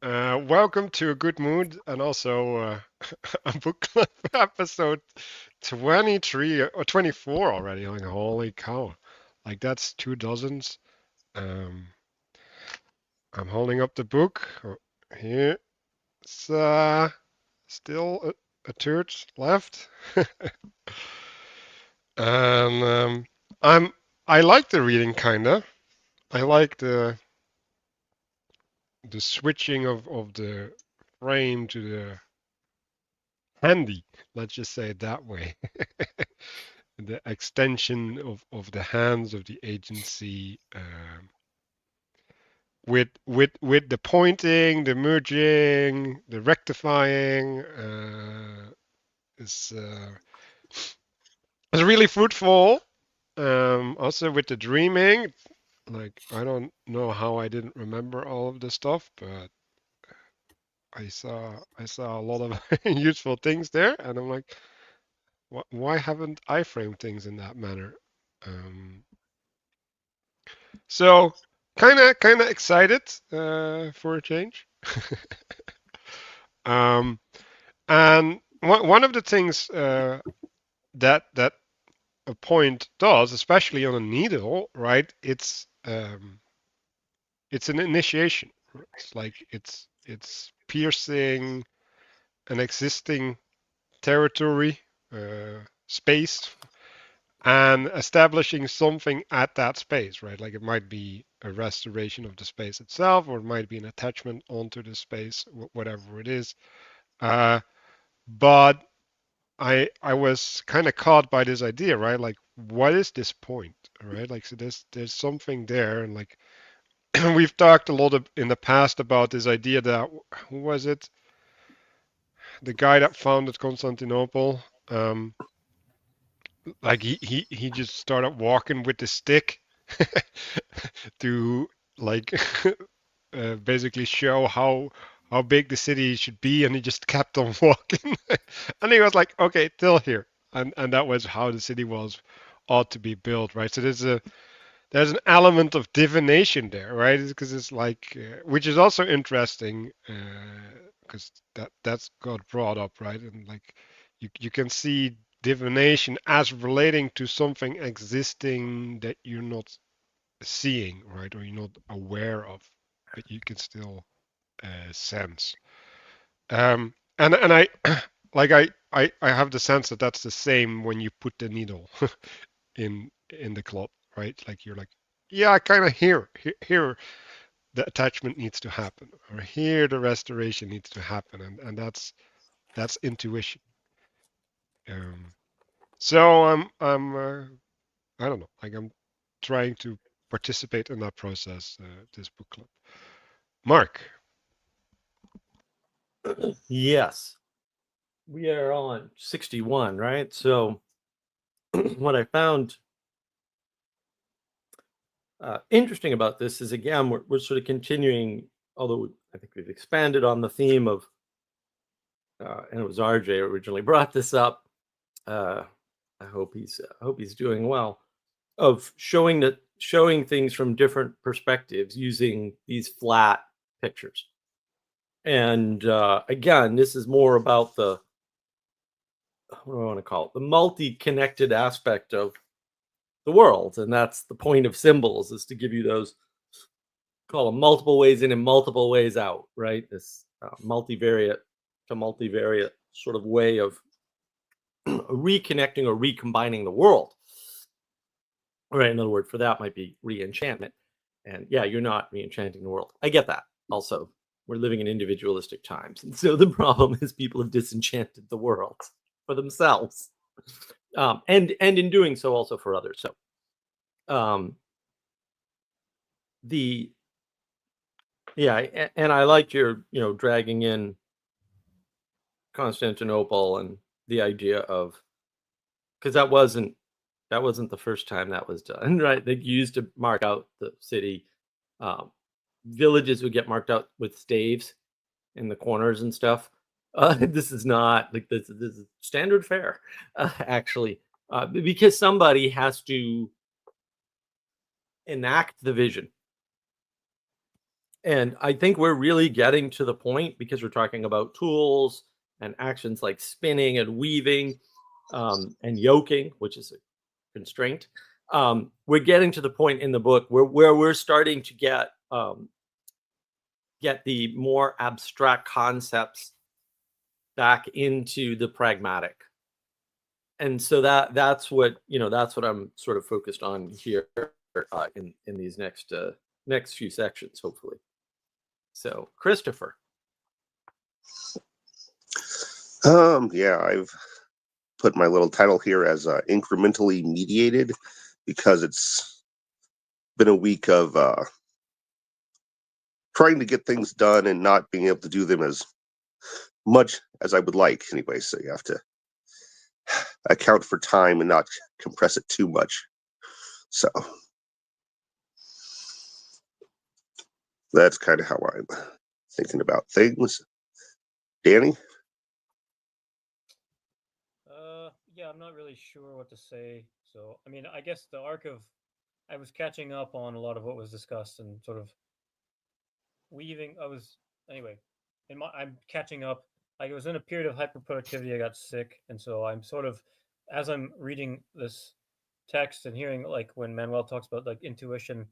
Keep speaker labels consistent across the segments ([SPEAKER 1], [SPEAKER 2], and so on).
[SPEAKER 1] Welcome to a good mood and also a book club episode 23 or 24 already. Like, holy cow. Like, that's 2 dozens. Um, I'm holding up the book. Here. It's still a third left. And I'm I like the reading kinda. I like the switching of the frame to the handy. Let's just say it that way. The extension of the hands of the agency with the pointing, the merging, the rectifying is is really fruitful. Also with the dreaming, like I don't know how I didn't remember all of the stuff, but I saw a lot of useful things there, and I'm like, why haven't I framed things in that manner? Um, so kind of excited for a change. um, and one of the things that a point does, especially on a needle, right? It's an initiation. It's like it's piercing an existing territory, space, and establishing something at that space, right? Like it might be a restoration of the space itself, or it might be an attachment onto the space, whatever it is. But I was kind of caught by this idea, right? Like, what is this point, right? Like, so there's something there, and like we've talked a lot in the past about this idea that who was it? The guy that founded Constantinople. Like he just started walking with the stick to like basically show how big the city should be, and he just kept on walking, and he was like, okay, till here, and that was how the city was ought to be built, right? So there's an element of divination there, right? Because it's like, which is also interesting, because that's got brought up, right? And like you can see divination as relating to something existing that you're not seeing, right, or you're not aware of, but you can still sense. And I like I have the sense that that's the same when you put the needle in the club, right? Like you're like, yeah, I kind of hear the attachment needs to happen, or here the restoration needs to happen, and that's intuition. Um, so I don't know, like I'm trying to participate in that process, this book club. Mark.
[SPEAKER 2] Yes, we are on 61, right? So, what I found interesting about this is again, we're sort of continuing, although I think we've expanded on the theme of, and it was RJ originally brought this up. Uh, I hope he's doing well, of showing things from different perspectives using these flat pictures. And again, this is more about the, what do I want to call it, the multi-connected aspect of the world, and that's the point of symbols, is to give you those, call them multiple ways in and multiple ways out, right? This multivariate to multivariate sort of way of reconnecting or recombining the world, right? Another word for that might be re-enchantment. And yeah, you're not re-enchanting the world, I get that. Also, we're living in individualistic times, and so the problem is people have disenchanted the world for themselves, and in doing so also for others. So um the yeah, and I liked your, dragging in Constantinople and the idea of, because that wasn't the first time that was done, right? They used to mark out the city. Um, Villages would get marked out with staves in the corners and stuff. This is not like this is standard fare, actually, because somebody has to enact the vision, And I think we're really getting to the point, because we're talking about tools and actions like spinning and weaving, and yoking, which is a constraint. We're getting to the point in the book where we're starting to get the more abstract concepts back into the pragmatic. And so that's what I'm sort of focused on here, in these next few sections, hopefully. So, Christopher.
[SPEAKER 3] Yeah, I've put my little title here as incrementally mediated, because it's been a week of trying to get things done and not being able to do them as much as I would like anyway. So you have to account for time and not compress it too much. So that's kind of how I'm thinking about things. Danny?
[SPEAKER 4] Yeah, I'm not really sure what to say. So, I mean, I guess the arc of I was catching up on a lot of what was discussed and sort of weaving. I was anyway. I'm catching up. I was in a period of hyper productivity. I got sick, and so I'm sort of, as I'm reading this text and hearing like when Manuel talks about like intuition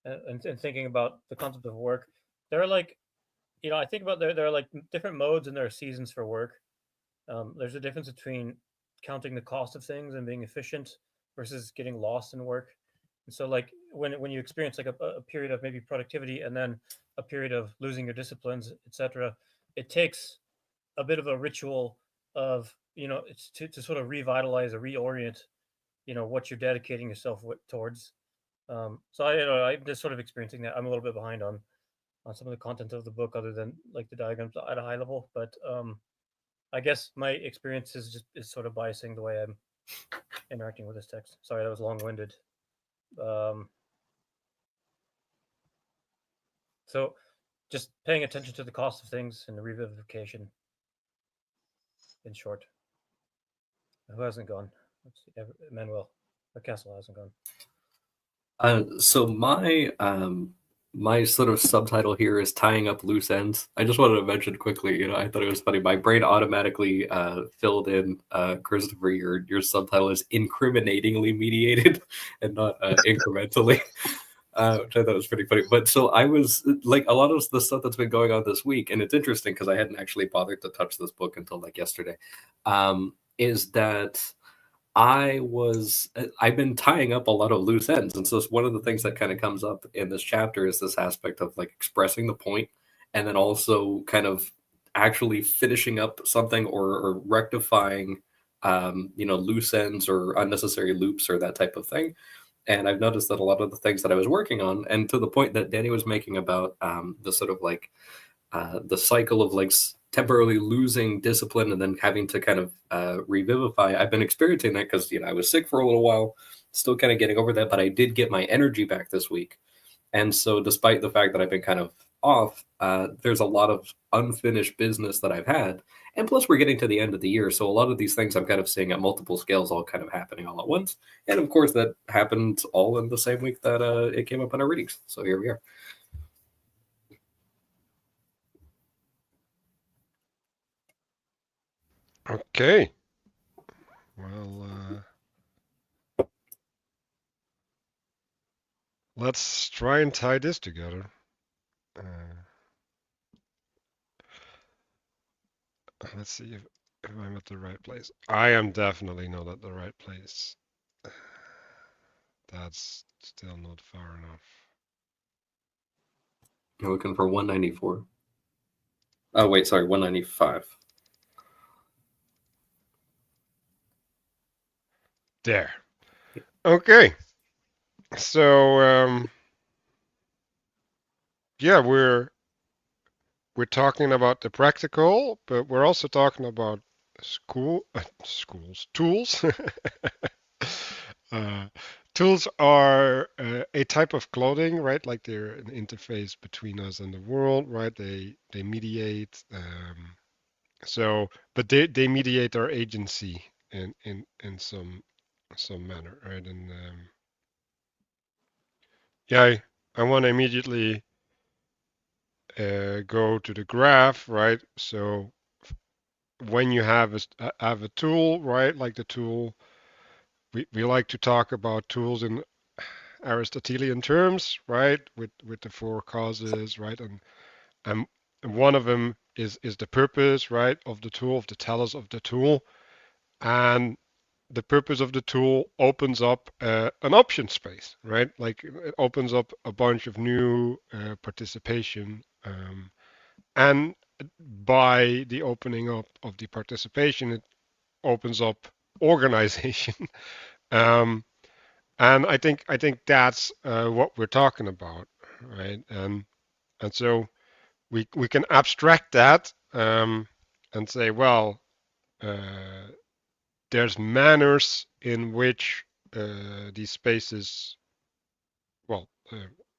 [SPEAKER 4] and thinking about the concept of work, there are like, I think about there are like different modes and there are seasons for work. There's a difference between counting the cost of things and being efficient versus getting lost in work. And so, like when you experience like a period of maybe productivity and then a period of losing your disciplines, etc., it takes a bit of a ritual of it's to sort of revitalize or reorient what you're dedicating yourself towards. So I'm just sort of experiencing that. I'm a little bit behind on some of the content of the book, other than like the diagrams at a high level, but I guess my experience is sort of biasing the way I'm interacting with this text. Sorry, that was long-winded. Um, so, just paying attention to the cost of things and the revivification. In short, who hasn't gone? Let's see, Manuel. Castle hasn't gone.
[SPEAKER 5] So my sort of subtitle here is tying up loose ends. I just wanted to mention quickly, I thought it was funny. My brain automatically filled in, Christopher, your subtitle is incriminatingly mediated and not incrementally, which I thought was pretty funny. But so I was like, a lot of the stuff that's been going on this week, and it's interesting because I hadn't actually bothered to touch this book until like yesterday, is that I've been tying up a lot of loose ends. And so it's one of the things that kind of comes up in this chapter is this aspect of like expressing the point and then also kind of actually finishing up something or rectifying, loose ends or unnecessary loops or that type of thing. And I've noticed that a lot of the things that I was working on, and to the point that Danny was making about the sort of like the cycle of like temporarily losing discipline and then having to kind of revivify. I've been experiencing that because I was sick for a little while, still kind of getting over that, but I did get my energy back this week. And so, despite the fact that I've been kind of off, there's a lot of unfinished business that I've had. And plus, we're getting to the end of the year. So, a lot of these things I'm kind of seeing at multiple scales all kind of happening all at once. And of course, that happened all in the same week that it came up in our readings. So, here we are.
[SPEAKER 1] Okay. Well, let's try and tie this together. Let's see if I'm at the right place. I am definitely not at the right place. That's still not far enough.
[SPEAKER 5] You're looking for 194. Oh, wait, sorry, 195.
[SPEAKER 1] There. Okay. So, yeah, we're talking about the practical, but we're also talking about tools. uh, Tools are a type of clothing, right? Like they're an interface between us and the world, right? They mediate. But they mediate our agency in some manner, right? And yeah, I want to immediately go to the graph, right? So when you have a tool, right, like the tool, we like to talk about tools in Aristotelian terms, right, with the four causes, right, and one of them is the purpose, right, of the tool, of the telos of the tool, and the purpose of the tool opens up an option space, right? Like it opens up a bunch of new participation, and by the opening up of the participation, it opens up organization. um, and I think that's what we're talking about, right? And so we can abstract that, and say, well, uh, there's manners in which these spaces, well,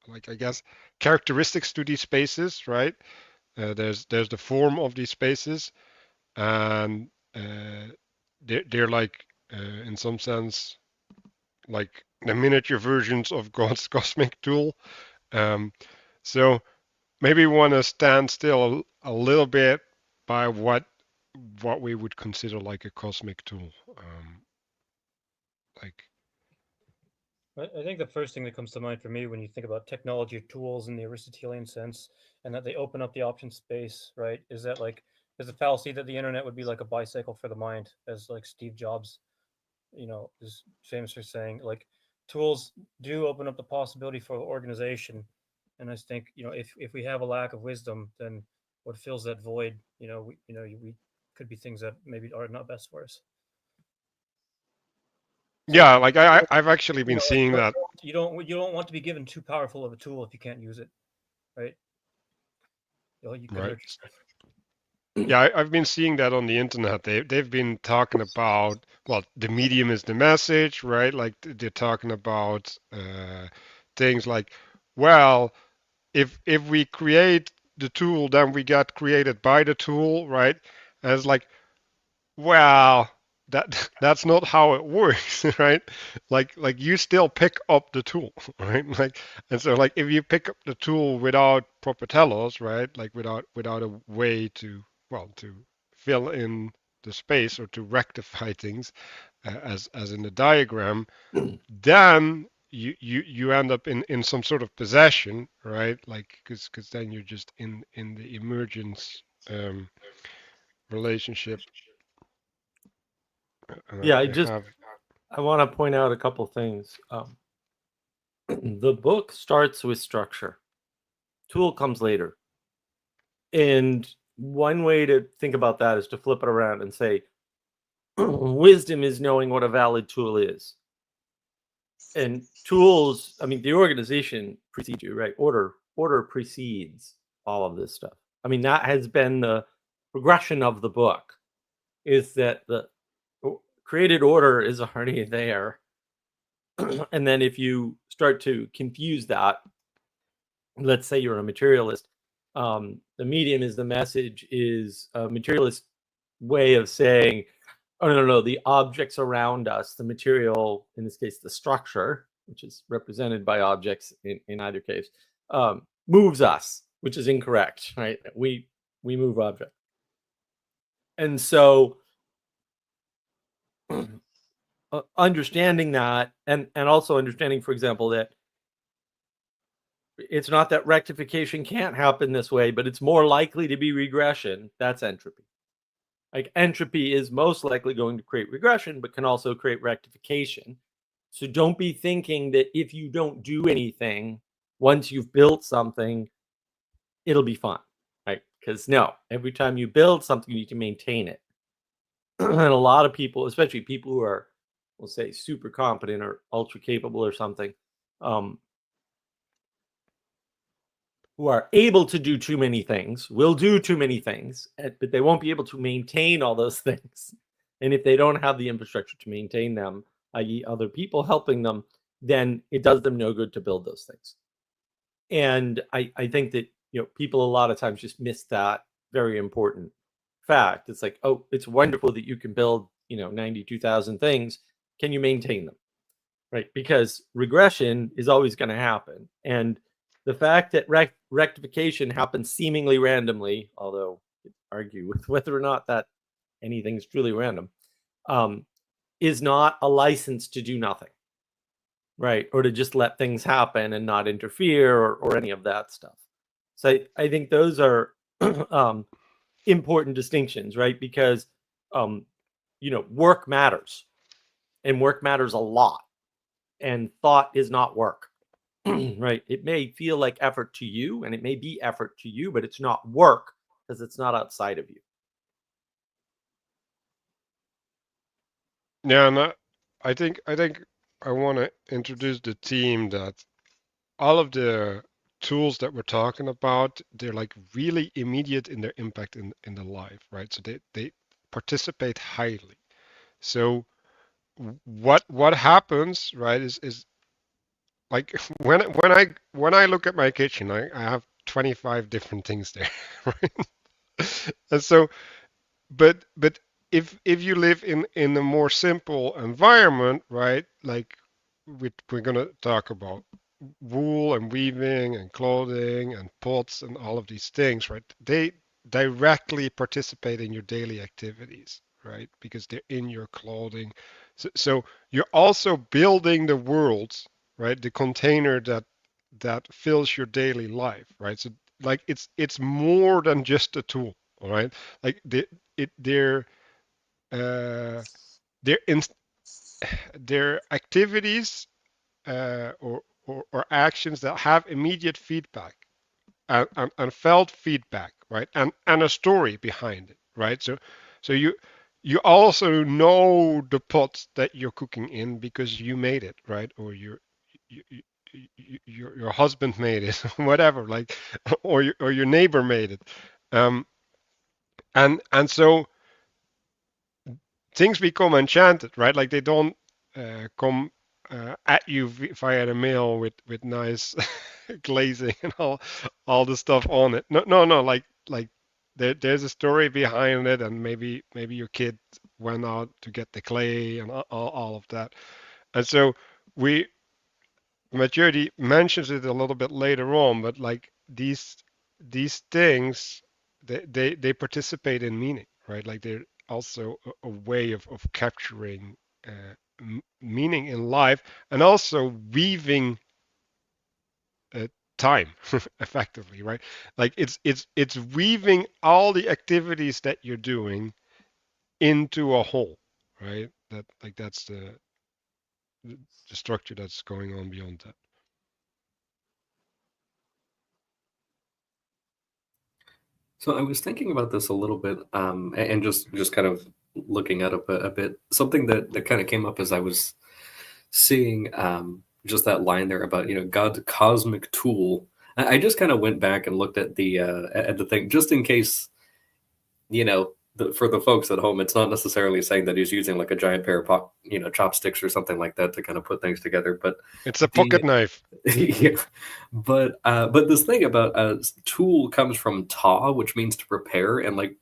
[SPEAKER 1] like I guess characteristics to these spaces, right? There's the form of these spaces, and they're like in some sense like the miniature versions of God's cosmic tool. Um, so maybe we want to stand still a little bit by what we would consider like a cosmic tool. Like
[SPEAKER 4] I think the first thing that comes to mind for me when you think about technology tools in the Aristotelian sense, and that they open up the option space, right, is that like there's a fallacy that the internet would be like a bicycle for the mind, as like Steve Jobs, is famous for saying. Like tools do open up the possibility for organization, and I think if we have a lack of wisdom, then what fills that void, we could be things that maybe are not best for us. So
[SPEAKER 1] yeah, like I've actually been
[SPEAKER 4] like
[SPEAKER 1] seeing that.
[SPEAKER 4] you don't want to be given too powerful of a tool if you can't use it, right? You could
[SPEAKER 1] Right.
[SPEAKER 4] hurt yourself.
[SPEAKER 1] Yeah, I've been seeing that on the internet. They've been talking about, well, the medium is the message, right? Like they're talking about things like, well, if we create the tool, then we got created by the tool, right? And it's like, well, that's not how it works, right? Like you still pick up the tool, right? Like, and so like if you pick up the tool without proper telos, right? Like without a way to, well, to fill in the space or to rectify things, as in the diagram, then you end up in some sort of possession, right? Like because then you're just in the emergence relationship.
[SPEAKER 2] Yeah,
[SPEAKER 1] I have.
[SPEAKER 2] I want to point out a couple things. The book starts with structure. Tool comes later. And one way to think about that is to flip it around and say, wisdom is knowing what a valid tool is. And tools, I mean, the organization precedes you, right? Order precedes all of this stuff. I mean, that has been the progression of the book, is that the created order is already there. And then if you start to confuse that, let's say you're a materialist, the medium is the message is a materialist way of saying, oh, no, the objects around us, the material, in this case, the structure, which is represented by objects in either case, moves us, which is incorrect, right? We move objects. And so understanding that, and also understanding, for example, that it's not that rectification can't happen this way, but it's more likely to be regression. That's entropy. Like entropy is most likely going to create regression, but can also create rectification. So don't be thinking that if you don't do anything, once you've built something, it'll be fine, right? Because no, every time you build something, you need to maintain it. And a lot of people, especially people who are, we'll say, super competent or ultra capable or something, who are able to do too many things, will do too many things, but they won't be able to maintain all those things. And if they don't have the infrastructure to maintain them, i.e. other people helping them, then it does them no good to build those things. And I think that people a lot of times just miss that very important fact. It's like, oh, it's wonderful that you can build 92,000 things. Can you maintain them? Right? Because regression is always going to happen. And the fact that rectification happens seemingly randomly, although you could argue with whether or not that anything's truly random, is not a license to do nothing, right? Or to just let things happen and not interfere or any of that stuff. So I think those are important distinctions, right? Because work matters, and work matters a lot, and thought is not work. Right? It may feel like effort to you, and it may be effort to you, but it's not work because it's not outside of you.
[SPEAKER 1] Yeah, and I think I want to introduce the team that all of the tools that we're talking about, they're like really immediate in their impact in the life, right? So they participate highly. So what happens, right, is like when I look at my kitchen, I have 25 different things there, right? And so but if you live in a more simple environment, right? Like we're gonna talk about wool and weaving and clothing and pots and all of these things, right? They directly participate in your daily activities, right? Because they're in your clothing. So you're also building the world, right? The container that fills your daily life, right? So like it's more than just a tool, all right? Like they're uh, they're in, they're activities or actions that have immediate feedback and felt feedback, right? And a story behind it, right? So you also know the pot that you're cooking in because you made it, right? Or you, you, your husband made it, whatever, like, or your neighbor made it, um, and so things become enchanted, right? Like they don't come at you via the mail with nice glazing and all the stuff on it. No. Like there's a story behind it, and maybe your kid went out to get the clay and all of that. And so we Maturity mentions it a little bit later on, but like these things they participate in meaning, right? Like they're also a way of capturing meaning in life and also weaving uh, time effectively, right? Like it's weaving all the activities that you're doing into a whole, right? That's the structure that's going on beyond that.
[SPEAKER 5] So I was thinking about this a little bit, and just kind of looking at it a bit. Something that kind of came up as I was seeing just that line there about God's cosmic tool. I just kind of went back and looked at the thing just in case for the folks at home, it's not necessarily saying that he's using like a giant pair of chopsticks or something like that to kind of put things together, but
[SPEAKER 1] It's a pocket knife.
[SPEAKER 5] yeah. But this thing about tool comes from ta, which means to prepare, and like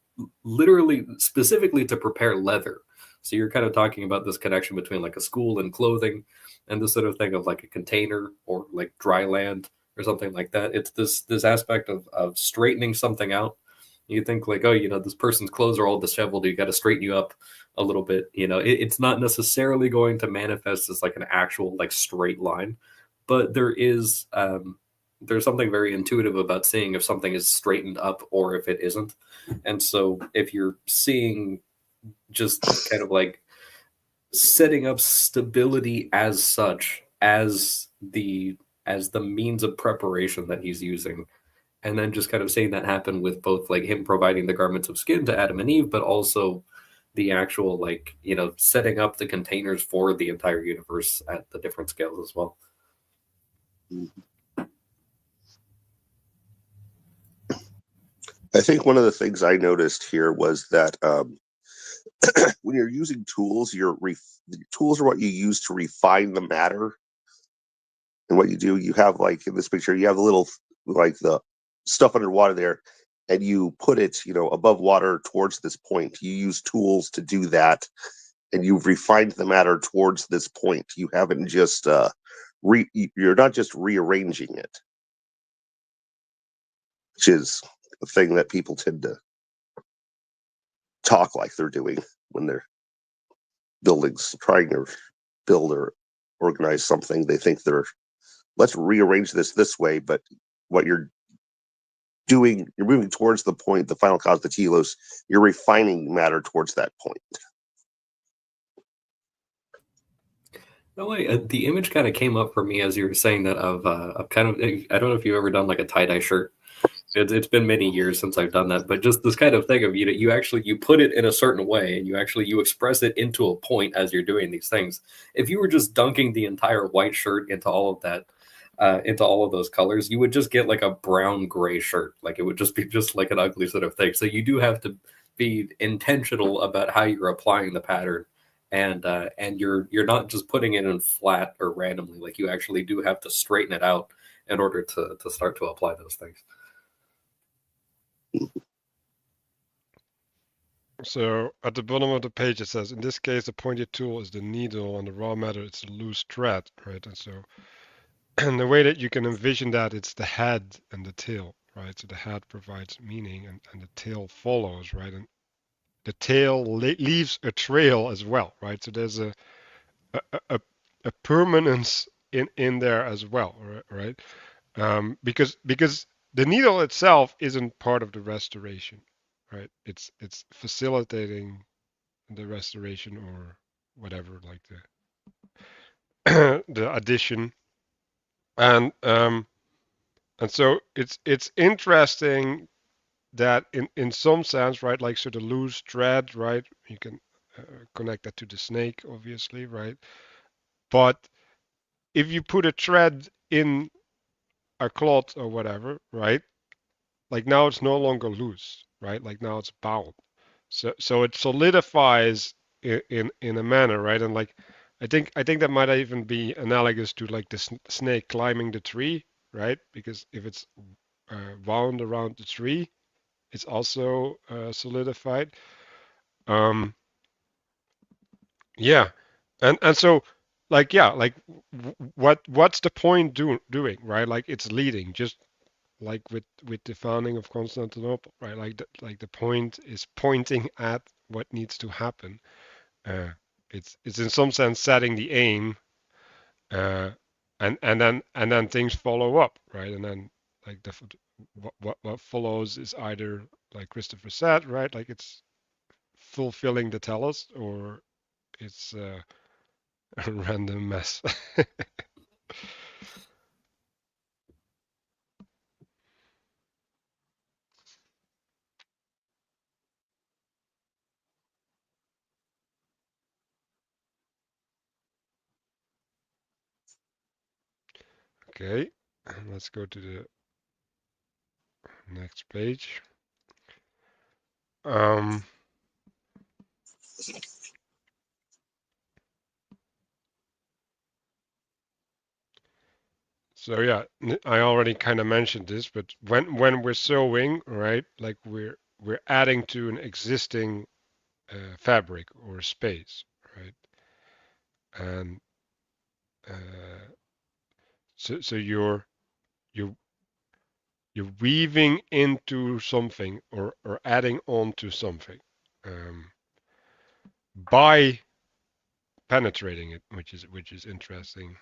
[SPEAKER 5] literally specifically to prepare leather. So you're kind of talking about this connection between like a school and clothing, and this sort of thing of like a container or like dry land or something like that. It's this aspect of straightening something out. You think like, oh, this person's clothes are all disheveled. You got to straighten you up a little bit. It's not necessarily going to manifest as like an actual like straight line, but there's something very intuitive about seeing if something is straightened up or if it isn't. And so if you're seeing just kind of like setting up stability as such as the means of preparation that he's using, and then just kind of seeing that happen with both like him providing the garments of skin to Adam and Eve, but also the actual like setting up the containers for the entire universe at the different scales as well.
[SPEAKER 3] I think one of the things I noticed here was that when you're using tools, tools are what you use to refine the matter. And what you do, you have like in this picture, you have a little like the stuff underwater there, and you put it, above water towards this point. You use tools to do that, and you've refined the matter towards this point. You haven't just you're not just rearranging it. which is a thing that people tend to talk like they're doing when they're trying to build or organize something. They think let's rearrange this way, but what you're doing, you're moving towards the point, the final cause, the telos, you're refining matter towards that point.
[SPEAKER 5] No way. The image kind of came up for me as you were saying that of kind of, I don't know if you've ever done like a tie-dye shirt. It's been many years since I've done that, but just this kind of thing of, you know, you put it in a certain way and you express it into a point as you're doing these things. If you were just dunking the entire white shirt into all of that, into all of those colors, you would just get like a brown gray shirt. Like it would just be just like an ugly sort of thing. So you do have to be intentional about how you're applying the pattern, and you're not just putting it in flat or randomly. Like you actually do have to straighten it out in order to start to apply those things.
[SPEAKER 1] So at the bottom of the page it says, in this case the pointed tool is the needle and the raw matter it's the loose thread, right? And so and the way that you can envision that, it's the head and the tail, right? So the head provides meaning and the tail follows, right? And the tail leaves a trail as well, right? So there's a permanence in there as well, right? Because the needle itself isn't part of the restoration, right? It's facilitating the restoration or whatever, like the the addition, and so it's interesting that in some sense, right? Like, so the loose thread, right? You can connect that to the snake, obviously, right? But if you put a thread in a cloth or whatever, right? Like now it's no longer loose, right? Like now it's bound. So it solidifies in a manner, right? And like I think that might even be analogous to like the snake climbing the tree, right? Because if it's wound around the tree, it's also solidified. Yeah, and so like yeah, like what's the point doing, right? Like it's leading, just like with the founding of Constantinople, right? Like the point is pointing at what needs to happen. Uh, it's in some sense setting the aim, uh, and then things follow up, right? And then like what follows is either like Christopher said, right? Like it's fulfilling the telos, or it's a random mess. Okay, let's go to the next page. So yeah, I already kind of mentioned this, but when we're sewing, right, like we're adding to an existing fabric or space, right? And so you're you're weaving into something or adding on to something by penetrating it, which is interesting.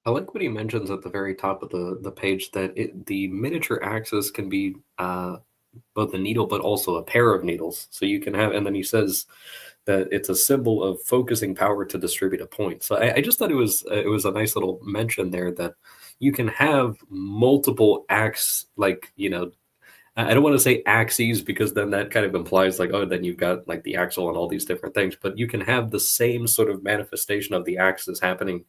[SPEAKER 5] I like what he mentions at the very top of the page, that the miniature axis can be both a needle but also a pair of needles. So you can have, and then he says that it's a symbol of focusing power to distribute a point. So I just thought it was a nice little mention there, that you can have multiple like, you know, I don't want to say axes, because then that kind of implies like, oh, then you've got like the axle and all these different things, but you can have the same sort of manifestation of the axis happening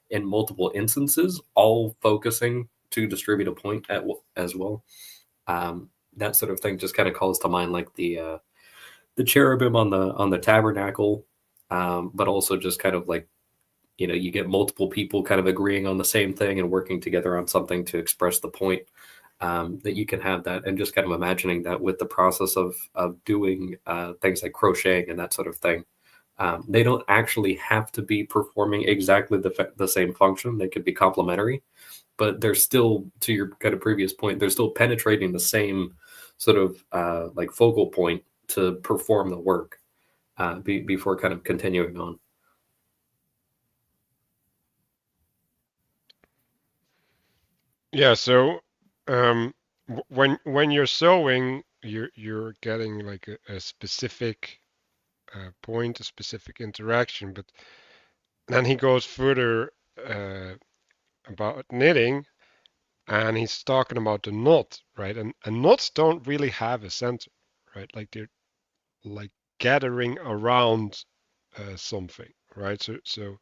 [SPEAKER 5] in multiple instances, all focusing to distribute a point as well. That sort of thing just kind of calls to mind like the cherubim on the tabernacle, but also just kind of like, you know, you get multiple people kind of agreeing on the same thing and working together on something to express the point. That you can have that, and just kind of imagining that with the process of doing things like crocheting and that sort of thing, They don't actually have to be performing exactly the same function. They could be complementary, but they're still, to your kind of previous point, they're still penetrating the same sort of like focal point to perform the work before kind of continuing on.
[SPEAKER 1] Yeah, so when you're sewing, you're getting like a specific point, a specific interaction, but then he goes further about knitting, and he's talking about the knot, right? And knots don't really have a center, right? Like they're like gathering around something, right? So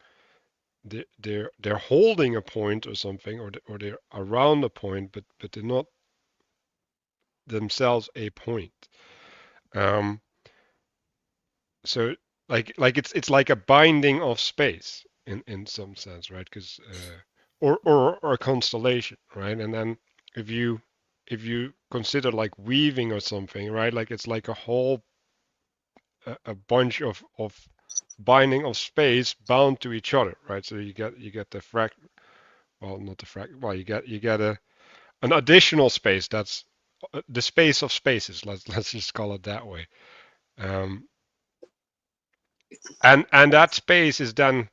[SPEAKER 1] they're holding a point or something, or they're around a point, but they're not themselves a point. Um, so it's like a binding of space in some sense, right? Because or a constellation, right? And then if you consider like weaving or something, right? Like it's like a whole a bunch of binding of space bound to each other, right? So you get the well, not the well, you get an additional space that's the space of spaces. Let's just call it that way. Um, and that space is then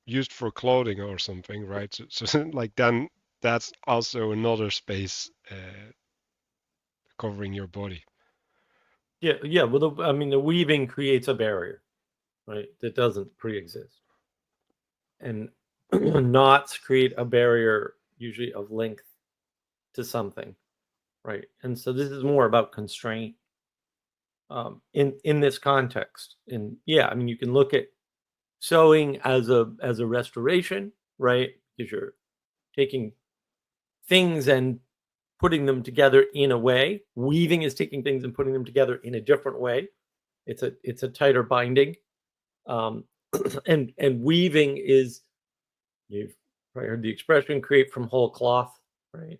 [SPEAKER 1] used for clothing or something, right? So like then that's also another space covering your body.
[SPEAKER 2] Yeah. Well, the weaving creates a barrier, right? That doesn't pre-exist, and knots create a barrier usually of length to something, right? And so this is more about constraint in this context. And yeah, you can look at sewing as a restoration, right? Because you're taking things and putting them together in a way. Weaving is taking things and putting them together in a different way. It's a tighter binding. And weaving is, you've probably heard the expression, create from whole cloth, right?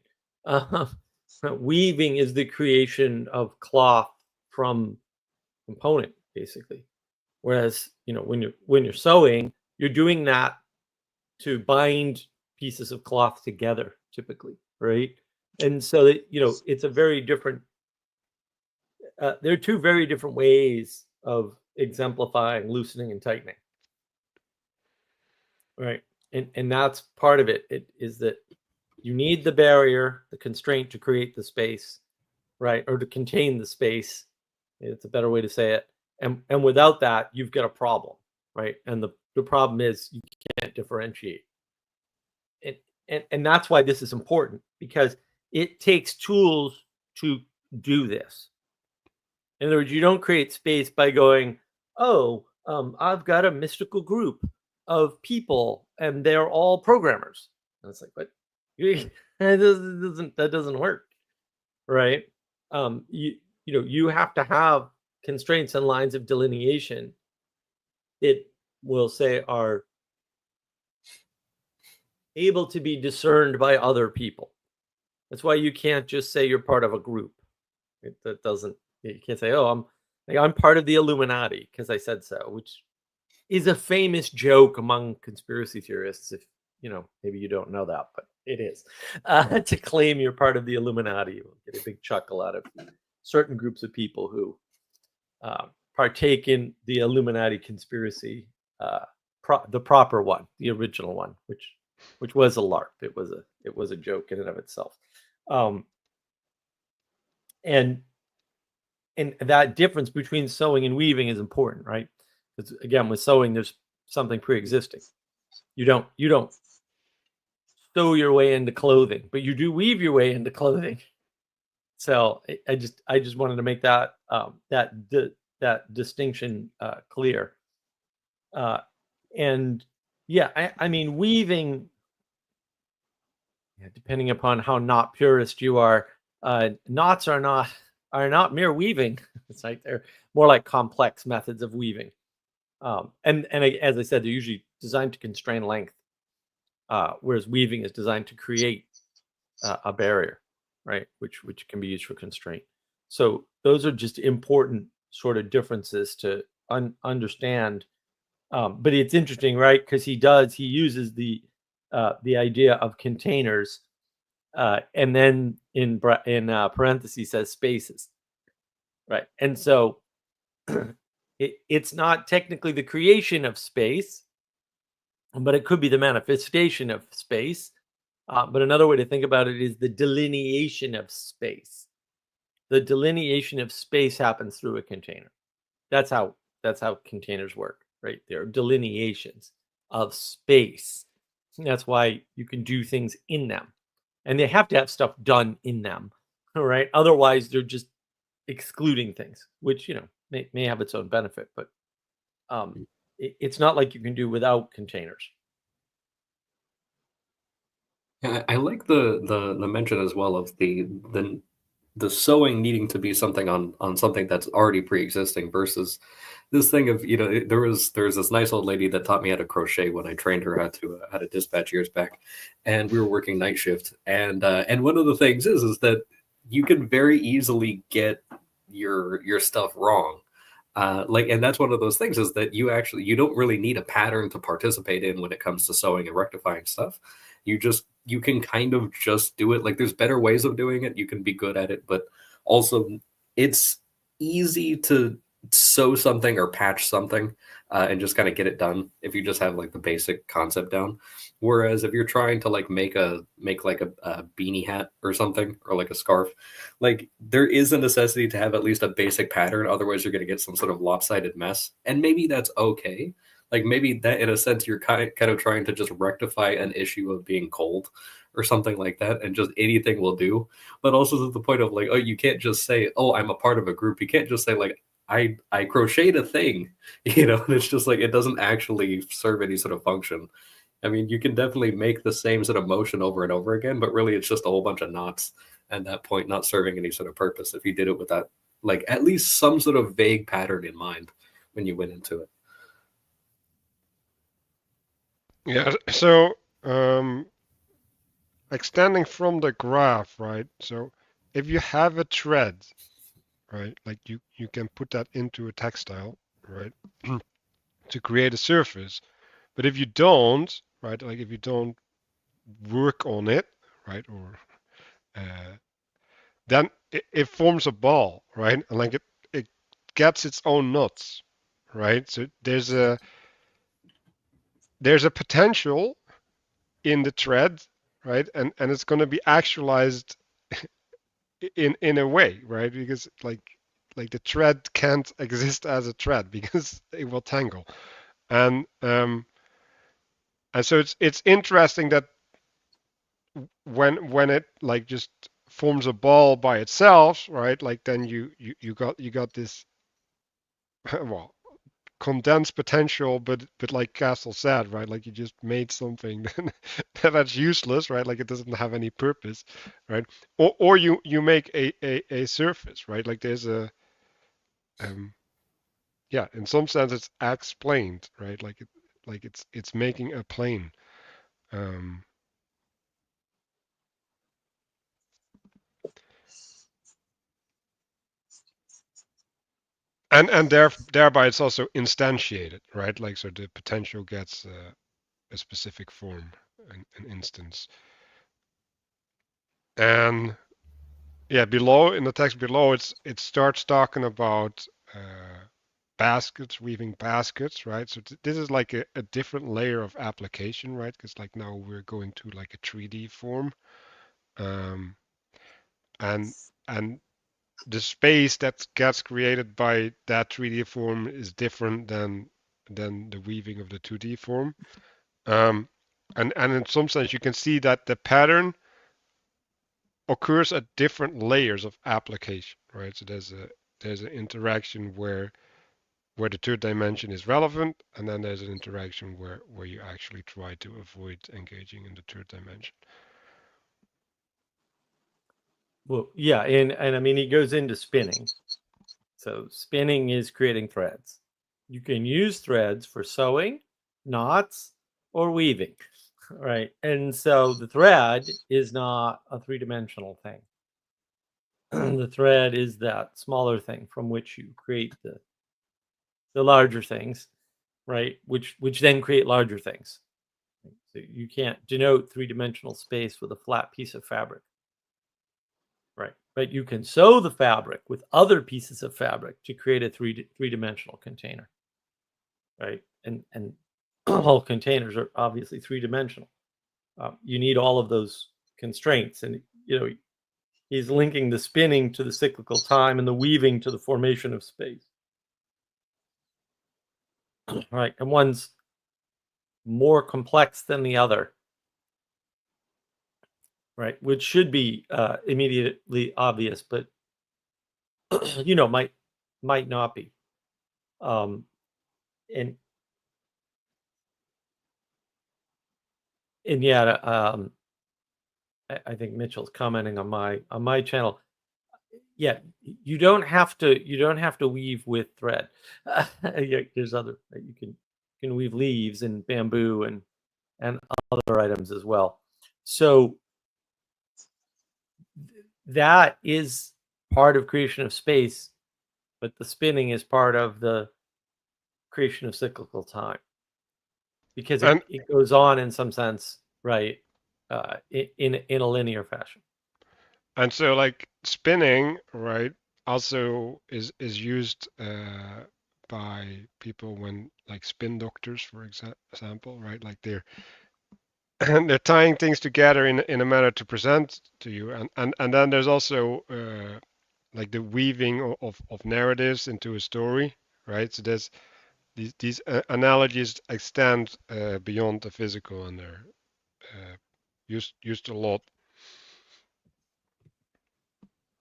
[SPEAKER 2] Weaving is the creation of cloth from component, basically. Whereas, when you're sewing, you're doing that to bind pieces of cloth together, typically, right? And so that, it's a very different. There are two very different ways of exemplifying loosening and tightening, right? And that's part of it. It is that you need the barrier, the constraint to create the space, right, or to contain the space. It's a better way to say it. And without that, you've got a problem, right? And the problem is you can't differentiate. And that's why this is important, because it takes tools to do this. In other words, you don't create space by going, oh, I've got a mystical group of people and they're all programmers. And it's like, but that doesn't work, right? You have to have constraints and lines of delineation. It will say are able to be discerned by other people. That's why you can't just say you're part of a group. That doesn't. You can't say, "Oh, I'm part of the Illuminati because I said so," which is a famous joke among conspiracy theorists. If maybe you don't know that, but it is. To claim you're part of the Illuminati, you'll get a big chuckle out of certain groups of people who partake in the Illuminati conspiracy, the proper one, the original one, which was a LARP. It was a joke in and of itself. And that difference between sewing and weaving is important, right? Because again, with sewing, there's something pre-existing. You don't sew your way into clothing, but you do weave your way into clothing. So I just wanted to make that that distinction clear. And yeah, weaving, depending upon how knot purist you are, knots are not mere weaving. It's like they're more like complex methods of weaving. And as I said, they're usually designed to constrain length, whereas weaving is designed to create a barrier, right? Which can be used for constraint. So those are just important sort of differences to understand But it's interesting, right? Because he uses the idea of containers, and then in parentheses says spaces, right? And so it's not technically the creation of space, but it could be the manifestation of space. But another way to think about it is the delineation of space. The delineation of space happens through a container. That's how containers work, right? They're delineations of space. That's why you can do things in them, and they have to have stuff done in them, right? Otherwise, they're just excluding things, which may have its own benefit, but it's not like you can do without containers.
[SPEAKER 5] Yeah, I like the mention as well of the sewing needing to be something on something that's already pre-existing versus this thing of there's this nice old lady that taught me how to crochet when I trained her how to dispatch years back, and we were working night shift, and one of the things is that you can very easily get your stuff wrong. And that's one of those things is that you don't really need a pattern to participate in when it comes to sewing and rectifying stuff. You can kind of just do it. Like there's better ways of doing it. You can be good at it, but also it's easy to sew something or patch something and just kind of get it done if you just have like the basic concept down. Whereas if you're trying to like make like a beanie hat or something or like a scarf, like there is a necessity to have at least a basic pattern. Otherwise, you're going to get some sort of lopsided mess, and maybe that's okay. Like maybe that in a sense you're kind of trying to just rectify an issue of being cold or something like that, and just anything will do. But also to the point of like, oh, you can't just say, oh, I'm a part of a group. You can't just say like, I crocheted a thing, and it's just like it doesn't actually serve any sort of function. I mean, you can definitely make the same sort of motion over and over again, but really it's just a whole bunch of knots at that point, not serving any sort of purpose if you did it with that, like at least some sort of vague pattern in mind when you went into it.
[SPEAKER 1] Yeah, so extending from the graph, right? So if you have a thread, right, like you can put that into a textile, right, to create a surface. But if you don't, right, like if you don't work on it, right, or then it forms a ball, right, and like it gets its own knots, right. So there's a potential in the thread, right, and it's going to be actualized in a way, right, because like the thread can't exist as a thread because it will tangle, and so it's interesting that when it like just forms a ball by itself, right, like then you got this well condensed potential, but like Castle said, right, like you just made something that's useless, right, like it doesn't have any purpose, right, or you make a surface, right, like there's a yeah, in some sense it's explained, right, like it's making a plane. um and thereby it's also instantiated, right, like so the potential gets a specific form, an instance. And yeah, below in the text below, it starts talking about baskets, weaving baskets, right? So this is like a different layer of application, right? Because like now we're going to like a 3D form, um, and and the space that gets created by that 3D form is different than the weaving of the 2D form. Um, and in some sense, you can see that the pattern occurs at different layers of application, right? So there's an interaction where the third dimension is relevant, and then there's an interaction where you actually try to avoid engaging in the third dimension.
[SPEAKER 2] Well, yeah, and I mean he goes into spinning. So spinning is creating threads. You can use threads for sewing, knots, or weaving, right? And so the thread is not a three-dimensional thing. The thread is that smaller thing from which you create the larger things. right? Which then create larger things. So you can't denote three-dimensional space with a flat piece of fabric, right? But you can sew the fabric with other pieces of fabric to create a three-dimensional container, right? And all containers are obviously three-dimensional. You need all of those constraints, and he's linking the spinning to the cyclical time and the weaving to the formation of space. Right, and one's more complex than the other, right? Which should be immediately obvious, but might not be. And yet, I think Mitchell's commenting on my channel. Yeah, you don't have to weave with thread. There's other you can weave leaves and bamboo and other items as well. So that is part of creation of space, but the spinning is part of the creation of cyclical time, because it goes on in some sense, right, in a linear fashion.
[SPEAKER 1] And so like spinning, right, also is used by people when like spin doctors, for example, right? Like they're tying things together in a manner to present to you, and then there's also like the weaving of narratives into a story, right? So there's these analogies extend beyond the physical, and they're used a lot.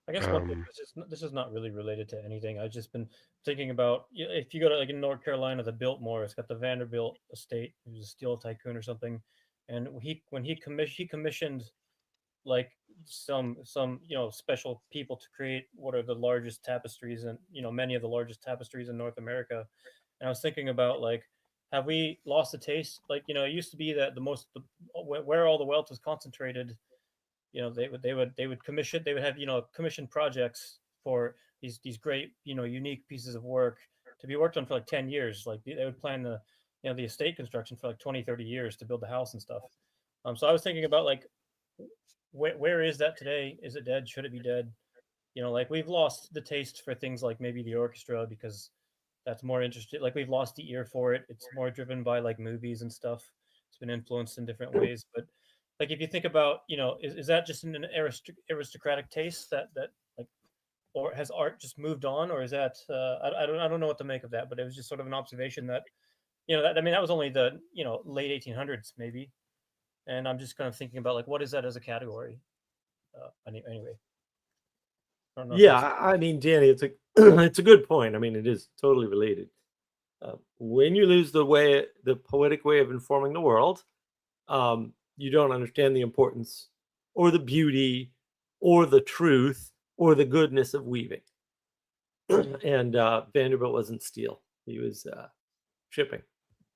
[SPEAKER 4] I guess one thing, this is not really related to anything. I've just been thinking about, if you go to like in North Carolina, the Biltmore, it's got the Vanderbilt estate, who's a steel tycoon or something, and when he commissioned like some special people to create what are the largest tapestries, and many of the largest tapestries in North America. And I was thinking about, like, have we lost the taste? Like, it used to be that where all the wealth was concentrated, they would commission, they would have commission projects for these great unique pieces of work to be worked on for like 10 years. Like they would plan the estate construction for like 20-30 years to build the house and stuff. So I was thinking about, like, where is that today? Is it dead? Should it be dead? Like, we've lost the taste for things like maybe the orchestra, because that's more interested. Like, we've lost the ear for it. It's more driven by like movies and stuff. It's been influenced in different ways. But like, if you think about, is that just an aristocratic taste that like, or has art just moved on, or is that I don't know what to make of that. But it was just sort of an observation that that was only the late 1800s maybe, and I'm just kind of thinking about, like, what is that as a category? Anyway.
[SPEAKER 2] Yeah, I mean, Danny, it's a good point. I mean, it is totally related. When you lose the poetic way of informing the world, you don't understand the importance or the beauty or the truth or the goodness of weaving. And Vanderbilt wasn't steel; he was shipping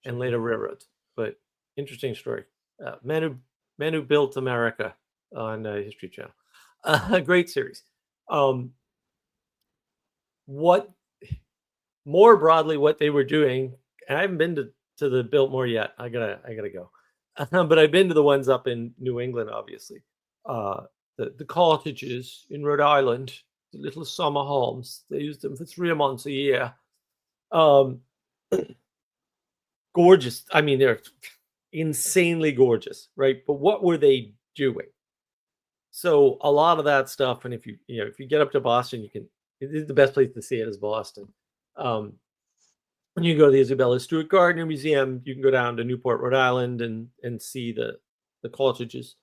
[SPEAKER 2] and later railroads. But interesting story. Man who built America on History Channel. A great series. What more broadly, what they were doing, and I haven't been to the Biltmore yet. I gotta go, but I've been to the ones up in New England, obviously. The cottages in Rhode Island, the little summer homes. They used them for 3 months a year. Gorgeous. I mean, they're insanely gorgeous, right? But what were they doing? So a lot of that stuff, and if you get up to Boston, the best place to see it is Boston. When you go to the Isabella Stewart Gardner Museum, you can go down to Newport, Rhode Island, and see the cottages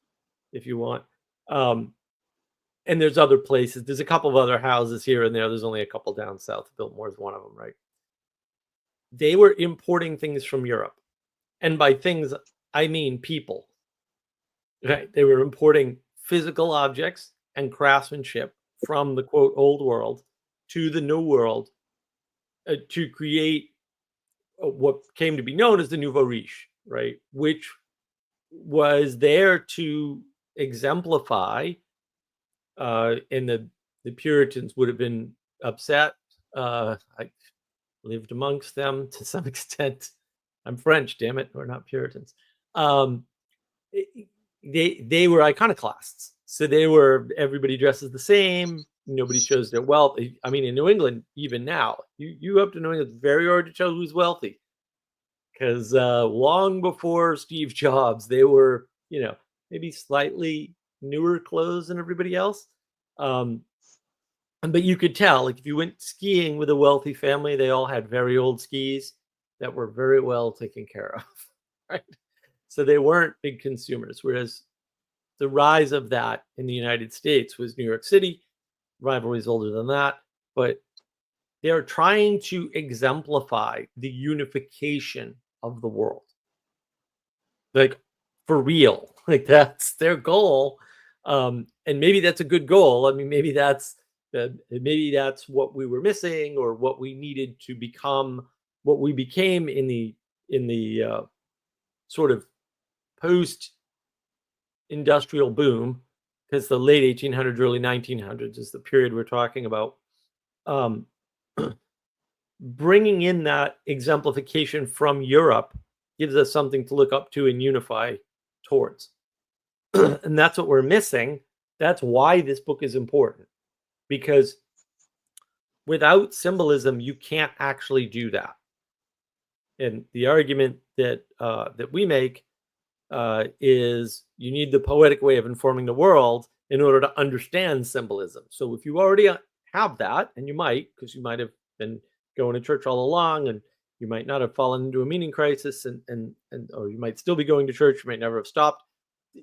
[SPEAKER 2] if you want. And there's other places. There's a couple of other houses here and there. There's only a couple down south. Biltmore is one of them, right? They were importing things from Europe. And by things, I mean people. Right? They were importing physical objects and craftsmanship from the, quote, old world to the new world to create what came to be known as the nouveau riche, right? Which was there to exemplify, and the Puritans would have been upset. I lived amongst them to some extent. I'm French, damn it. We're not Puritans. They were iconoclasts. So they were, everybody dresses the same. Nobody shows their wealth. I mean, in New England, even now, you up to New England, it's very hard to tell who's wealthy. Because long before Steve Jobs, they were, maybe slightly newer clothes than everybody else. But you could tell, like if you went skiing with a wealthy family, they all had very old skis that were very well taken care of, right? So they weren't big consumers. Whereas the rise of that in the United States was New York City. Rivalry is older than that, but they're trying to exemplify the unification of the world. Like for real, like that's their goal. And maybe that's a good goal. I mean, maybe that's what we were missing, or what we needed to become, what we became in the sort of post-industrial boom, because the late 1800s, early 1900s is the period we're talking about. Bringing in that exemplification from Europe gives us something to look up to and unify towards. And that's what we're missing. That's why this book is important, because without symbolism, you can't actually do that. And the argument that we make is you need the poetic way of informing the world in order to understand symbolism. So if you already have that, and you might, because you might have been going to church all along, and you might not have fallen into a meaning crisis, and or you might still be going to church, you might never have stopped.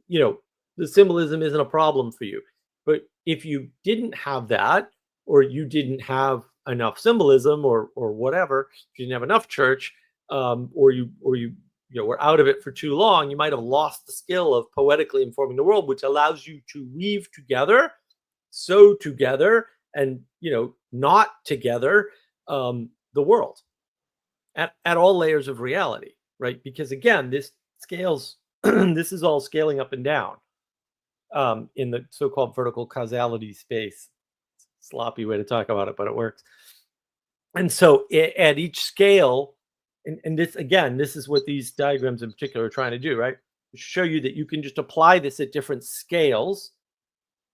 [SPEAKER 2] The symbolism isn't a problem for you. But if you didn't have that, or you didn't have enough symbolism, or whatever, you didn't have enough church, or you were out of it for too long, you might have lost the skill of poetically informing the world, which allows you to weave together, sew together, and knot together the world at all layers of reality, right? Because again, this scales, this is all scaling up and down in the so-called vertical causality space. Sloppy way to talk about it, but it works. And so at each scale, and this, again, this is what these diagrams in particular are trying to do, right? To show you that you can just apply this at different scales,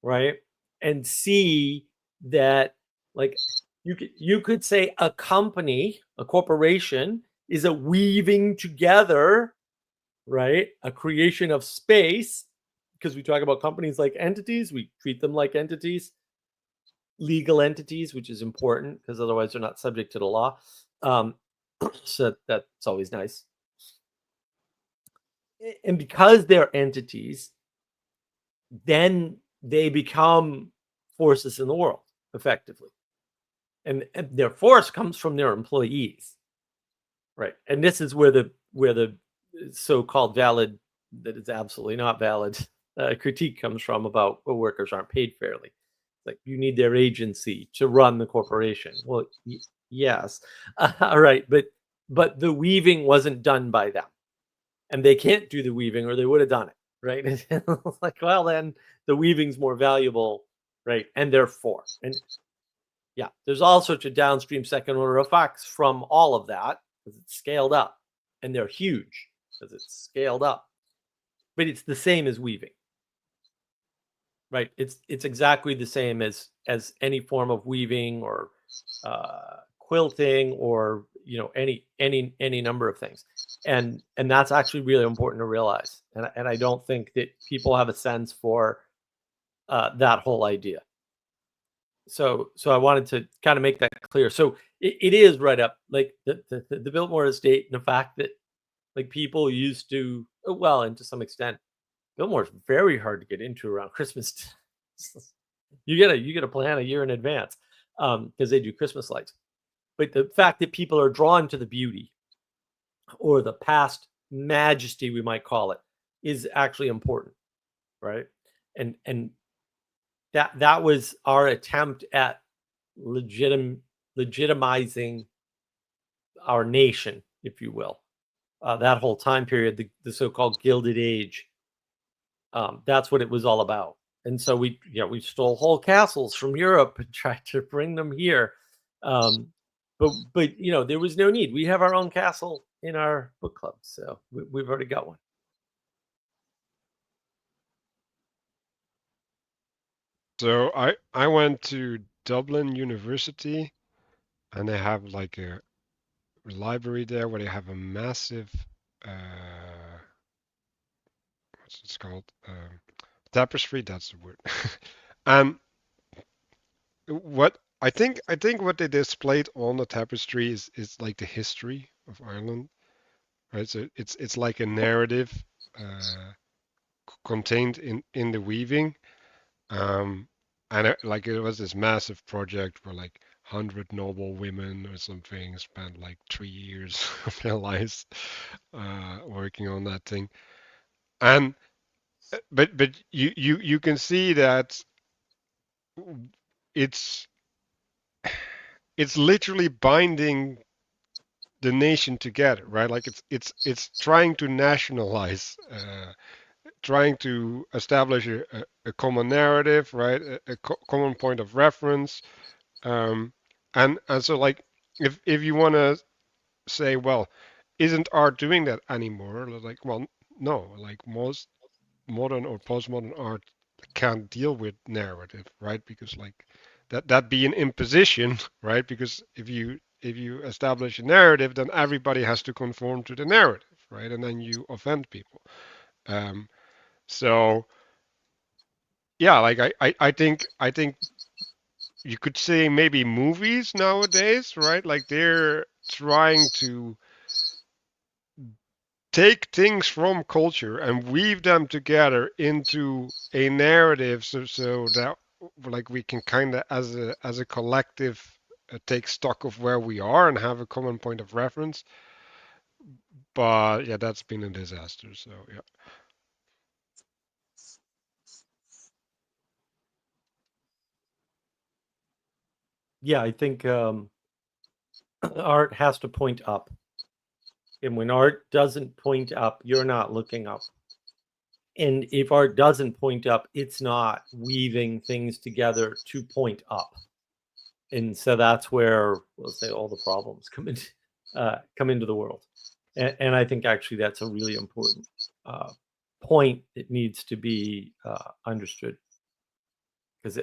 [SPEAKER 2] right? And see that, like, you could say a company, a corporation, is a weaving together, right? A creation of space, because we talk about companies like entities, we treat them like entities, legal entities, which is important because otherwise they're not subject to the law. So that's always nice. And because they're entities, then they become forces in the world, effectively. And their force comes from their employees, right? And this is where the so-called valid, that is absolutely not valid, critique comes from about workers aren't paid fairly. Like, you need their agency to run the corporation. Well, yes, all right, but the weaving wasn't done by them, and they can't do the weaving, or they would have done it, right? Like, well, then the weaving's more valuable, right? And therefore, and yeah, there's all sorts of downstream second order effects from all of that, because it's scaled up, and they're huge because it's scaled up. But it's the same as weaving, right? It's exactly the same as any form of weaving, or quilting, or any number of things. And that's actually really important to realize. And I don't think that people have a sense for that whole idea. So I wanted to kind of make that clear. So it is right up, like the Biltmore estate, and the fact that, like, people used to, well, and to some extent, Biltmore is very hard to get into around Christmas. You gotta plan a year in advance, because they do Christmas lights. But the fact that people are drawn to the beauty, or the past majesty, we might call it, is actually important, right? And that was our attempt at legitimizing our nation, if you will. That whole time period, the so-called Gilded Age, that's what it was all about. And so we stole whole castles from Europe and tried to bring them here. But there was no need. We have our own castle in our book club. So we've already got one.
[SPEAKER 1] So I went to Dublin University, and they have like a library there where they have a massive what's it called, tapestry. That's the word. And what I think what they displayed on the tapestry is like the history of Ireland, right? So it's like a narrative contained in the weaving. Um, and like it was this massive project where like 100 noble women or something spent like 3 years of their lives working on that thing. And but you can see that it's it's literally binding the nation together, right? Like it's trying to nationalize, trying to establish a common narrative, right? A common point of reference. Um, and so like if you want to say, well, isn't art doing that anymore? Like, well, no. Like most modern or postmodern art can't deal with narrative, right? Because like that be an imposition, right? Because if you establish a narrative, then everybody has to conform to the narrative, right? And then you offend people. Um, so yeah, like I think you could say maybe movies nowadays, right? Like they're trying to take things from culture and weave them together into a narrative, so that like we can kind of as a collective take stock of where we are and have a common point of reference. But yeah, that's been a disaster. So yeah.
[SPEAKER 2] Yeah, I think art has to point up. And when art doesn't point up, you're not looking up. And if art doesn't point up, it's not weaving things together to point up. And so that's where, we'll say, all the problems come into the world. And I think actually that's a really important point that needs to be understood, because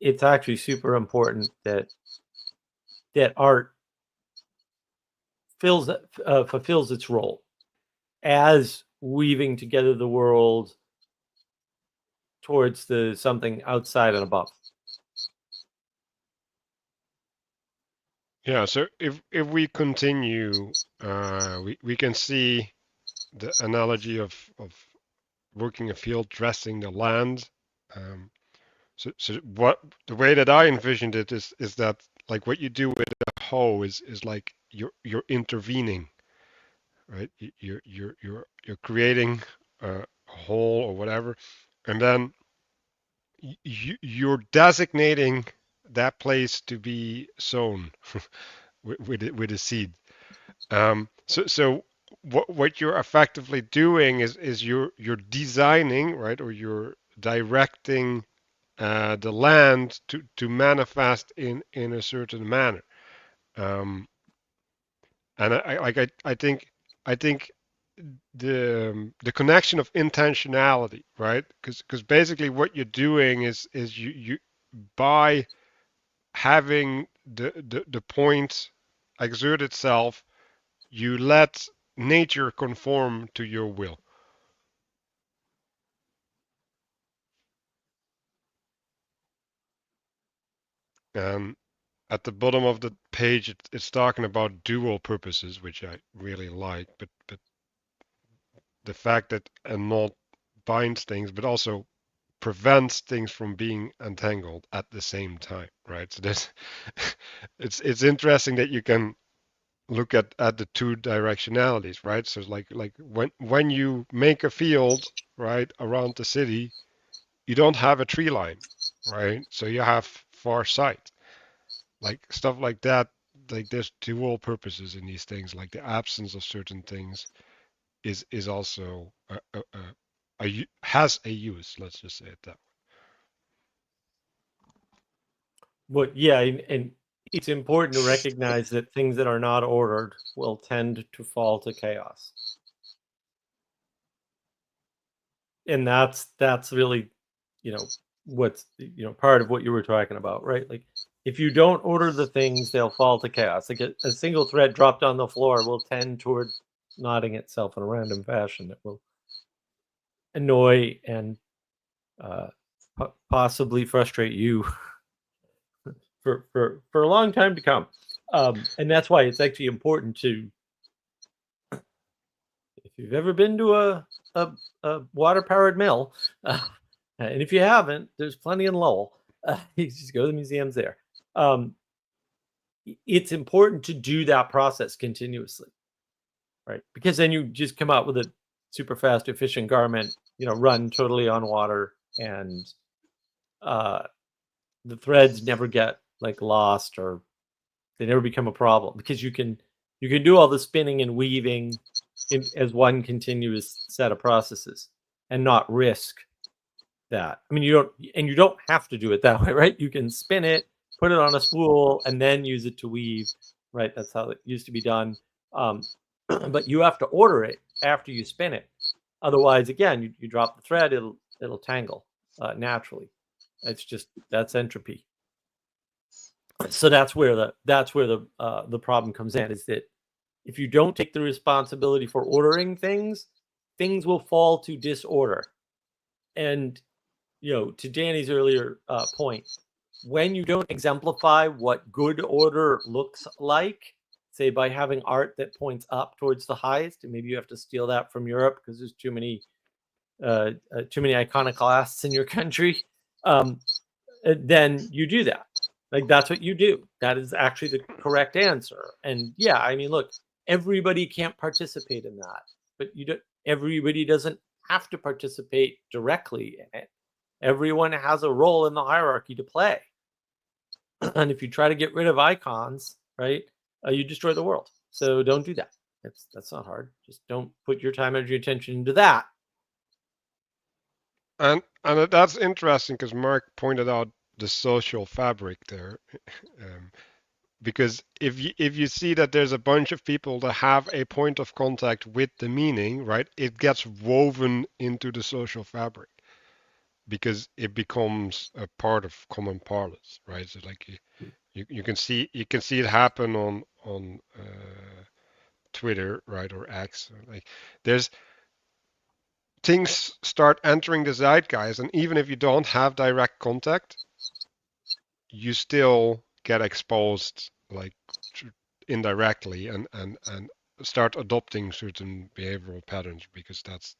[SPEAKER 2] it's actually super important that art fulfills its role as weaving together the world towards the something outside and above.
[SPEAKER 1] Yeah, so if we continue, we can see the analogy of working a field, dressing the land. Um, so what the way that I envisioned it is that like what you do with a hoe is like you're intervening, right? You're creating a hole or whatever, and then you're designating that place to be sown with a seed. So what you're effectively doing is you're designing, right, or you're directing the land to manifest in a certain manner. Um, and I think the connection of intentionality, right? Because basically what you're doing is you by having the point exert itself, you let nature conform to your will. And at the bottom of the page, it's talking about dual purposes, which I really like. But the fact that a knot binds things, but also prevents things from being entangled at the same time, right? So there's, it's interesting that you can look at the two directionalities, right? So like when you make a field, right, around the city, you don't have a tree line, right? So you have far sight, like stuff like that. Like there's dual purposes in these things. Like the absence of certain things is also has a use. Let's just say it that
[SPEAKER 2] But yeah, and it's important to recognize that things that are not ordered will tend to fall to chaos. And that's really, what's, part of what you were talking about, right? Like, if you don't order the things, they'll fall to chaos. Like a single thread dropped on the floor will tend toward knotting itself in a random fashion that will annoy and possibly frustrate you for a long time to come. And that's why it's actually important to, if you've ever been to a water-powered mill, and if you haven't, there's plenty in Lowell. You just go to the museums there. It's important to do that process continuously, right? Because then you just come out with a super fast, efficient garment, run totally on water, and the threads never get like lost, or they never become a problem, because you can do all the spinning and weaving as one continuous set of processes and not risk that. I mean, you don't have to do it that way, right? You can spin it, put it on a spool, and then use it to weave, right? That's how it used to be done. But you have to order it after you spin it. Otherwise, again, you drop the thread, it'll tangle naturally. That's entropy. So that's where the problem comes in, is that if you don't take the responsibility for ordering things will fall to disorder. And to Danny's earlier point, when you don't exemplify what good order looks like, say by having art that points up towards the highest, and maybe you have to steal that from Europe because there's too many iconoclasts in your country, then you do that. Like, that's what you do. That is actually the correct answer. And yeah, I mean, look, everybody can't participate in that, but everybody doesn't have to participate directly in it. Everyone has a role in the hierarchy to play. And if you try to get rid of icons, right, you destroy the world. So don't do that. That's not hard. Just don't put your time, energy, attention into that.
[SPEAKER 1] And that's interesting because Mark pointed out the social fabric there. Because if you see that there's a bunch of people that have a point of contact with the meaning, right, it gets woven into the social fabric because it becomes a part of common parlance, right? So like you can see it happen on Twitter, right, or X. Like there's things start entering the zeitgeist, and even if you don't have direct contact, you still get exposed like indirectly and start adopting certain behavioral patterns because that's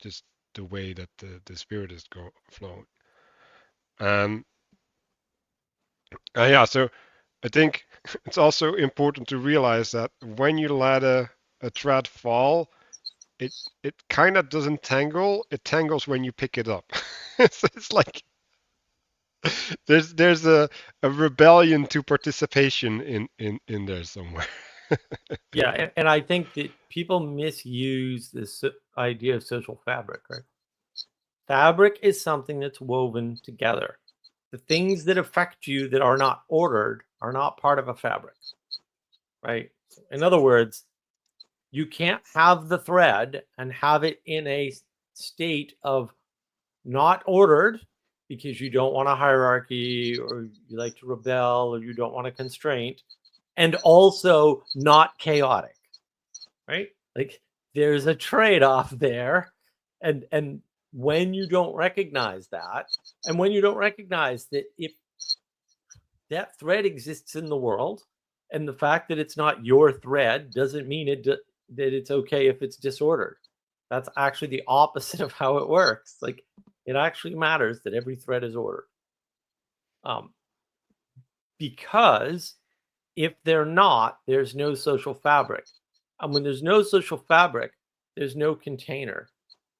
[SPEAKER 1] just the way that the spirit is flowing. Yeah, so I think it's also important to realize that when you let a thread fall, it kind of doesn't tangle. It tangles when you pick it up. It's like there's a rebellion to participation in there somewhere.
[SPEAKER 2] Yeah, and I think that people misuse this idea of social fabric, right? Fabric is something that's woven together. The things that affect you that are not ordered are not part of a fabric, right? In other words, you can't have the thread and have it in a state of not ordered because you don't want a hierarchy, or you like to rebel, or you don't want a constraint, and also not chaotic, right? Like, there's a trade-off there. And when you don't recognize that, and when you don't recognize that if that thread exists in the world, and the fact that it's not your thread doesn't mean that it's okay if it's disordered. That's actually the opposite of how it works. Like, it actually matters that every thread is ordered. Because if they're not, there's no social fabric. And when there's no social fabric, there's no container.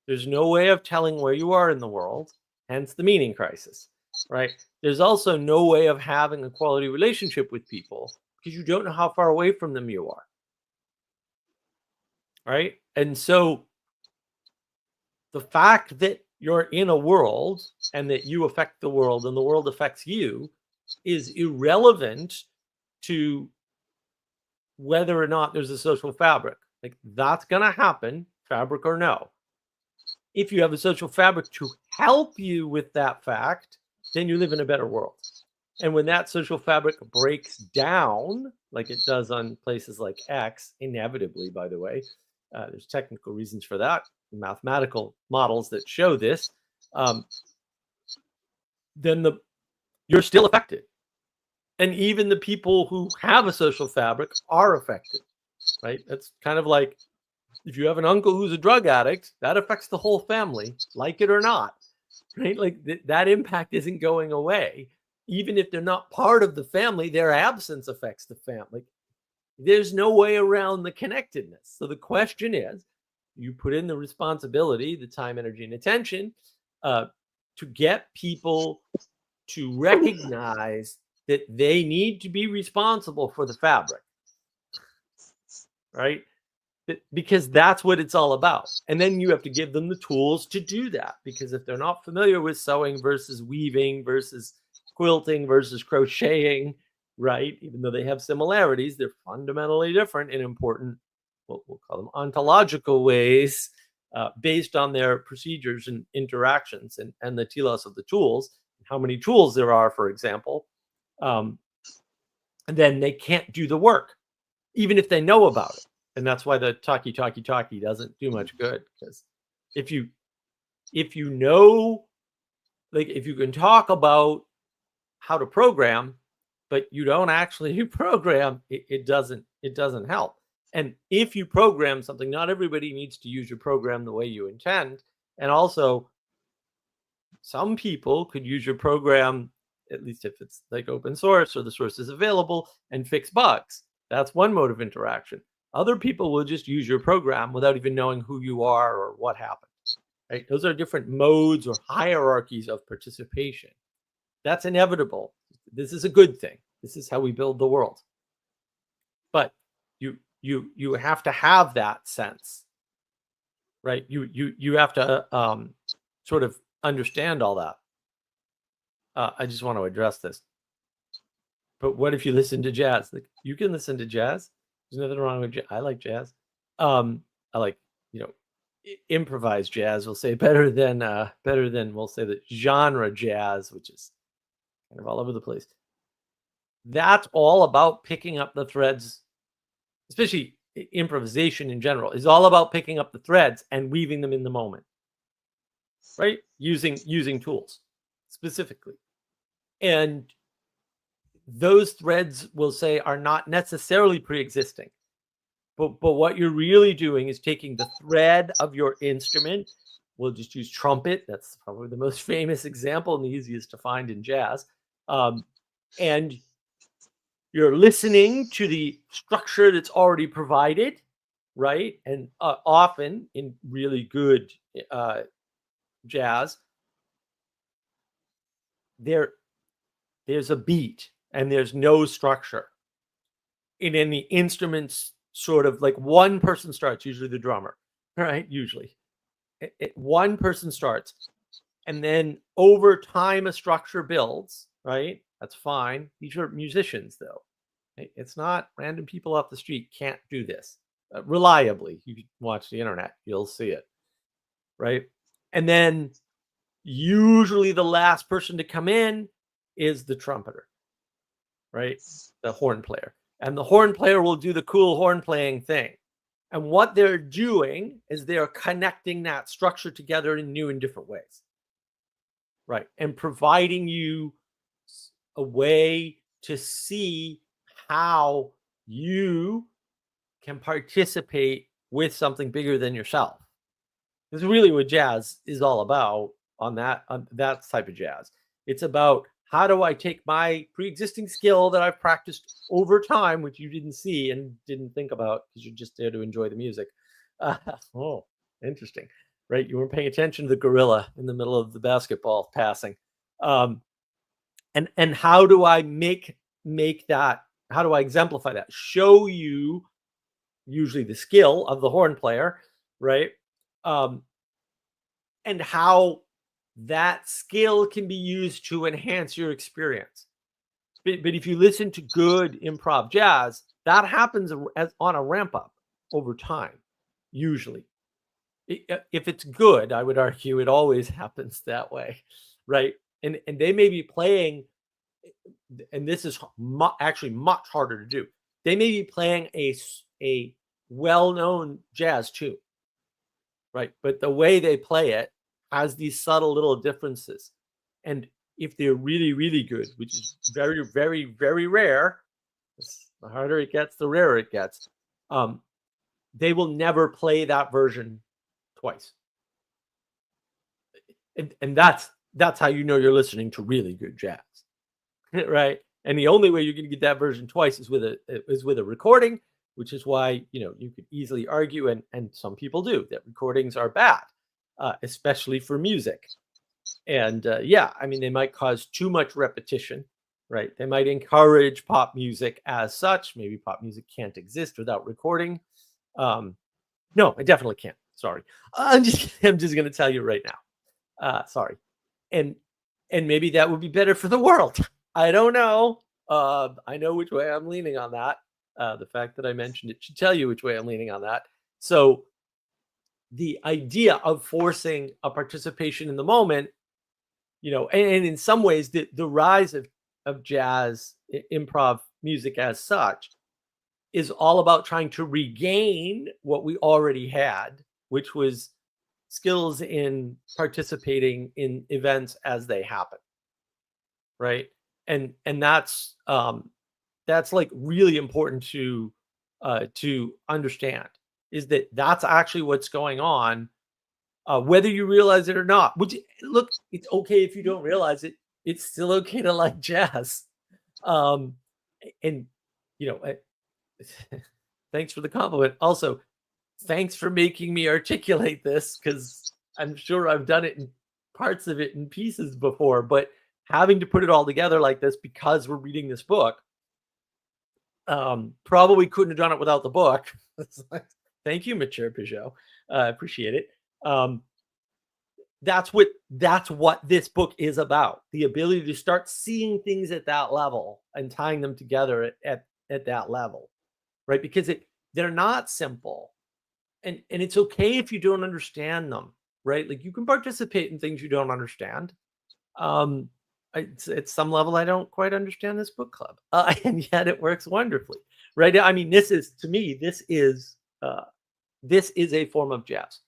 [SPEAKER 2] There's no way of telling where you are in the world, hence the meaning crisis, right? There's also no way of having a quality relationship with people because you don't know how far away from them you are, right? And so the fact that you're in a world and that you affect the world and the world affects you is irrelevant to whether or not there's a social fabric. Like, that's going to happen, fabric or no. If you have a social fabric to help you with that fact, then you live in a better world. And when that social fabric breaks down, like it does on places like X, inevitably, by the way, there's technical reasons for that, mathematical models that show this, then you're still affected. And even the people who have a social fabric are affected, right? That's kind of like if you have an uncle who's a drug addict, that affects the whole family, like it or not, right? Like that impact isn't going away. Even if they're not part of the family, their absence affects the family. There's no way around the connectedness. So the question is, you put in the responsibility, the time, energy, and attention to get people to recognize that they need to be responsible for the fabric, right? Because that's what it's all about. And then you have to give them the tools to do that, because if they're not familiar with sewing versus weaving versus quilting versus crocheting, right? Even though they have similarities, they're fundamentally different in important, what we'll call them ontological ways, based on their procedures and interactions and the telos of the tools, how many tools there are, for example, and then they can't do the work, even if they know about it. And that's why the talkie doesn't do much good, because if you know, like if you can talk about how to program, but you don't actually program, it doesn't help. And if you program something, not everybody needs to use your program the way you intend. And also, some people could use your program, at least if it's like open source or the source is available, and fix bugs. That's one mode of interaction. Other people will just use your program without even knowing who you are or what happened. Right? Those are different modes or hierarchies of participation. That's inevitable. This is a good thing. This is how we build the world. But you have to have that sense, right? You have to sort of understand all that. I just want to address this. But what if you listen to jazz? Like, you can listen to jazz. There's nothing wrong with jazz. I like jazz. I like, improvised jazz. We'll say better than we'll say the genre jazz, which is kind of all over the place. That's all about picking up the threads, especially improvisation in general, is all about picking up the threads and weaving them in the moment, right? Using tools specifically. And those threads, we'll say, are not necessarily pre-existing. But what you're really doing is taking the thread of your instrument. We'll just use trumpet. That's probably the most famous example and the easiest to find in jazz. And you're listening to the structure that's already provided, right? And often in really good jazz, there's a beat and there's no structure. In any instruments, sort of like one person starts, usually the drummer, right? Usually. One person starts. And then over time, a structure builds, right? That's fine. These are musicians, though. It's not random people off the street can't do this reliably. You can watch the internet, you'll see it, right? And then usually the last person to come in is the trumpeter, right? The horn player. And the horn player will do the cool horn playing thing. And what they're doing is they're connecting that structure together in new and different ways, right? And providing you a way to see how you can participate with something bigger than yourself. This is really what jazz is all about on that type of jazz. It's about, how do I take my pre-existing skill that I've practiced over time, which you didn't see and didn't think about because you're just there to enjoy the music. Oh, interesting, right? You weren't paying attention to the gorilla in the middle of the basketball passing. And how do I make that? How do I exemplify that? Show you usually the skill of the horn player, right? And how that skill can be used to enhance your experience. But if you listen to good improv jazz, that happens on a ramp up over time, usually. If it's good, I would argue it always happens that way, right? And they may be playing, and this is actually much harder to do. They may be playing a well-known jazz tune, right? But the way they play it has these subtle little differences. And if they're really, really good, which is very, very, very rare, the harder it gets, the rarer it gets, they will never play that version twice. And that's how you know you're listening to really good jazz, right? And the only way you're going to get that version twice is with a recording, which is why, you could easily argue, and some people do, that recordings are bad, especially for music. And they might cause too much repetition, right? They might encourage pop music as such. Maybe pop music can't exist without recording. No, I definitely can't. Sorry. I'm just going to tell you right now. Sorry. And maybe that would be better for the world. I don't know. I know which way I'm leaning on that. The fact that I mentioned it should tell you which way I'm leaning on that. So the idea of forcing a participation in the moment, and in some ways the rise of jazz improv music as such is all about trying to regain what we already had, which was skills in participating in events as they happen, right? And that's like really important to understand, is that that's actually what's going on, whether you realize it or not. Which, look, it's okay if you don't realize it. It's still okay to like jazz. Thanks for the compliment. Also, thanks for making me articulate this, because I'm sure I've done it in parts of it in pieces before, but having to put it all together like this because we're reading this book, probably couldn't have done it without the book. Thank you, Matthieu Pageau. I appreciate it. That's what this book is about. The ability to start seeing things at that level and tying them together at that level, right? Because they're not simple, and it's okay if you don't understand them, right? Like, you can participate in things you don't understand. At some level, I don't quite understand this book club, and yet it works wonderfully, right? I mean, this is a form of jazz,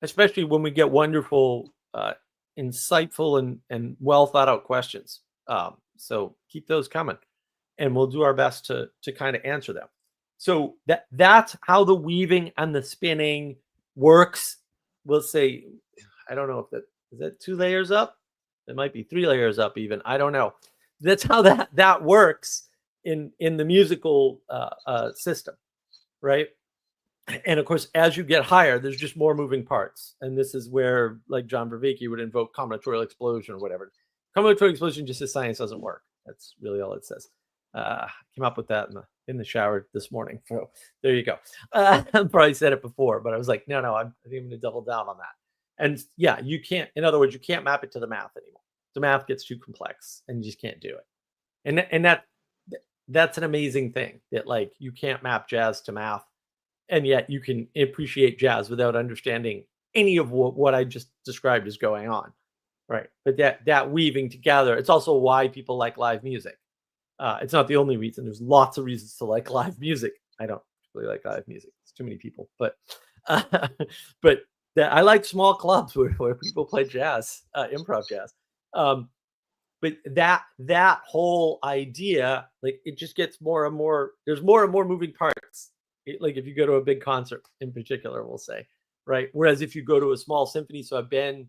[SPEAKER 2] especially when we get wonderful, insightful, and well thought out questions. So keep those coming, and we'll do our best to kind of answer them. So that's how the weaving and the spinning works. We'll say, I don't know if is that 2 layers up. It might be 3 layers up even. I don't know. That's how that works in the musical system, right? And of course, as you get higher, there's just more moving parts. And this is where, like, John Vervaeke would invoke combinatorial explosion or whatever. Combinatorial explosion just says science doesn't work. That's really all it says. Came up with that in the shower this morning. So there you go. I probably said it before, but I was like, no, I think I'm going to double down on that. And yeah, you can't, in other words, you can't map it to the math anymore. The math gets too complex and you just can't do it. And that's an amazing thing, that, like, you can't map jazz to math, and yet you can appreciate jazz without understanding any of what I just described is going on, right? But that weaving together, it's also why people like live music. It's not the only reason. There's lots of reasons to like live music. I don't really like live music. It's too many people, but I like small clubs where people play jazz, improv jazz. But that whole idea, like, it just gets more and more. There's more and more moving parts. Like, if you go to a big concert in particular, we'll say, right? Whereas if you go to a small symphony, so if you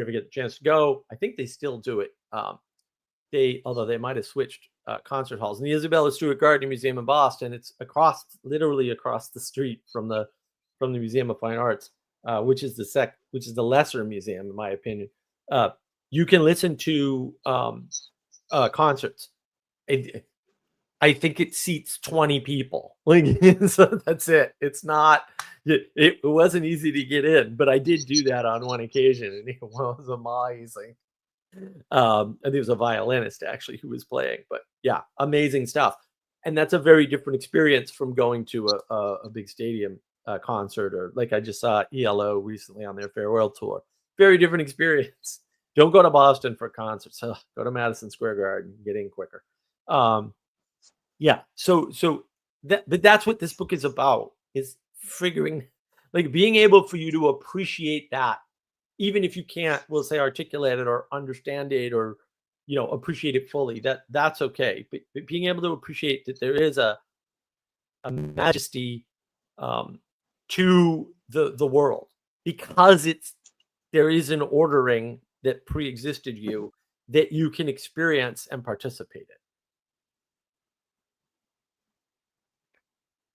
[SPEAKER 2] ever get the chance to go, I think they still do it. Although they might have switched concert halls. In the Isabella Stewart Gardner Museum in Boston, it's literally across the street from the Museum of Fine Arts, which is the lesser museum, in my opinion. You can listen to concerts. I think it seats 20 people. Like, so that's it. It's not. It wasn't easy to get in, but I did do that on one occasion, and it was amazing. I think it was a violinist actually who was playing, but yeah, amazing stuff. And that's a very different experience from going to a big stadium concert, or like I just saw ELO recently on their farewell tour. Very different experience. Don't go to Boston for concerts. Go to Madison Square Garden, get in quicker. Yeah. So but that's what this book is about, is figuring, like, being able for you to appreciate that, even if you can't, we'll say, articulate it or understand it or, appreciate it fully, that's okay. But being able to appreciate that there is a majesty to the world, because there is an ordering that pre-existed you that you can experience and participate in.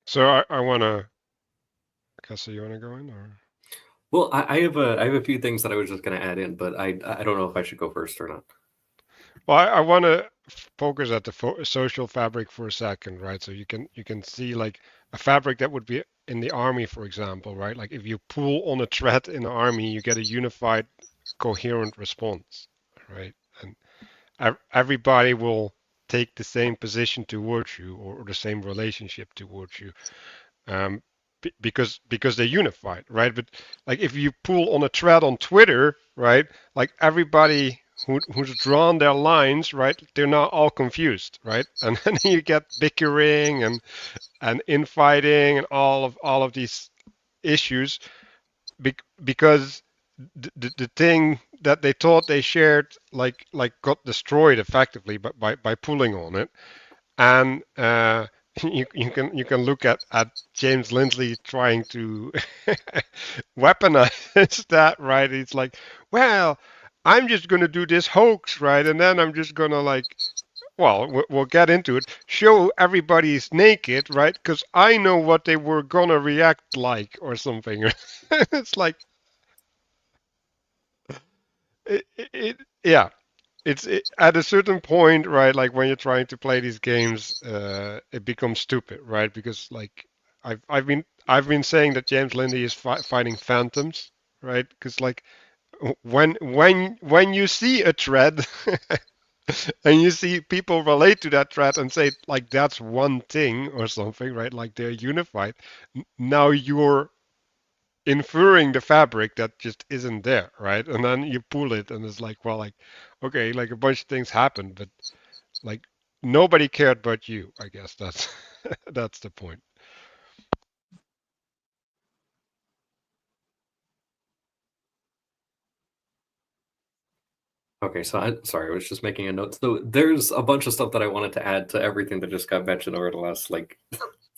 [SPEAKER 1] So I want to, Cassie, you want to go in or?
[SPEAKER 5] Well, I have a few things that I was just going to add in, but I don't know if I should go first or not.
[SPEAKER 1] Well, I want to focus at the social fabric for a second, right? So you can see like a fabric that would be in the army, for example, right? Like if you pull on a thread in the army, you get a unified, coherent response, right? And everybody will take the same position towards you, or the same relationship towards you, because they're unified, right? But like if you pull on a thread on Twitter, right? Like everybody who's drawn their lines, right? They're not all confused, right? And then you get bickering and infighting and all of these issues, because the thing that they thought they shared like got destroyed effectively by pulling on it. And you can look at James Lindley trying to weaponize that, right? It's like, well, I'm just going to do this hoax, right? And then I'm just going to, like, well, we'll get into it, show everybody's naked, right? Because I know what they were going to react like or something. It's like, yeah. At a certain point, right? Like when you're trying to play these games, it becomes stupid, right? Because like I've been saying that James Lindy is fighting phantoms, right? Because like when you see a thread and you see people relate to that thread and say like that's one thing or something, right? Like they're unified. Now you're inferring the fabric that just isn't there, right? And then you pull it, and it's like, well, like, okay, like a bunch of things happened, but like nobody cared but you. I guess that's that's the point.
[SPEAKER 5] Okay, so sorry, I was just making a note. So there's a bunch of stuff that I wanted to add to everything that just got mentioned over the last like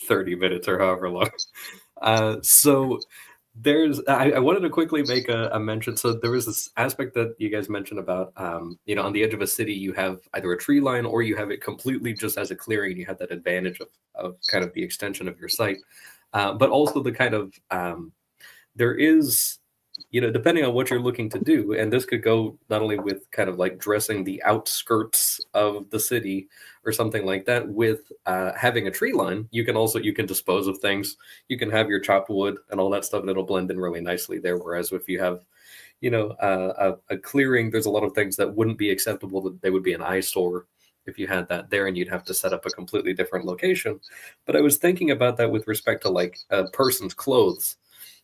[SPEAKER 5] 30 minutes or however long. So I wanted to quickly make a mention. So there was this aspect that you guys mentioned about, on the edge of a city, you have either a tree line or you have it completely just as a clearing. You have that advantage of kind of the extension of your site, but also the kind of, there is, depending on what you're looking to do, and this could go not only with kind of like dressing the outskirts of the city or something like that, with having a tree line, you can dispose of things. You can have your chopped wood and all that stuff, and it'll blend in really nicely there. Whereas if you have, a clearing, there's a lot of things that wouldn't be acceptable, that they would be an eyesore if you had that there, and you'd have to set up a completely different location. But I was thinking about that with respect to like a person's clothes.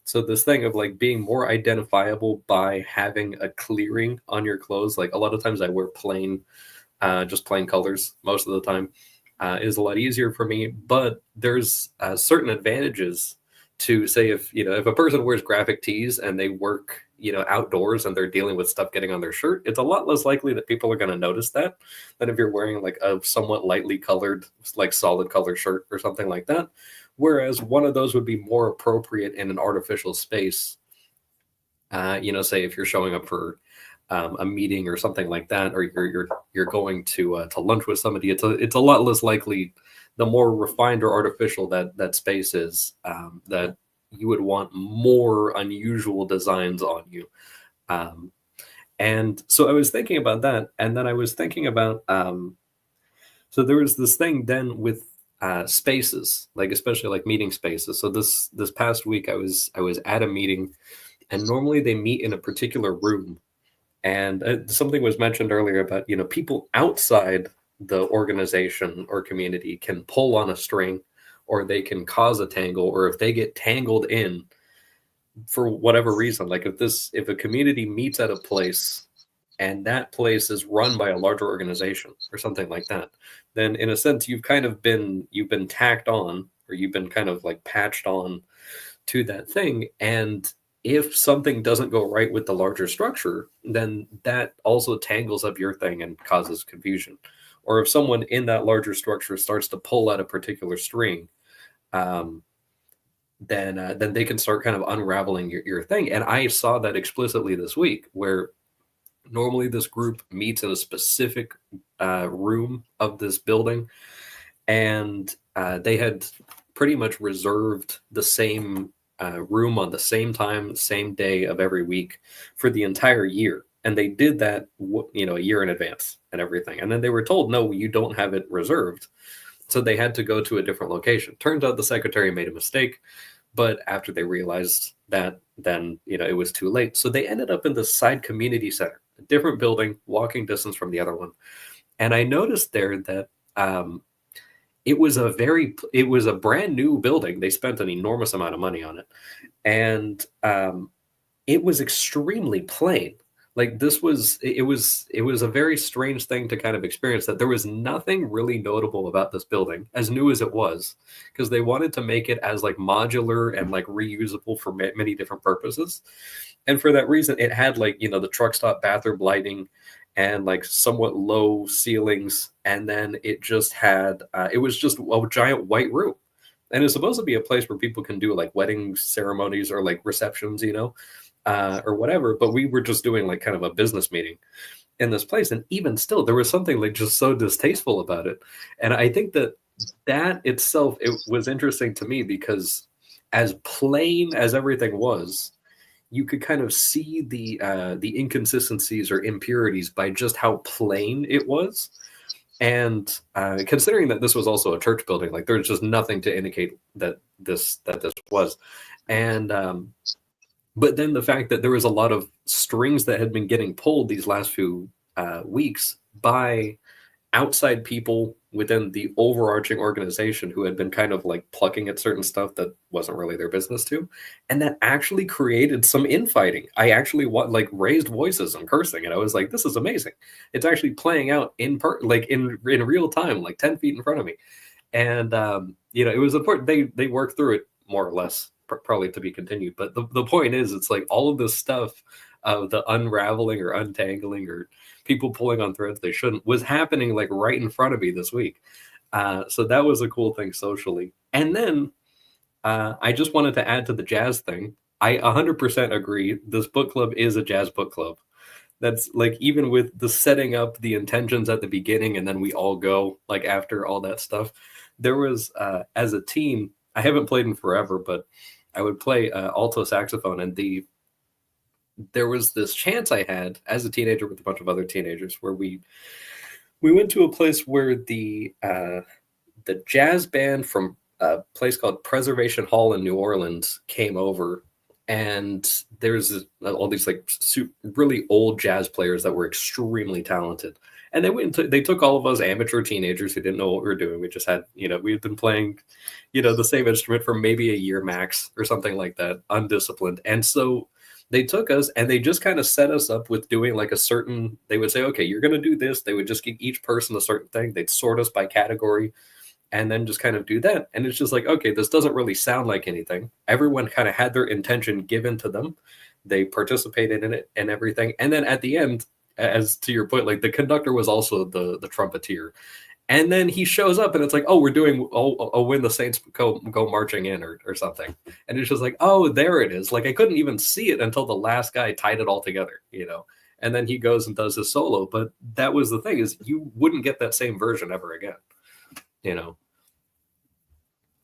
[SPEAKER 5] So this thing of like being more identifiable by having a clearing on your clothes. Like a lot of times I wear just plain colors most of the time. Is a lot easier for me, but there's certain advantages to, say, if a person wears graphic tees and they work outdoors and they're dealing with stuff getting on their shirt, it's a lot less likely that people are going to notice that than if you're wearing like a somewhat lightly colored, like solid color shirt or something like that. Whereas one of those would be more appropriate in an artificial space. Say if you're showing up for a meeting or something like that, or you're going to lunch with somebody, it's a lot less likely, the more refined or artificial that space is, that you would want more unusual designs on you. And so I was thinking about that, and then I was thinking about so there was this thing then with spaces, like especially like meeting spaces. So this past week I was at a meeting, and normally they meet in a particular room And something was mentioned earlier about, people outside the organization or community can pull on a string, or they can cause a tangle, or if they get tangled in for whatever reason, like if a community meets at a place and that place is run by a larger organization or something like that, then in a sense you've been tacked on, or you've been kind of like patched on to that thing. And if something doesn't go right with the larger structure, then that also tangles up your thing and causes confusion. Or if someone in that larger structure starts to pull at a particular string, then they can start kind of unraveling your thing. And I saw that explicitly this week, where normally this group meets in a specific room of this building, and they had pretty much reserved the same room on the same time, same day of every week for the entire year. And they did that, a year in advance and everything. And then they were told, no, you don't have it reserved. So they had to go to a different location. Turns out the secretary made a mistake, but after they realized that, then, it was too late. So they ended up in the side community center, a different building, walking distance from the other one. And I noticed there that it was a brand new building. They spent an enormous amount of money on it. And it was extremely plain. Like it was a very strange thing to kind of experience, that there was nothing really notable about this building, as new as it was, because they wanted to make it as like modular and like reusable for many different purposes. And for that reason, it had like, the truck stop bathroom lighting and like somewhat low ceilings. And then it just had, it was just a giant white room. And it's supposed to be a place where people can do like wedding ceremonies or like receptions, or whatever. But we were just doing like kind of a business meeting in this place. And even still, there was something like just so distasteful about it. And I think that itself, it was interesting to me, because as plain as everything was, you could kind of see the inconsistencies or impurities by just how plain it was. And considering that this was also a church building, like there's just nothing to indicate that this was. And but then the fact that there was a lot of strings that had been getting pulled these last few weeks by outside people within the overarching organization, who had been kind of like plucking at certain stuff that wasn't really their business to, and that actually created some infighting. I actually raised voices and cursing, and I was like, this is amazing. It's actually playing out in real time, like 10 feet in front of me. And it was important. They worked through it more or less, probably to be continued. But the point is, it's like all of this stuff of the unraveling or untangling or people pulling on threads they shouldn't was happening like right in front of me this week. So that was a cool thing socially. And then I just wanted to add to the jazz thing. I 100% agree. This book club is a jazz book club. That's like, even with the setting up the intentions at the beginning, and then we all go like after all that stuff, there was as a team, I haven't played in forever, but I would play alto saxophone, and there was this chance I had as a teenager with a bunch of other teenagers where we went to a place where the jazz band from a place called Preservation Hall in New Orleans came over, and there's all these like really old jazz players that were extremely talented. And they took all of us amateur teenagers who didn't know what we were doing. We just had, we had been playing, the same instrument for maybe a year max or something like that, undisciplined. And so they took us and they just kind of set us up with doing like they would say, okay, you're going to do this. They would just give each person a certain thing. They'd sort us by category and then just kind of do that. And it's just like, okay, this doesn't really sound like anything. Everyone kind of had their intention given to them. They participated in it and everything. And then at the end, as to your point, like the conductor was also the trumpeter. And then he shows up and it's like, oh, we're doing When the Saints Go Marching In or something. And it's just like, oh, there it is. Like I couldn't even see it until the last guy tied it all together, and then he goes and does his solo. But that was the thing, is you wouldn't get that same version ever again,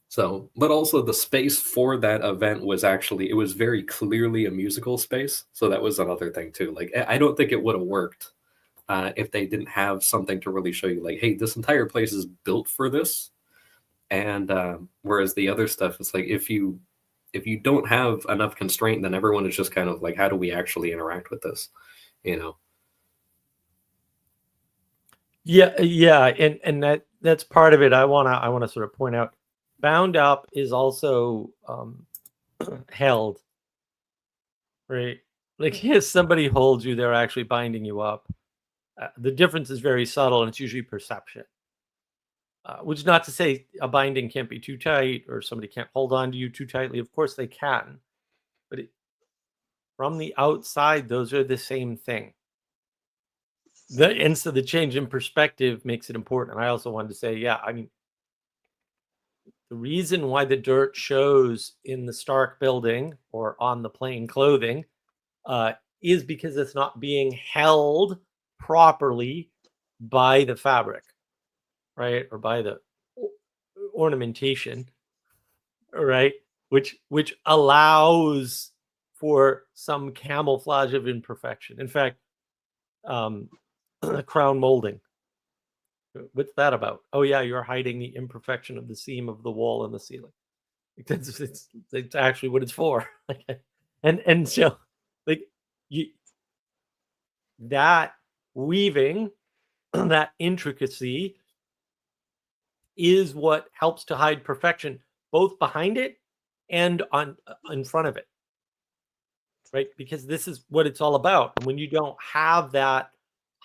[SPEAKER 5] So, but also the space for that event was it was very clearly a musical space. So that was another thing too. Like, I don't think it would have worked if they didn't have something to really show you like, hey, this entire place is built for this. And whereas the other stuff is like, if you don't have enough constraint, then everyone is just kind of like, how do we actually interact with this?
[SPEAKER 2] Yeah, and that's part of it. I wanna sort of point out, bound up is also held, right? Like if somebody holds you, they're actually binding you up. The difference is very subtle, and it's usually perception. Which is not to say a binding can't be too tight or somebody can't hold on to you too tightly. Of course they can, but from the outside, those are the same thing. And so the change in perspective makes it important. And I also wanted to say, yeah, I mean, the reason why the dirt shows in the Stark building or on the plain clothing is because it's not being held properly by the fabric, right? Or by the ornamentation, right? Which allows for some camouflage of imperfection. In fact, crown molding. What's that about? Oh yeah, you're hiding the imperfection of the seam of the wall and the ceiling. It's actually what it's for. and so like you that weaving, that intricacy is what helps to hide perfection both behind it and on in front of it, right? Because this is what it's all about. And when you don't have that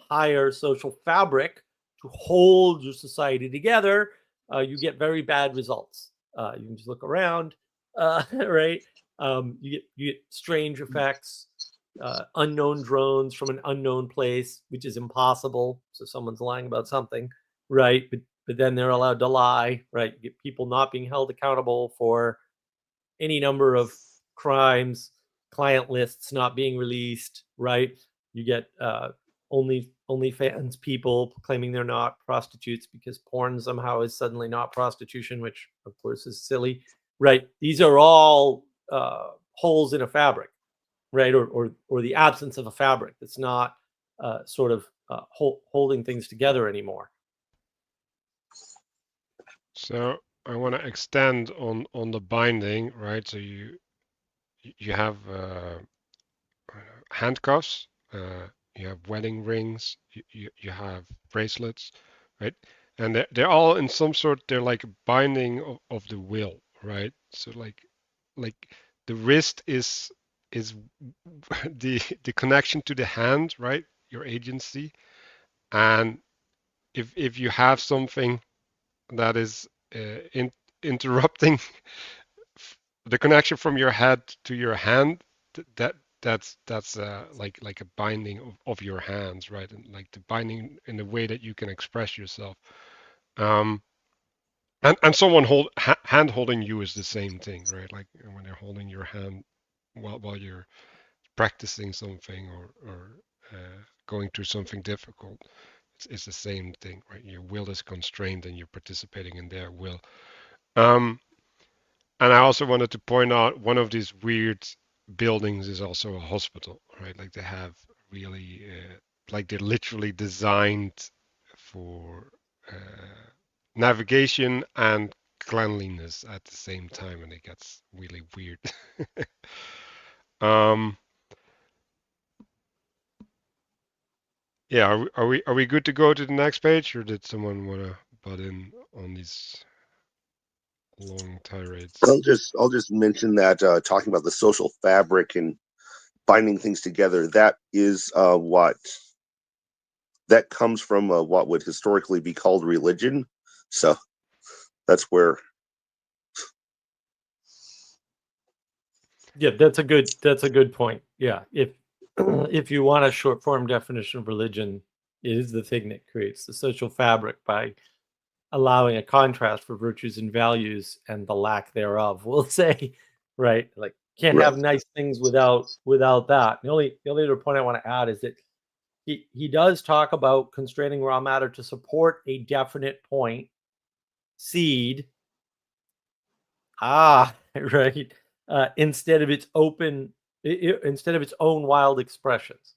[SPEAKER 2] higher social fabric to hold your society together, you get very bad results. You can just look around, right? You get strange effects, unknown drones from an unknown place, which is impossible. So someone's lying about something, right? But then they're allowed to lie, right? You get people not being held accountable for any number of crimes, client lists not being released, right? You get OnlyFans people claiming they're not prostitutes because porn somehow is suddenly not prostitution, which of course is silly, right? These are all holes in a fabric, right? Or the absence of a fabric that's not sort of holding things together anymore.
[SPEAKER 1] So I want to extend on the binding, right? So you have handcuffs, you have wedding rings, you have bracelets, right? And they're all in some sort. They're like a binding of the will, right? So like the wrist is the connection to the hand, right? Your agency, and if you have something that is interrupting the connection from your head to your hand, that's like a binding of your hands, right? And like the binding in the way that you can express yourself. Um, and someone hand holding you is the same thing, right? Like when they're holding your hand while you're practicing something or going through something difficult. It's the same thing, right? Your will is constrained and you're participating in their will. And I also wanted to point out one of these weird buildings is also a hospital, right? Like they have really, like they're literally designed for navigation and cleanliness at the same time, and it gets really weird. um, yeah, are we good to go to the next page, or did someone want to butt in on these long tirades?
[SPEAKER 3] I'll just mention that talking about the social fabric and binding things together, that is what that comes from what would historically be called religion. So that's where.
[SPEAKER 2] Yeah, that's a good point. Yeah, if you want a short form definition of religion, it is the thing that creates the social fabric by allowing a contrast for virtues and values and the lack thereof. We'll say, right? Like can't have nice things without that. The only other point I want to add is that he does talk about constraining raw matter to support a definite point, seed. Right. Instead of its own wild expressions.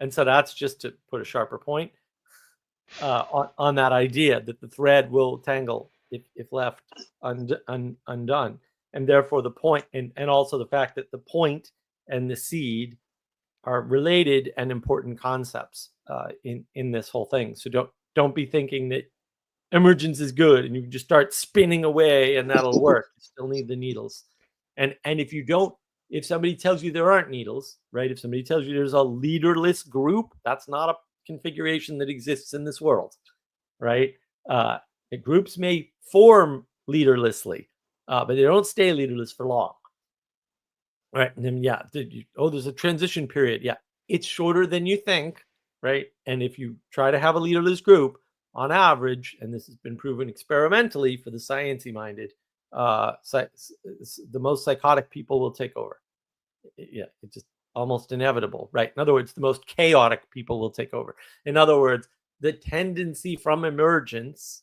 [SPEAKER 2] And so that's just to put a sharper point on that idea that the thread will tangle if left undone. And therefore the point, and also the fact that the point and the seed are related and important concepts in this whole thing. So don't be thinking that emergence is good and you just start spinning away and that'll work. You still need the needles. And if somebody tells you there aren't needles, right? If somebody tells you there's a leaderless group, that's not a configuration that exists in this world, right? The groups may form leaderlessly, but they don't stay leaderless for long, right? And then, there's a transition period. Yeah, it's shorter than you think, right? And if you try to have a leaderless group, on average, and this has been proven experimentally for the sciencey minded, the most psychotic people will take over. Yeah, it's just almost inevitable, right? In other words, the most chaotic people will take over. In other words, the tendency from emergence,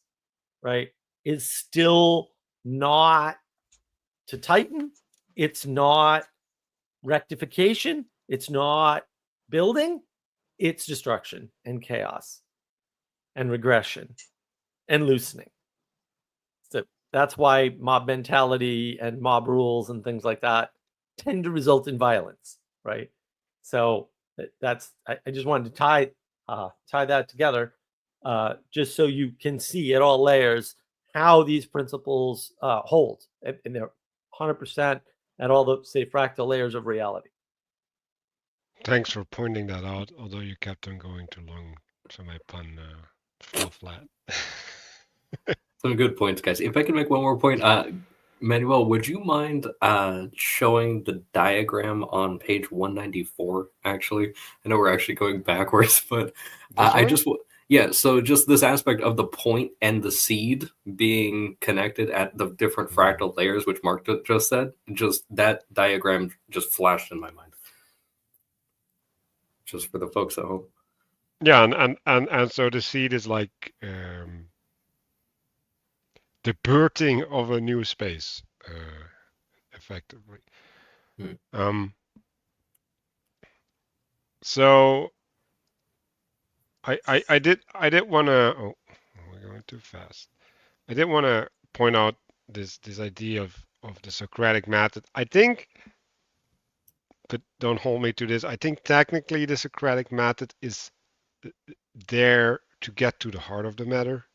[SPEAKER 2] right, is still not to tighten. It's not rectification. It's not building. It's destruction and chaos and regression and loosening. So that's why mob mentality and mob rules and things like that tend to result in violence, right? So I just wanted to tie that together, just so you can see at all layers how these principles hold, and they're 100% at all the, say, fractal layers of reality.
[SPEAKER 1] Thanks for pointing that out, although you kept on going too long, so my pun fell flat.
[SPEAKER 5] Some good points, guys. If I can make one more point, Manuel, would you mind showing the diagram on page 194, actually? I know we're actually going backwards, but so just this aspect of the point and the seed being connected at the different fractal layers, which Mark just said, just that diagram just flashed in my mind. Just for the folks at home.
[SPEAKER 1] Yeah, and so the seed is like the birthing of a new space, effectively. So I did want to. Oh, we're going too fast. I did want to point out this idea of the Socratic method. I think, but don't hold me to this. I think technically the Socratic method is there to get to the heart of the matter,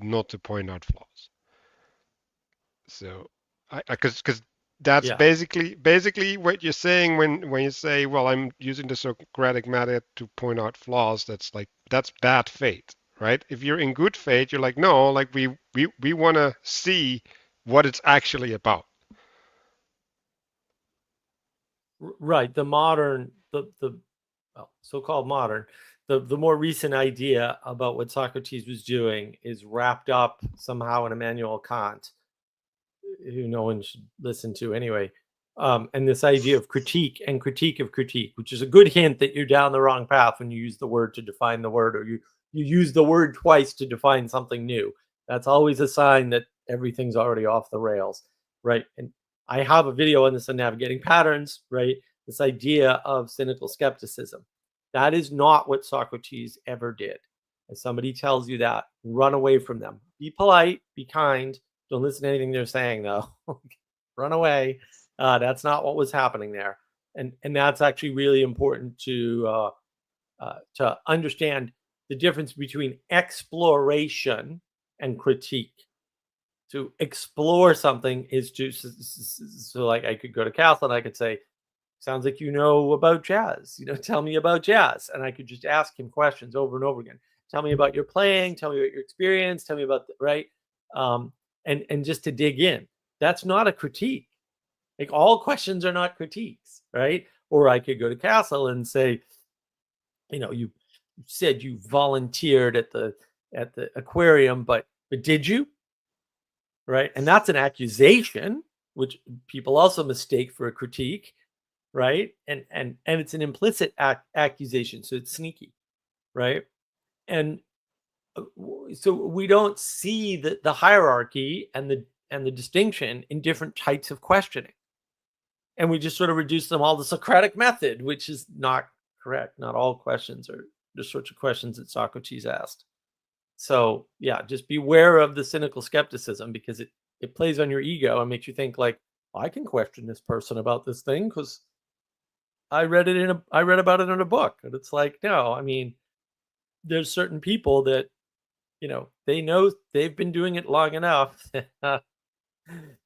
[SPEAKER 1] not to point out flaws. So, because that's basically what you're saying when you say, well, I'm using the Socratic method to point out flaws. That's bad faith, right? If you're in good faith, you're like, no, like we want to see what it's actually about.
[SPEAKER 2] Right. The modern, so-called modern, the more recent idea about what Socrates was doing is wrapped up somehow in Immanuel Kant, who no one should listen to anyway. And this idea of critique and critique of critique, which is a good hint that you're down the wrong path when you use the word to define the word, or you use the word twice to define something new. That's always a sign that everything's already off the rails, right? And I have a video on this on navigating patterns, right? This idea of cynical skepticism. That is not what Socrates ever did. If somebody tells you that, run away from them. Be polite, be kind. Don't listen to anything they're saying, though. Run away. That's not what was happening there. And that's actually really important to understand the difference between exploration and critique. To explore something is to, so like I could go to Castle and I could say, sounds like you know about jazz. Tell me about jazz. And I could just ask him questions over and over again. Tell me about your playing. Tell me about your experience. Tell me about, right? And just to dig in. That's not a critique. Like, all questions are not critiques, right? Or I could go to Castle and say, you said you volunteered at the aquarium, but did you? Right? And that's an accusation, which people also mistake for a critique, right? And it's an implicit accusation, so it's sneaky, right? And so we don't see the hierarchy and the distinction in different types of questioning, and we just sort of reduce them all to Socratic method, which is not correct. Not all questions are the sorts of questions that Socrates asked. So yeah, just beware of the cynical skepticism, because it plays on your ego and makes you think like, I can question this person about this thing because I read about it in a book. And it's like, no, I mean, there's certain people that they know they've been doing it long enough.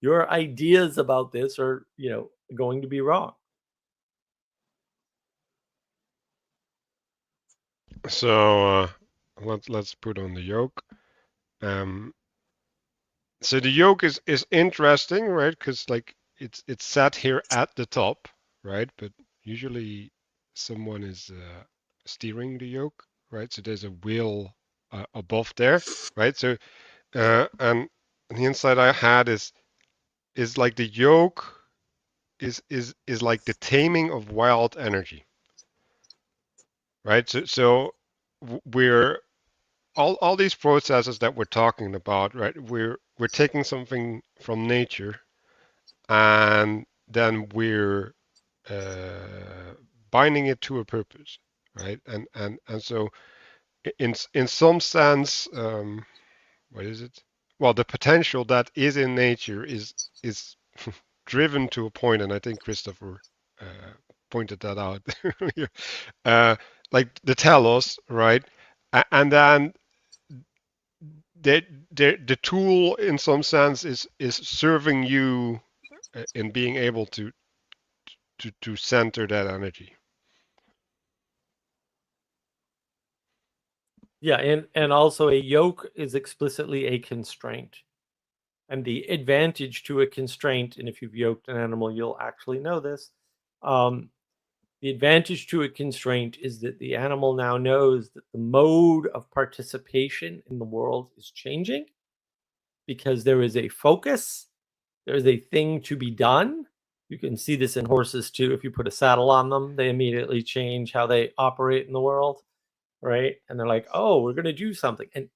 [SPEAKER 2] Your ideas about this are, going to be wrong.
[SPEAKER 1] So let's put on the yoke. So the yoke is interesting, right? Because like it's set here at the top, right? But usually someone is steering the yoke, right? So there's a wheel above there, right? So and the insight I had is like the yoke is like the taming of wild energy, right? So we're all these processes that we're talking about, right? We're taking something from nature and then we're binding it to a purpose, right? And so in some sense, what is it? Well, the potential that is in nature is driven to a point, and I think Christopher pointed that out. Like the telos, right? And then the tool, in some sense, is serving you in being able to center that energy.
[SPEAKER 2] Yeah, and also a yoke is explicitly a constraint. And the advantage to a constraint, and if you've yoked an animal, you'll actually know this. The advantage to a constraint is that the animal now knows that the mode of participation in the world is changing because there is a focus, there is a thing to be done. You can see this in horses too. If you put a saddle on them, they immediately change how they operate in the world, right? And they're like, oh, we're going to do something. And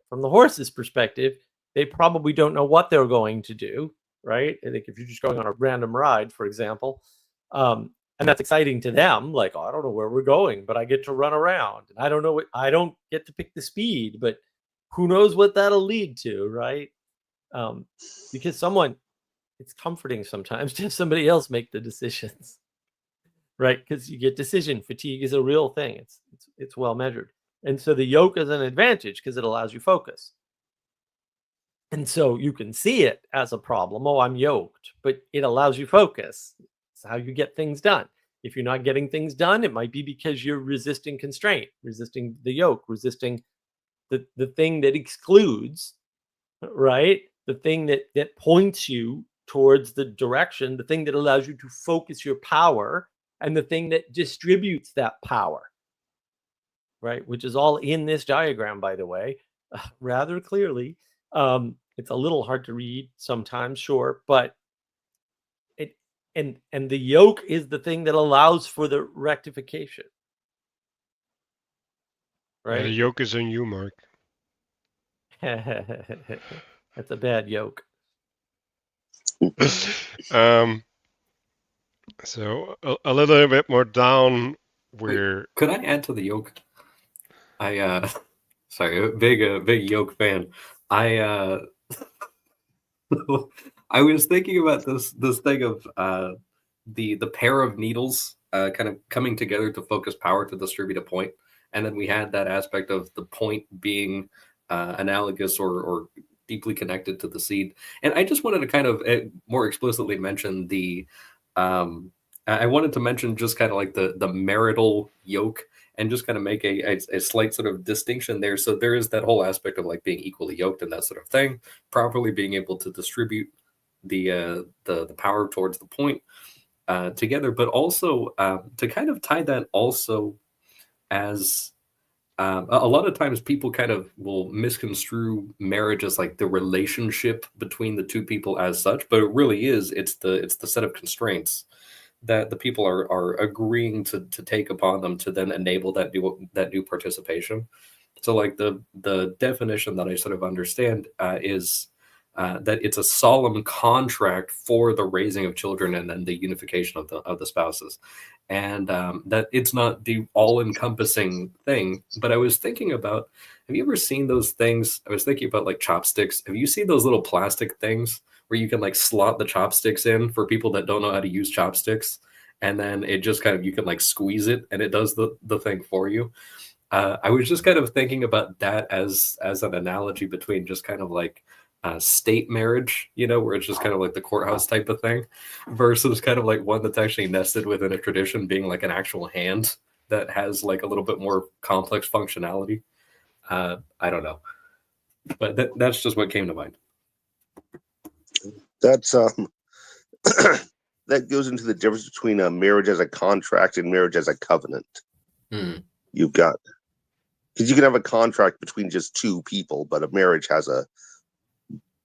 [SPEAKER 2] from the horse's perspective, they probably don't know what they're going to do, right? I think if you're just going on a random ride, for example, and that's exciting to them, like, oh, I don't know where we're going, but I get to run around. And I don't get to pick the speed, but who knows what that'll lead to, right? Because it's comforting sometimes to have somebody else make the decisions, right? Because you get decision fatigue is a real thing. It's well measured. And so the yoke is an advantage because it allows you focus. And so you can see it as a problem. Oh, I'm yoked, but it allows you focus. It's how you get things done. If you're not getting things done, it might be because you're resisting constraint, resisting the yoke, resisting the thing that excludes, right? The thing that points you towards the direction, the thing that allows you to focus your power, and the thing that distributes that power, right? Which is all in this diagram, by the way, rather clearly. It's a little hard to read sometimes, sure, but and the yoke is the thing that allows for the rectification, right?
[SPEAKER 1] The yoke is on you, Mark.
[SPEAKER 2] That's a bad yoke.
[SPEAKER 1] So a little bit more down where.
[SPEAKER 5] Wait, could I add to the yoke? Sorry, big yoke fan. I was thinking about this thing of the pair of needles kind of coming together to focus power to distribute a point, and then we had that aspect of the point being analogous or deeply connected to the seed. And I just wanted to kind of more explicitly mention the I wanted to mention just kind of like the marital yoke, and just kind of make a slight sort of distinction there. So there is that whole aspect of like being equally yoked and that sort of thing, properly being able to distribute the power towards the point together, but also to kind of tie that also as a lot of times people kind of will misconstrue marriage as like the relationship between the two people as such, but it really is. It's the set of constraints that the people are agreeing to take upon them to then enable that new participation. So like the definition that I sort of understand is that it's a solemn contract for the raising of children and then the unification of the spouses, and that it's not the all-encompassing thing. But I was thinking about, have you ever seen those things? I was thinking about like chopsticks. Have you seen those little plastic things where you can like slot the chopsticks in for people that don't know how to use chopsticks, and then it just kind of, you can like squeeze it and it does the thing for you? I was just kind of thinking about that as an analogy between just kind of like state marriage, where it's just kind of like the courthouse type of thing, versus kind of like one that's actually nested within a tradition, being like an actual hand that has like a little bit more complex functionality. I don't know, but that's just what came to mind.
[SPEAKER 3] That's that goes into the difference between a marriage as a contract and marriage as a covenant. You've got, because you can have a contract between just two people, but a marriage has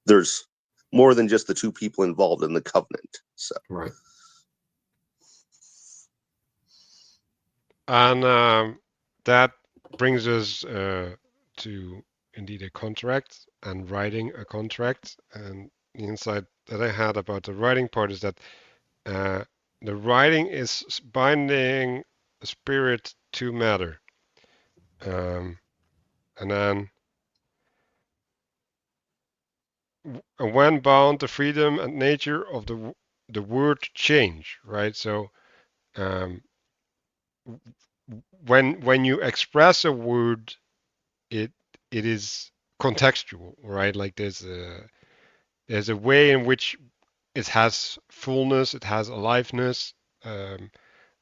[SPEAKER 3] there's more than just the two people involved in the covenant. So
[SPEAKER 5] Right.
[SPEAKER 1] And that brings us to indeed a contract and writing a contract. And the insight that I had about the writing part is that the writing is binding spirit to matter. And then when bound, the freedom and nature of the word change, right? So when you express a word, it is contextual, right? Like there's a way in which it has fullness, it has aliveness.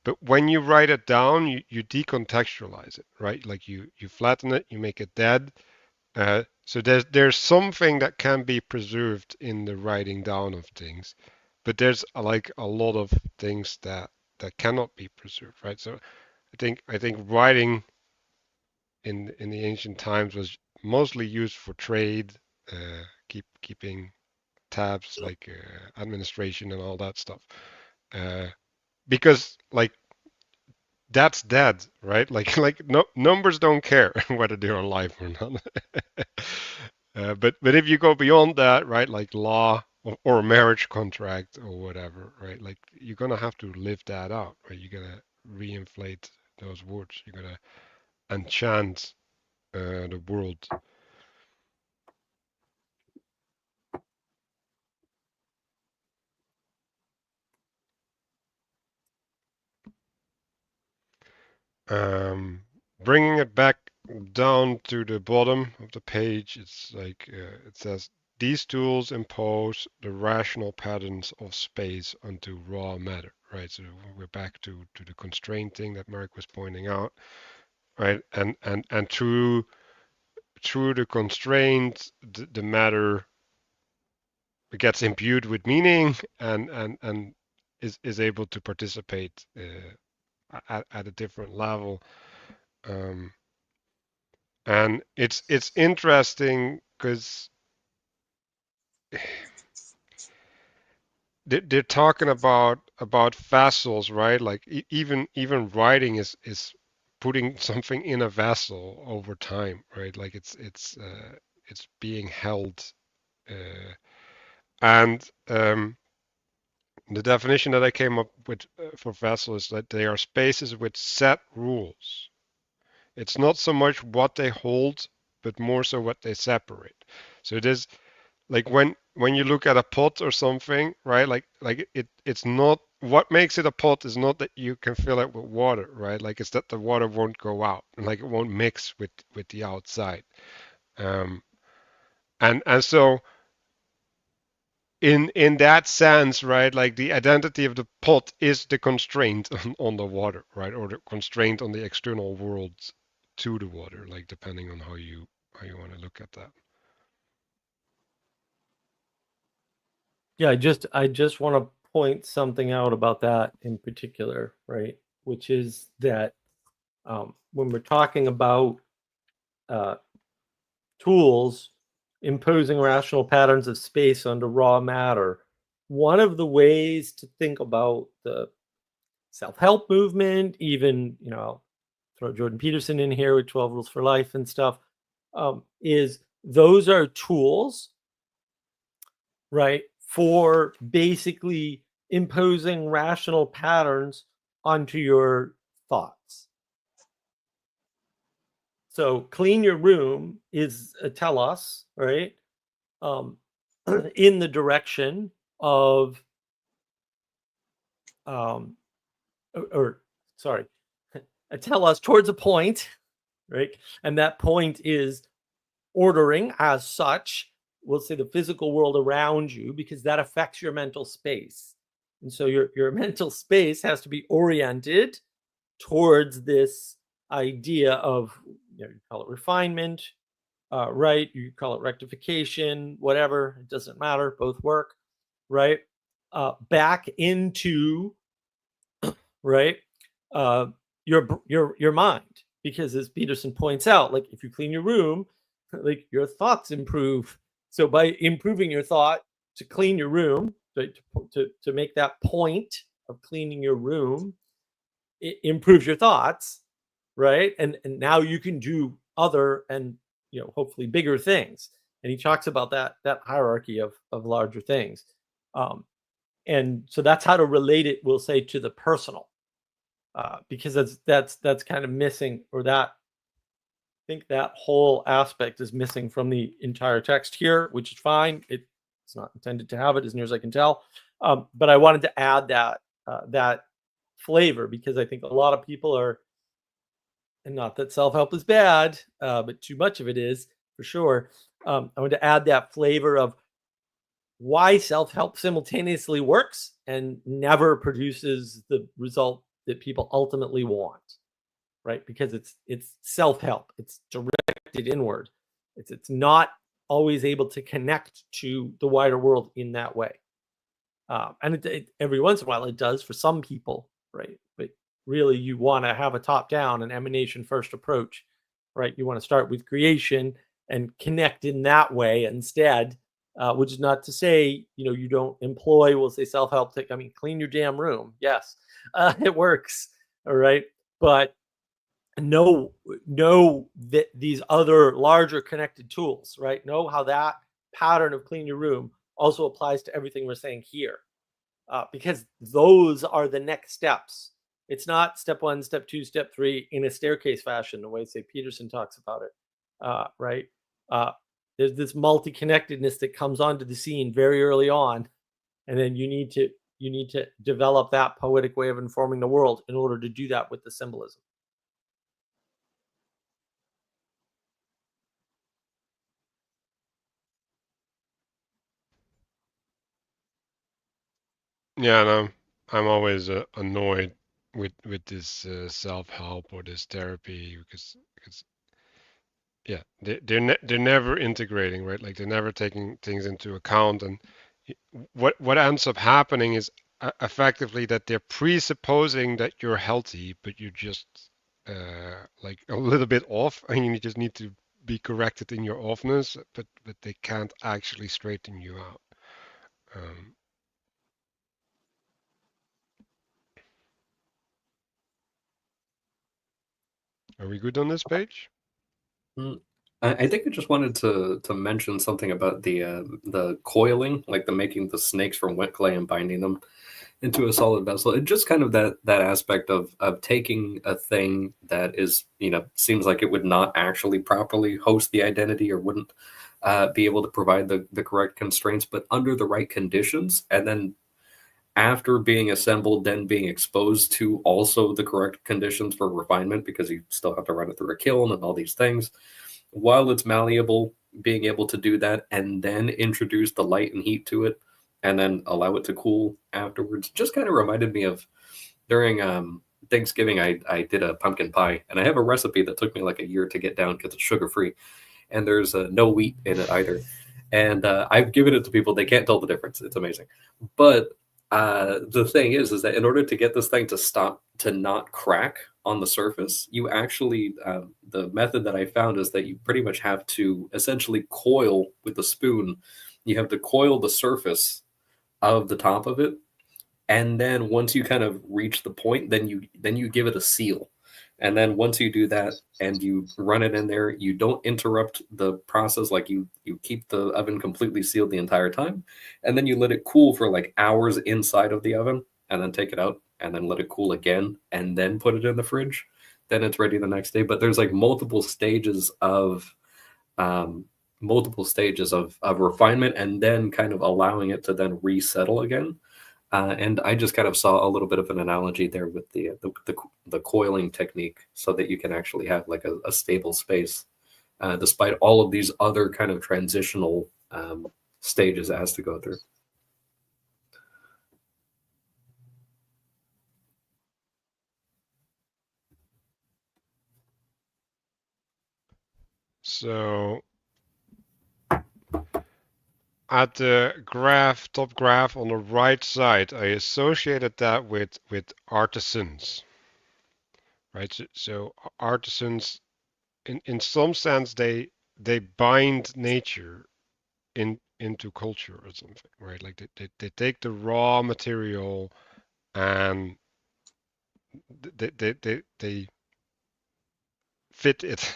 [SPEAKER 1] But when you write it down, you decontextualize it, right? Like you flatten it, you make it dead. So there's something that can be preserved in the writing down of things, but there's like a lot of things that cannot be preserved, right? So I think writing in the ancient times was mostly used for trade, keeping tabs, like administration and all that stuff, because like that's dead, right? Like no numbers don't care whether they're alive or not. But if you go beyond that, right, like law or a marriage contract or whatever, right, like you're gonna have to live that out, right? You're gonna reinflate those words. You're gonna enchant the world. Bringing it back down to the bottom of the page, it's like it says, these tools impose the rational patterns of space onto raw matter, right? So we're back to the constraint thing that Mark was pointing out, right? And through the constraint, the matter gets imbued with meaning and is able to participate at a different level. And it's interesting because they're talking about vessels, right? Like even writing is putting something in a vessel over time, right? Like it's being held, and the definition that I came up with for vessel is that they are spaces with set rules. It's not so much what they hold, but more so what they separate. So it is like when you look at a pot or something, right? Like it's not, what makes it a pot is not that you can fill it with water, right? Like it's that the water won't go out and like it won't mix with the outside. And so in that sense, right, like the identity of the pot is the constraint on the water, right, or the constraint on the external world to the water, like depending on how you want to look at that.
[SPEAKER 2] Yeah, I just want to point something out about that in particular, right? Which is that when we're talking about tools imposing rational patterns of space onto raw matter, one of the ways to think about the self-help movement, even, throw Jordan Peterson in here with 12 Rules for Life and stuff, is those are tools, right, for basically imposing rational patterns onto your thoughts. So clean your room is a telos, right? In the direction of, sorry, a telos towards a point, right? And that point is ordering as such, we'll say the physical world around you, because that affects your mental space. And so your mental space has to be oriented towards this idea of, you call it refinement, right? You call it rectification, whatever, it doesn't matter, both work, right? Back into, right, your mind, because as Peterson points out, like if you clean your room, like your thoughts improve. So by improving your thought to clean your room, right, to make that point of cleaning your room, it improves your thoughts, right? And now you can do other and hopefully bigger things. And he talks about that hierarchy of larger things. And so that's how to relate it, we'll say, to the personal, because that's kind of missing, or that I think that whole aspect is missing from the entire text here, which is fine. It's not intended to have it, as near as I can tell. But I wanted to add that flavor, because I think a lot of people are, and not that self-help is bad, but too much of it is for sure. I want to add that flavor of why self-help simultaneously works and never produces the result that people ultimately want, right? Because it's self-help, it's directed inward. It's not always able to connect to the wider world in that way. And every once in a while it does for some people, right? But really you want to have a top-down and emanation first approach, right? You want to start with creation and connect in that way instead, which is not to say, you don't employ, we'll say, self-help. I mean, clean your damn room. Yes, it works. All right. But know that these other larger connected tools, right? Know how that pattern of clean your room also applies to everything we're saying here, because those are the next steps. It's not step 1, step 2, step 3 in a staircase fashion, the way, say, Peterson talks about it, right? There's this multi-connectedness that comes onto the scene very early on, and then you need to develop that poetic way of informing the world in order to do that with the symbolism.
[SPEAKER 1] Yeah, no, I'm always annoyed with this self-help or this therapy, because yeah, they're never integrating, right? Like they're never taking things into account, and what ends up happening is effectively that they're presupposing that you're healthy, but you're just like a little bit off, and you just need to be corrected in your offness, but they can't actually straighten you out. Are we good on this page?
[SPEAKER 5] I think I just wanted to mention something about the coiling, like the making the snakes from wet clay and binding them into a solid vessel. It just kind of that aspect of taking a thing that is, seems like it would not actually properly host the identity, or wouldn't be able to provide the correct constraints, but under the right conditions, and then after being assembled, then being exposed to also the correct conditions for refinement, because you still have to run it through a kiln and all these things. While it's malleable, being able to do that and then introduce the light and heat to it, and then allow it to cool afterwards, just kind of reminded me of during Thanksgiving, I did a pumpkin pie, and I have a recipe that took me like a year to get down because it's sugar-free, and there's no wheat in it either. And I've given it to people. They can't tell the difference. It's amazing. But the thing is that in order to get this thing to not crack on the surface, you actually, the method that I found is that you pretty much have to essentially coil with the spoon. You have to coil the surface of the top of it, and then once you kind of reach the point, then you give it a seal. And then once you do that and you run it in there, you don't interrupt the process. Like you keep the oven completely sealed the entire time, and then you let it cool for like hours inside of the oven, and then take it out and then let it cool again, and then put it in the fridge. Then it's ready the next day. But there's like multiple stages of refinement, and then kind of allowing it to then resettle again. And I just kind of saw a little bit of an analogy there with the coiling technique, so that you can actually have like a stable space, despite all of these other kind of transitional stages it has to go through.
[SPEAKER 1] So at the top graph on the right side, I associated that with artisans, right? So artisans, in some sense, they bind nature into culture or something, right? Like they take the raw material and they fit it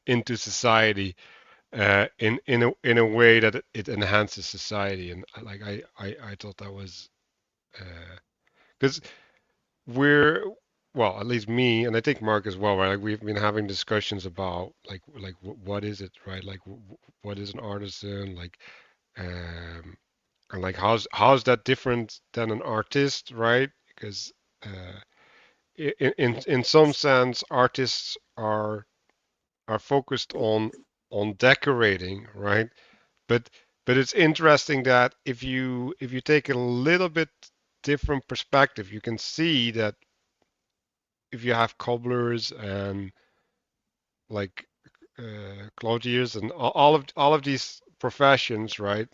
[SPEAKER 1] into society in a way that it enhances society. And like I thought that was because we're, well, at least me, and I think Mark as well, right? Like we've been having discussions about like what is it, right? Like what is an artisan, like and like how's that different than an artist, right? Because in some sense, artists are focused on decorating, right? But it's interesting that if you take a little bit different perspective, you can see that if you have cobblers and like clothiers and all of these professions, right?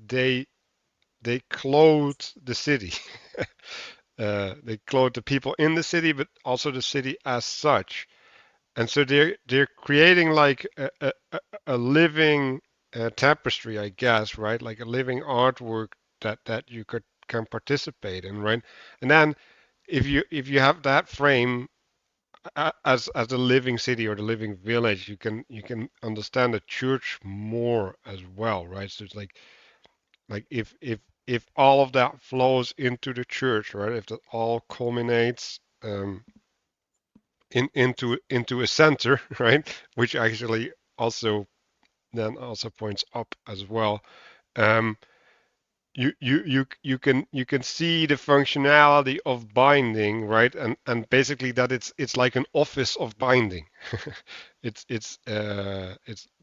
[SPEAKER 1] They clothe the city. They clothe the people in the city, but also the city as such. And so they're creating like a living tapestry, I guess, right? Like a living artwork that you can participate in, right? And then if you have that frame as a living city or the living village, you can understand the church more as well, right? So it's like if all of that flows into the church, right? If that all culminates into a center, right? Which actually also then also points up as well. Um, you can see the functionality of binding, right? And basically that it's like an office of binding. It's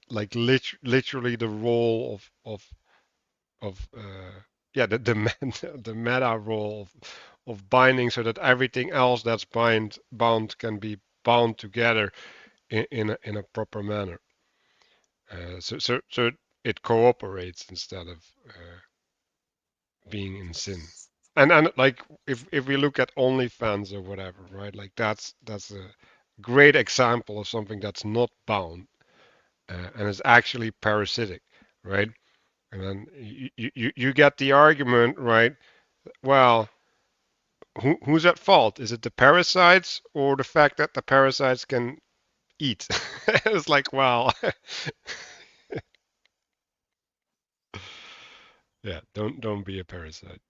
[SPEAKER 1] like literally the role of yeah, the meta role of binding, so that everything else that's bound can be bound together in a proper manner. So it cooperates instead of being in sin. And like if we look at OnlyFans or whatever, right? Like that's a great example of something that's not bound and is actually parasitic, right? And then you get the argument, right? Well, who's at fault? Is it the parasites or the fact that the parasites can eat? It's like, well, yeah, don't be a parasite.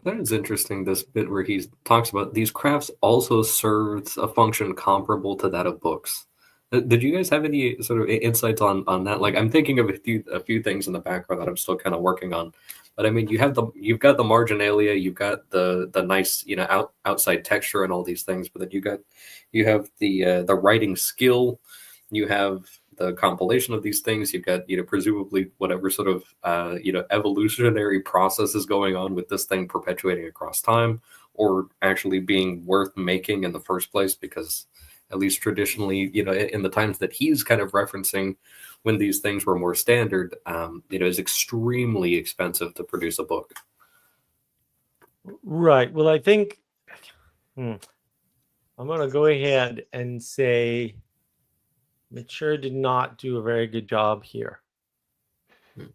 [SPEAKER 5] That is interesting, this bit where he talks about these crafts also serves a function comparable to that of books. Did you guys have any sort of insights on that? Like, I'm thinking of a few things in the background that I'm still kind of working on. But I mean, you've got the marginalia, you've got the nice, you know, outside texture and all these things, but then you have the writing skill, you have the compilation of these things, you've got, you know, presumably whatever sort of you know, evolutionary process is going on with this thing perpetuating across time, or actually being worth making in the first place, because at least traditionally, you know, in the times that he's kind of referencing, when these things were more standard, you know, it's extremely expensive to produce a book.
[SPEAKER 2] Right. Well, I think I'm going to go ahead and say Matthieu did not do a very good job here.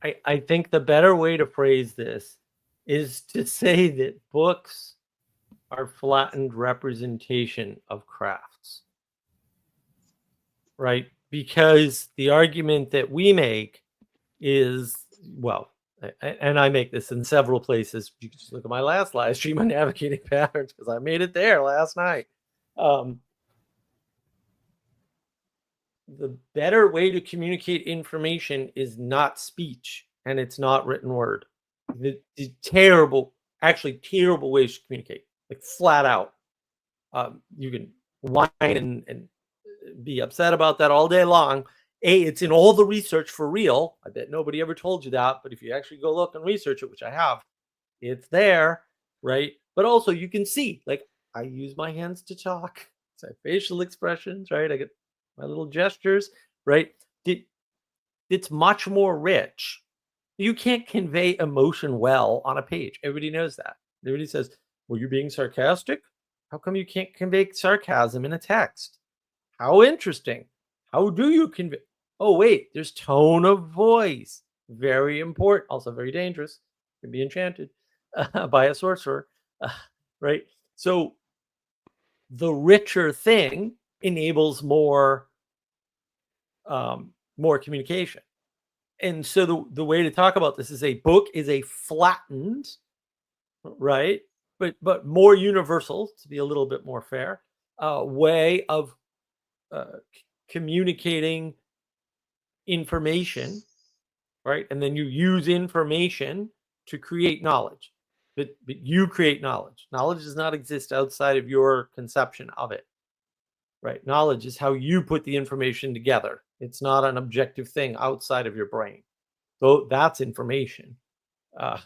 [SPEAKER 2] I think the better way to phrase this is to say that books are flattened representation of crafts. Right? Because the argument that we make is, well, and I make this in several places. You can just look at my last live stream on navigating patterns, because I made it there last night. the better way to communicate information is not speech, and it's not written word. The terrible ways to communicate, like flat out. You can whine and be upset about that all day long. It's in all the research for real. I bet nobody ever told you that, but if you actually go look and research it, which I have, it's there, right? But also you can see, like, I use my hands to talk. So I have facial expressions, right? I get my little gestures, right? It's much more rich. You can't convey emotion well on a page. Everybody knows that. Everybody says, well, you're being sarcastic? How come you can't convey sarcasm in a text? How interesting. How do you convey? Oh, wait, there's tone of voice. Very important. Also very dangerous. Can be enchanted by a sorcerer, right? So the richer thing enables more communication. And so the way to talk about this is a book is a flattened, right? But more universal, to be a little bit more fair, way of communicating information, right? And then you use information to create knowledge. But you create knowledge. Knowledge does not exist outside of your conception of it, right? Knowledge is how you put the information together. It's not an objective thing outside of your brain. So that's information,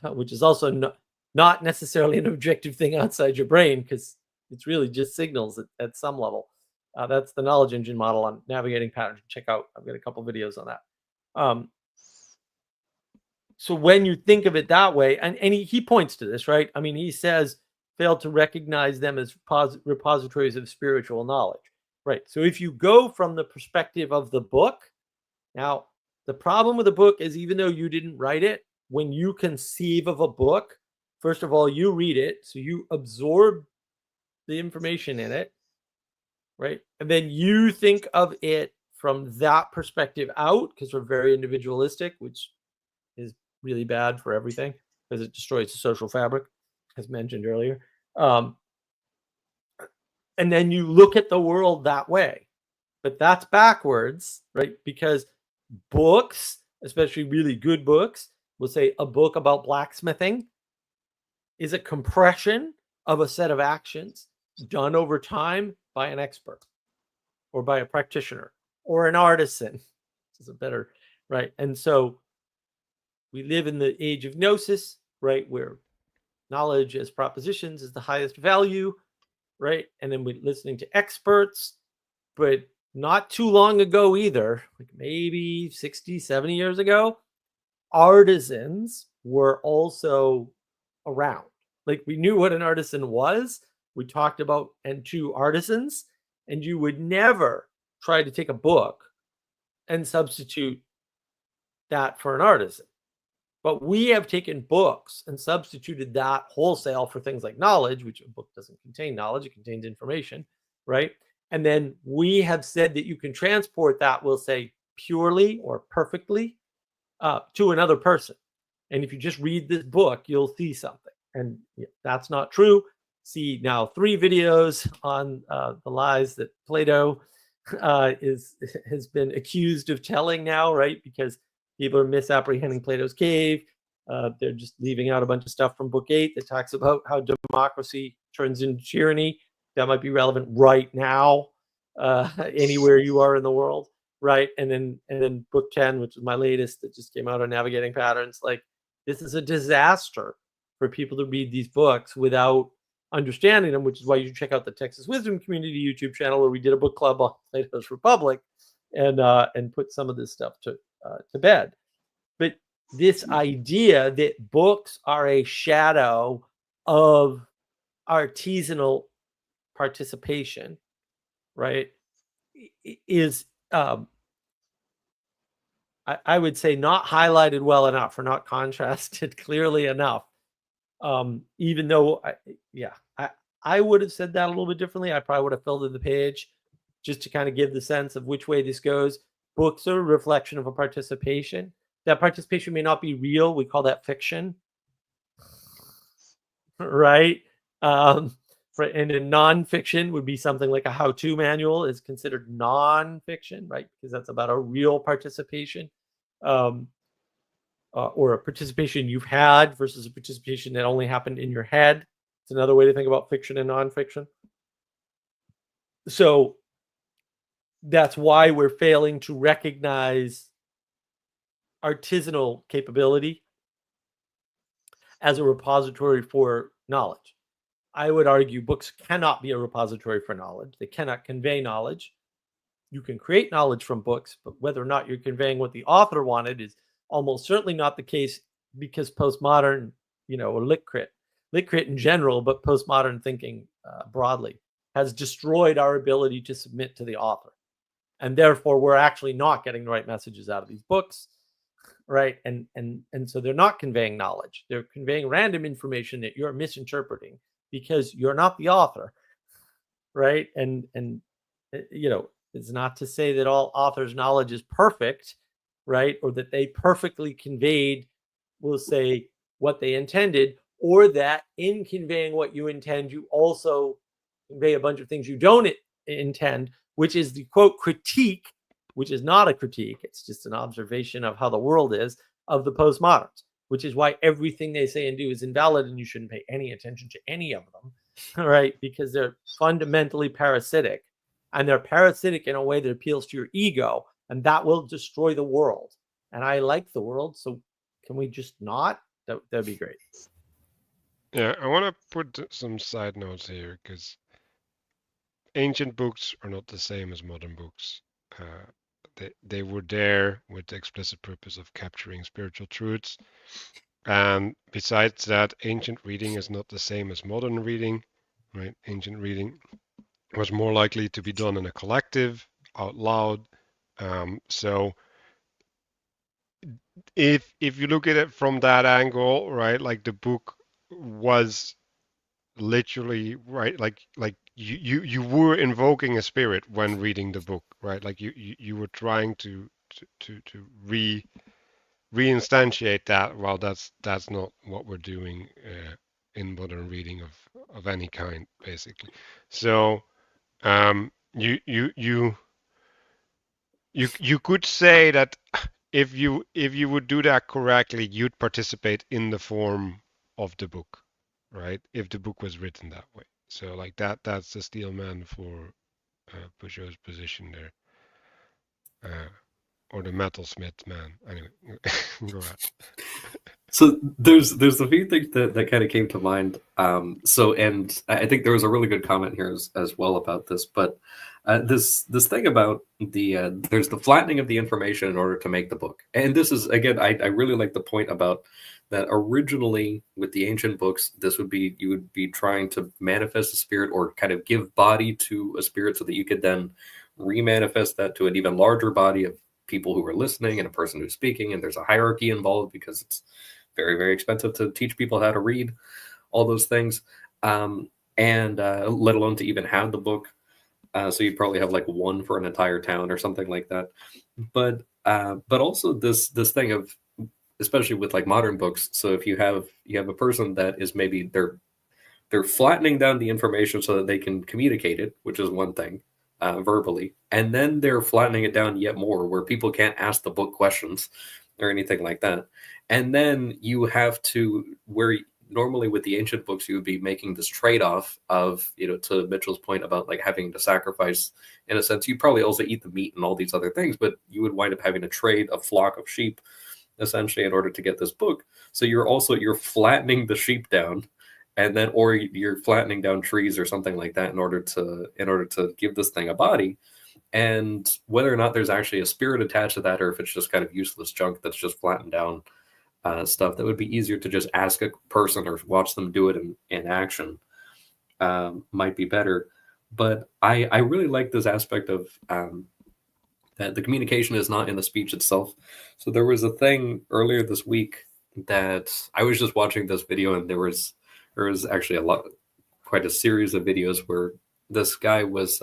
[SPEAKER 2] which is also not necessarily an objective thing outside your brain, because it's really just signals at some level. That's the knowledge engine model on navigating patterns. Check out, I've got a couple videos on that. So when you think of it that way, and he points to this, right? I mean, he says, failed to recognize them as repositories of spiritual knowledge, right? So if you go from the perspective of the book, now the problem with the book is, even though you didn't write it, when you conceive of a book, first of all, you read it, so you absorb the information in it, right? And then you think of it from that perspective out, because we're very individualistic, which is really bad for everything because it destroys the social fabric, as mentioned earlier. And then you look at the world that way, but that's backwards, right? Because books, especially really good books, will say a book about blacksmithing is a compression of a set of actions done over time by an expert or by a practitioner or an artisan. This is a better, right? And so we live in the age of gnosis, right? Where knowledge as propositions is the highest value, right? And then we're listening to experts, but not too long ago either, like maybe 60, 70 years ago, artisans were also around. Like, we knew what an artisan was. We talked about and to artisans, and you would never try to take a book and substitute that for an artisan. But we have taken books and substituted that wholesale for things like knowledge, which a book doesn't contain knowledge, it contains information, right? And then we have said that you can transport that, we'll say, purely or perfectly to another person. And if you just read this book, you'll see something. And that's not true. See now 3 videos on the lies that Plato has been accused of telling now, right? Because people are misapprehending Plato's cave. They're just leaving out a bunch of stuff from Book 8 that talks about how democracy turns into tyranny. That might be relevant right now, anywhere you are in the world, right? And then Book 10, which is my latest, that just came out on navigating patterns. Like, this is a disaster for people to read these books without understanding them, which is why you should check out the Texas Wisdom Community YouTube channel, where we did a book club on Plato's Republic and put some of this stuff to bed. But this idea that books are a shadow of artisanal participation, right, is I would say not highlighted well enough, or not contrasted clearly enough. Even though I would have said that a little bit differently. I probably would have filled in the page just to kind of give the sense of which way this goes. Books are a reflection of a participation. That participation may not be real. We call that fiction, right? And in nonfiction would be something like a how-to manual is considered nonfiction, right? Because that's about a real participation, or a participation you've had versus a participation that only happened in your head. It's another way to think about fiction and nonfiction. So that's why we're failing to recognize artisanal capability as a repository for knowledge. I would argue books cannot be a repository for knowledge. They cannot convey knowledge. You can create knowledge from books, but whether or not you're conveying what the author wanted is almost certainly not the case, because postmodern, or lit crit in general, but postmodern thinking broadly has destroyed our ability to submit to the author. And therefore, we're actually not getting the right messages out of these books, right? And so they're not conveying knowledge. They're conveying random information that you're misinterpreting because you're not the author, right? And it's not to say that all authors' knowledge is perfect, right? Or that they perfectly conveyed, we'll say, what they intended, or that in conveying what you intend, you also convey a bunch of things you don't intend, which is the quote critique, which is not a critique. It's just an observation of how the world is, of the postmoderns, which is why everything they say and do is invalid, and you shouldn't pay any attention to any of them, right? Because they're fundamentally parasitic, and they're parasitic in a way that appeals to your ego, and that will destroy the world. And I like the world, so can we just not? That'd be great.
[SPEAKER 1] Yeah, I want to put some side notes here, because ancient books are not the same as modern books. They were there with the explicit purpose of capturing spiritual truths. And besides that, ancient reading is not the same as modern reading, right? Ancient reading was more likely to be done in a collective, out loud. So if you look at it from that angle, right, like the book was literally, right, like you were invoking a spirit when reading the book, right? Like you were trying to reinstantiate that. Well, that's not what we're doing in modern reading of any kind, basically. So you could say that if you would do that correctly, you'd participate in the form of the book, right? If the book was written that way. So like that's the steel man for Pageau's position there, or the metalsmith man. Anyway, go ahead.
[SPEAKER 5] So there's a few things that kind of came to mind. And I think there was a really good comment here as well about this. But this thing about there's the flattening of the information in order to make the book. And this is, again, I really like the point about that originally with the ancient books, you would be trying to manifest a spirit or kind of give body to a spirit so that you could then remanifest that to an even larger body of people who are listening and a person who's speaking. And there's a hierarchy involved because it's very, very expensive to teach people how to read all those things, and let alone to even have the book. So you'd probably have like one for an entire town or something like that. But also this thing of, especially with like modern books. So if you have a person that is maybe they're flattening down the information so that they can communicate it, which is one thing, verbally, and then they're flattening it down yet more where people can't ask the book questions or anything like that. And then you have to, where normally with the ancient books, you would be making this trade-off of, to Mitchell's point about like having to sacrifice, in a sense, you'd probably also eat the meat and all these other things, but you would wind up having to trade a flock of sheep essentially in order to get this book. So you're flattening the sheep down, and then, or you're flattening down trees or something like that in order to give this thing a body. And whether or not there's actually a spirit attached to that, or if it's just kind of useless junk that's just flattened down stuff, that would be easier to just ask a person or watch them do it in action, might be better. But I really like this aspect of that the communication is not in the speech itself. So there was a thing earlier this week that I was just watching this video, and there was actually quite a series of videos where this guy was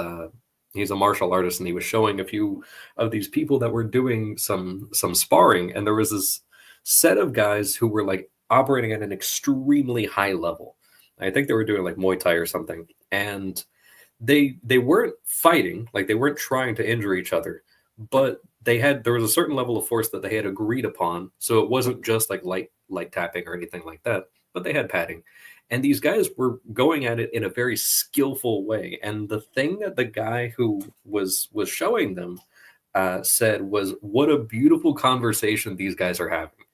[SPEAKER 5] he's a martial artist, and he was showing a few of these people that were doing some sparring, and there was this set of guys who were like operating at an extremely high level. I think they were doing like Muay Thai or something, and they weren't fighting, like they weren't trying to injure each other, but there was a certain level of force that they had agreed upon, so it wasn't just like light tapping or anything like that, but they had padding, and these guys were going at it in a very skillful way. And the thing that the guy who was showing them said was, "What a beautiful conversation these guys are having."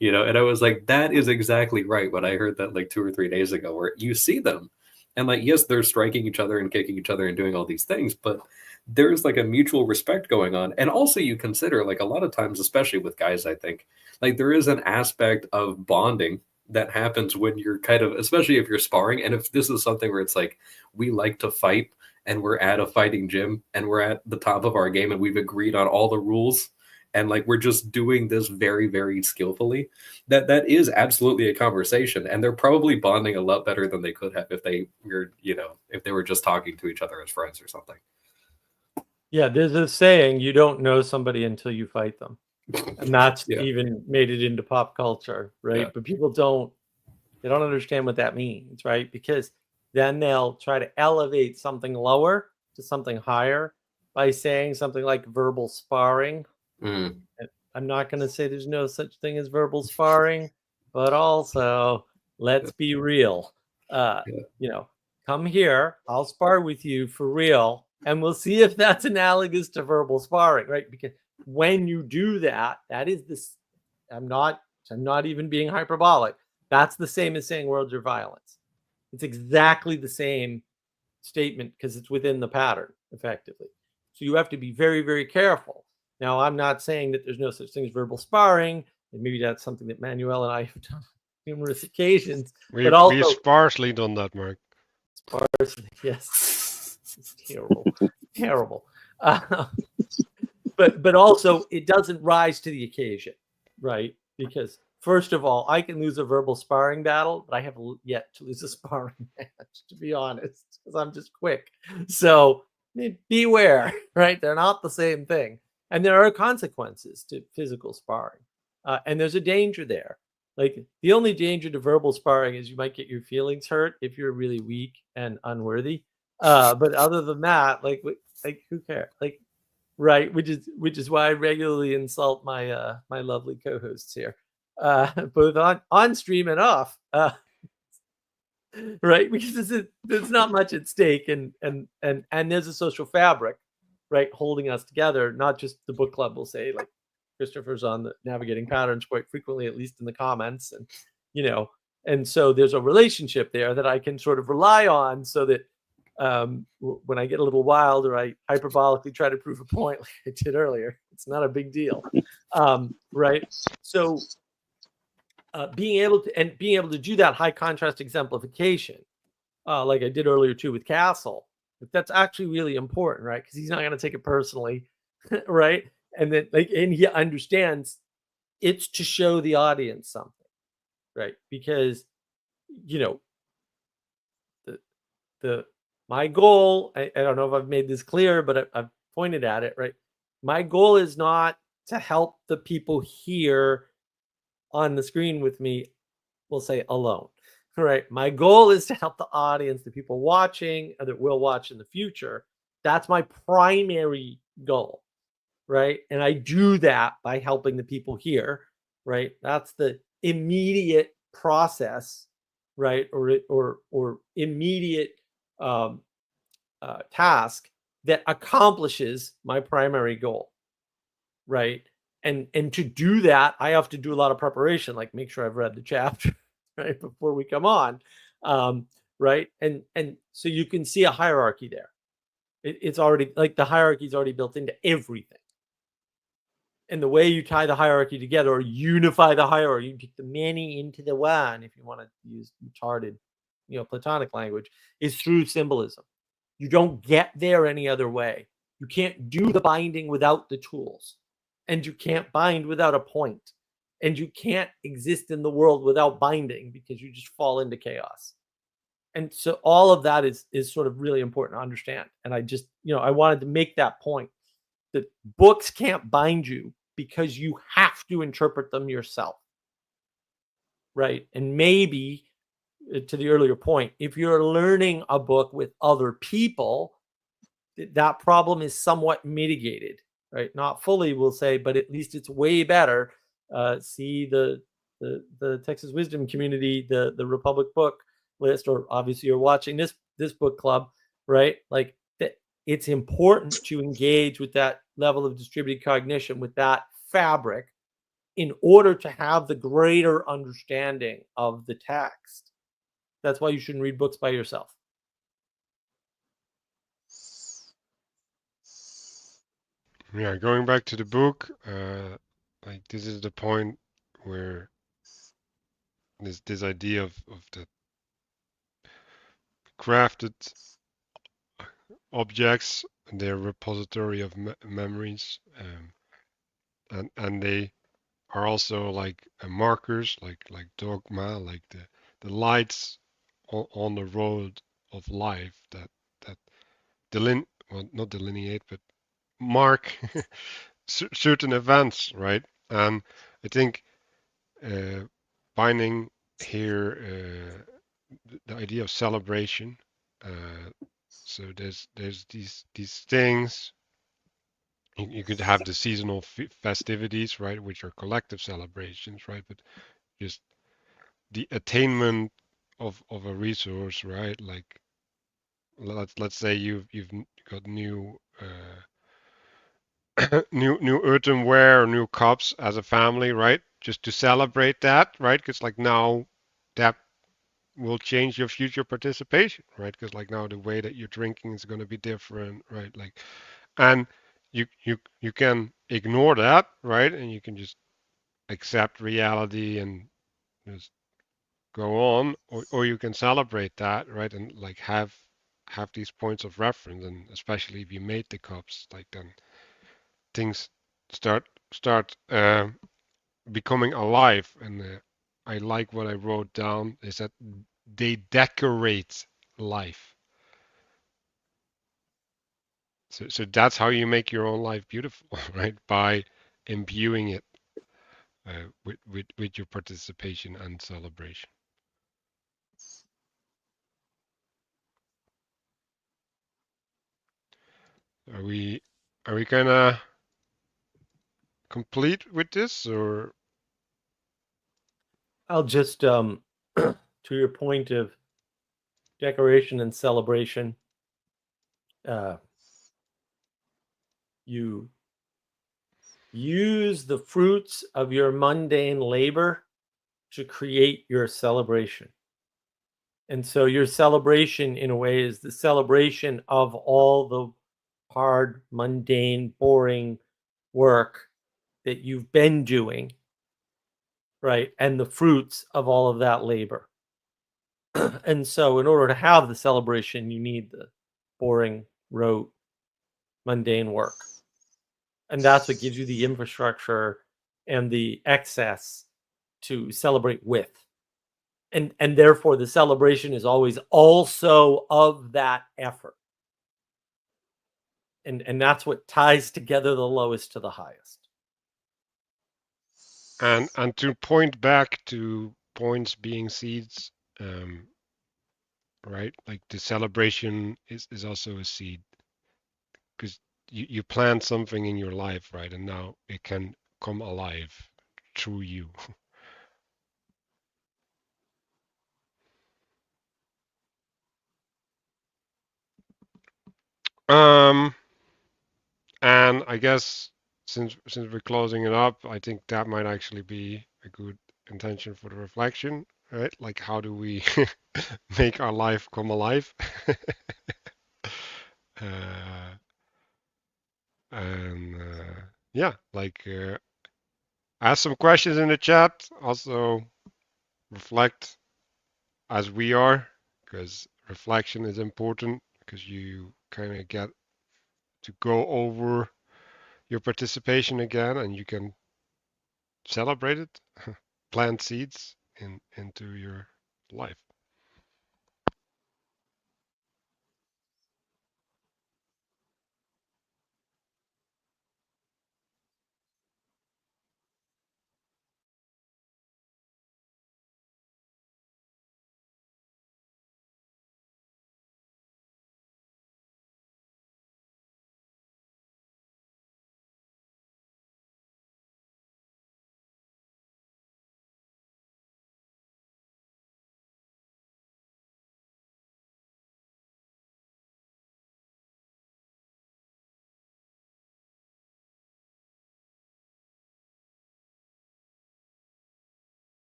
[SPEAKER 5] And I was like, that is exactly right. When I heard that like 2 or 3 days ago, where you see them and like, yes, they're striking each other and kicking each other and doing all these things, but there's like a mutual respect going on. And also you consider, like, a lot of times, especially with guys, I think like there is an aspect of bonding that happens when you're kind of, especially if you're sparring. And if this is something where it's like, we like to fight and we're at a fighting gym and we're at the top of our game and we've agreed on all the rules, and like we're just doing this very, very skillfully, that is absolutely a conversation. And they're probably bonding a lot better than they could have if they were, if they were just talking to each other as friends or something.
[SPEAKER 2] Yeah, there's a saying, you don't know somebody until you fight them. And that's
[SPEAKER 5] Yeah.
[SPEAKER 2] even made it into pop culture, right?
[SPEAKER 5] Yeah.
[SPEAKER 2] But people don't understand what that means, right? Because then they'll try to elevate something lower to something higher by saying something like verbal sparring.
[SPEAKER 5] Mm.
[SPEAKER 2] I'm not going to say there's no such thing as verbal sparring, but also let's be real. Come here, I'll spar with you for real, and we'll see if that's analogous to verbal sparring, right? Because when you do that, that is this. I'm not even being hyperbolic. That's the same as saying words are violence. It's exactly the same statement because it's within the pattern, effectively. So you have to be very, very careful. Now, I'm not saying that there's no such thing as verbal sparring, and maybe that's something that Manuel and I have done on numerous occasions.
[SPEAKER 1] We've sparsely done that, Mark.
[SPEAKER 2] Sparsely, yes. It's terrible, terrible. But also, it doesn't rise to the occasion, right? Because first of all, I can lose a verbal sparring battle, but I have yet to lose a sparring match, to be honest, because I'm just quick. So beware, right? They're not the same thing. And there are consequences to physical sparring. And there's a danger there. Like, the only danger to verbal sparring is you might get your feelings hurt if you're really weak and unworthy. But other than that, like who cares? Like, right, which is why I regularly insult my my lovely co-hosts here, both on stream and off, right? Because there's not much at stake, and there's a social fabric, right, holding us together. Not just the book club will say, like Christopher's on the Navigating Patterns quite frequently, at least in the comments, and and so there's a relationship there that I can sort of rely on, so that when I get a little wild or I hyperbolically try to prove a point like I did earlier, it's not a big deal, right? So being able to do that high contrast exemplification, like I did earlier too with Castle, that's actually really important, right? Because he's not going to take it personally, right? And then and he understands it's to show the audience something, right? Because my goal, I don't know if I've made this clear, but I've pointed at it, right? My goal is not to help the people here on the screen with me, we'll say alone, right? My goal is to help the audience, the people watching, or that will watch in the future. That's my primary goal, right? And I do that by helping the people here, right? That's the immediate process, right? Or immediate task that accomplishes my primary goal, right? And to do that, I have to do a lot of preparation, like make sure I've read the chapter right before we come on, right? And so you can see a hierarchy there. It's already, like, the hierarchy is already built into everything. And the way you tie the hierarchy together, or unify the hierarchy, you take the many into the one, if you want to use retarded, Platonic language, is through symbolism. You don't get there any other way. You can't do the binding without the tools, and you can't bind without a point, and you can't exist in the world without binding, because you just fall into chaos. And so all of that is sort of really important to understand. And I just, I wanted to make that point, that books can't bind you because you have to interpret them yourself, right? And maybe to the earlier point, if you're learning a book with other people, that problem is somewhat mitigated, right? Not fully, we'll say, but at least it's way better. See the Texas Wisdom Community, the Republic Book List, or obviously you're watching this book club, right? Like that, it's important to engage with that level of distributed cognition, with that fabric, in order to have the greater understanding of the text. That's why you shouldn't read books by yourself.
[SPEAKER 1] Yeah, going back to the book, like this is the point where this idea of the crafted objects, their repository of memories, and they are also like markers, like dogma, like the lights on the road of life that well, not delineate, but mark certain events, right? And I think binding here the idea of celebration. So there's these things. You could have the seasonal festivities, right, which are collective celebrations, right? But just the attainment of a resource, right? Like let's say you've got new new earthenware or new cups as a family, right? Just to celebrate that, right? Because like now that will change your future participation, right? Because like now the way that you're drinking is going to be different, right? Like, and you can ignore that, right? And you can just accept reality and just go on, or you can celebrate that, right? And like have these points of reference, and especially if you made the cups, like then things start becoming alive. And I like what I wrote down is that they decorate life. So that's how you make your own life beautiful, right? By imbuing it with your participation and celebration. Are we kind of complete with this, or
[SPEAKER 2] I'll just to your point of decoration and celebration, you use the fruits of your mundane labor to create your celebration. And so your celebration, in a way, is the celebration of all the hard, mundane, boring work that you've been doing, right? And the fruits of all of that labor. And so in order to have the celebration, you need the boring, rote, mundane work. And that's what gives you the infrastructure and the excess to celebrate with. And therefore the celebration is always also of that effort. And that's what ties together the lowest to the highest.
[SPEAKER 1] and to point back to points being seeds, right? Like the celebration is also a seed, because you plant something in your life, right? And now it can come alive through you. Um, and I guess since we're closing it up, I think that might actually be a good intention for the reflection, right? Like how do we make our life come alive? uh, and yeah, like ask some questions in the chat. Also reflect as we are, because reflection is important, because you kind of get to go over your participation again, and you can celebrate it, plant seeds into your life.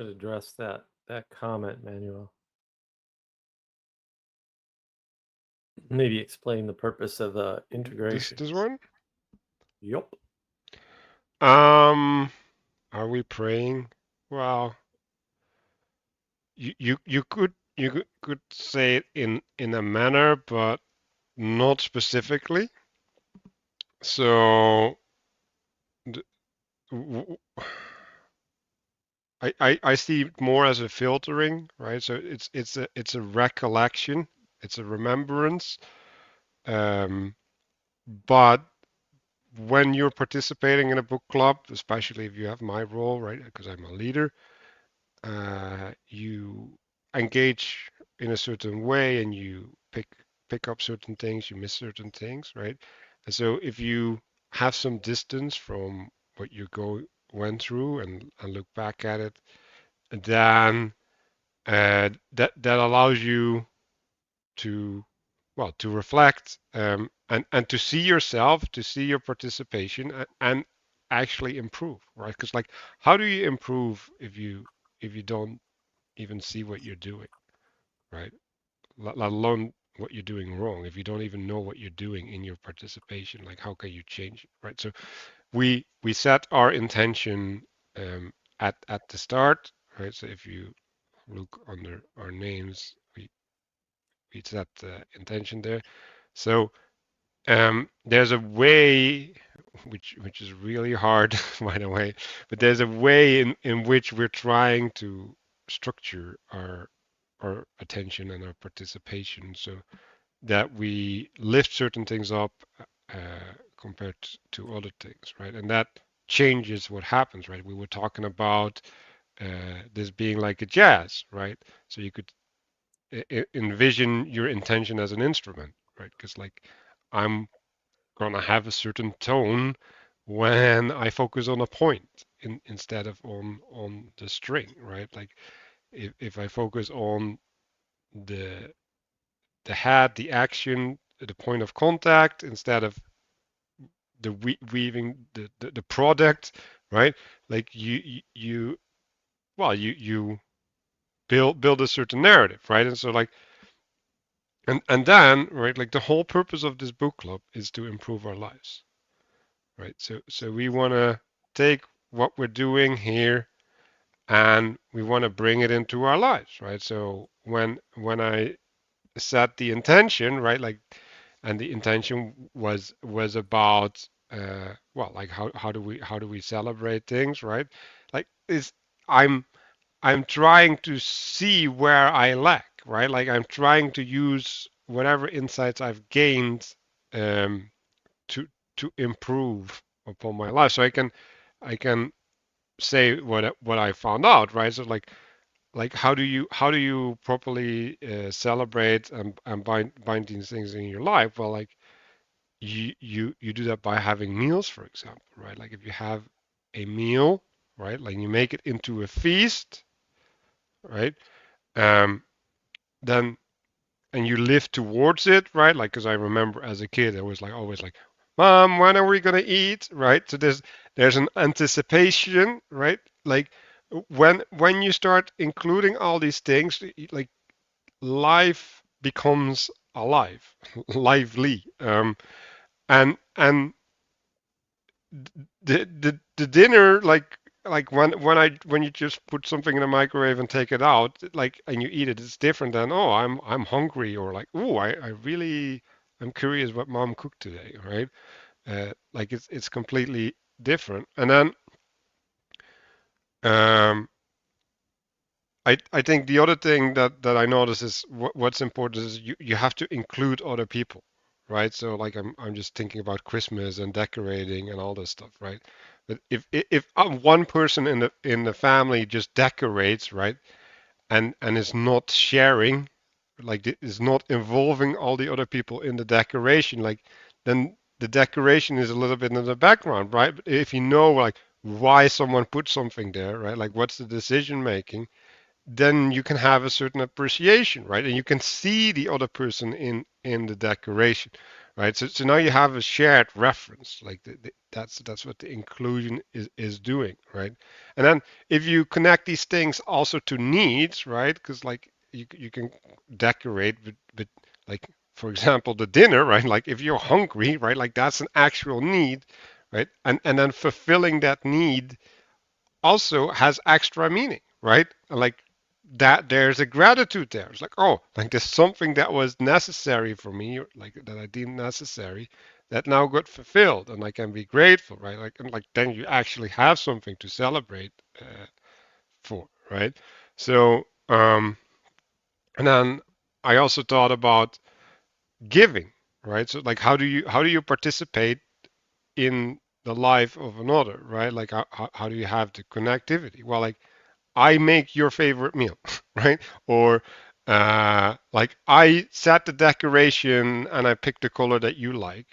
[SPEAKER 2] should address that comment, Manuel. Maybe explain the purpose of integration.
[SPEAKER 1] This one?
[SPEAKER 2] Yup.
[SPEAKER 1] Are we praying? Well, you could say it in a manner, but not specifically. So I see it more as a filtering, right? So it's a recollection, it's a remembrance. But when you're participating in a book club, especially if you have my role, right? Because I'm a leader, you engage in a certain way and you pick up certain things, you miss certain things, right? And so if you have some distance from what you went through and look back at it, then that allows you to to reflect and to see yourself, to see your participation and actually improve, right? Because like, how do you improve if you don't even see what you're doing, right? Let alone what you're doing wrong. If you don't even know what you're doing in your participation, like how can you change it, right? So we set our intention at the start, right? So if you look under our names, we set the intention there. So there's a way, which is really hard, by the way, but there's a way in which we're trying to structure our attention and our participation so that we lift certain things up compared to other things, right? And that changes what happens, right? We were talking about this being like a jazz, right? So you could envision your intention as an instrument, right? Because like I'm gonna have a certain tone when I focus on a point instead of on the string, right? Like if I focus on the head, the action, the point of contact instead of the weaving the product, right? Like you build a certain narrative, right? And so like and then right, like the whole purpose of this book club is to improve our lives, right? So we want to take what we're doing here and we want to bring it into our lives, right? So when I set the intention, right, like, and the intention was about like how do we celebrate things, right? Like is I'm I'm trying to see where I lack, right? Like I'm trying to use whatever insights I've gained um, to improve upon my life, so I can say what I found out, right? So like how do you properly celebrate and bind these things in your life? Well, like you do that by having meals, for example, right? Like if you have a meal, right? Like you make it into a feast, right? Um, then and you live towards it, right? Like, because I remember as a kid, I was like always like, "Mom, when are we gonna eat?" Right? So there's an anticipation, right? Like when you start including all these things, like life becomes alive, lively, and the dinner like when you just put something in the microwave and take it out like and you eat it, it's different than, oh, I'm hungry, or like, oh, I really I'm curious what mom cooked today, right? Like it's completely different. And then um I think the other thing that I notice is what's important is you have to include other people, right? So like I'm just thinking about Christmas and decorating and all this stuff, right? But if one person in the family just decorates, right, and is not sharing, like is not involving all the other people in the decoration, like then the decoration is a little bit in the background, right? But if you know like why someone put something there, right? Like what's the decision making, then you can have a certain appreciation, right? And you can see the other person in the decoration, right? So now you have a shared reference, like that's what the inclusion is doing, right? And then if you connect these things also to needs, right? Because like you can decorate with like, for example, the dinner, right? Like if you're hungry, right? Like that's an actual need, right? And then fulfilling that need also has extra meaning, right? Like that there's a gratitude there. It's like, oh, like there's something that was necessary for me, like that I deemed necessary, that now got fulfilled, and I can be grateful, right? Like, and like then you actually have something to celebrate for, right? So, and then I also thought about giving, right? So, like, how do you participate in the life of another, right? Like, how do you have the connectivity? Well, like I make your favorite meal, right? Or like I set the decoration and I pick the color that you like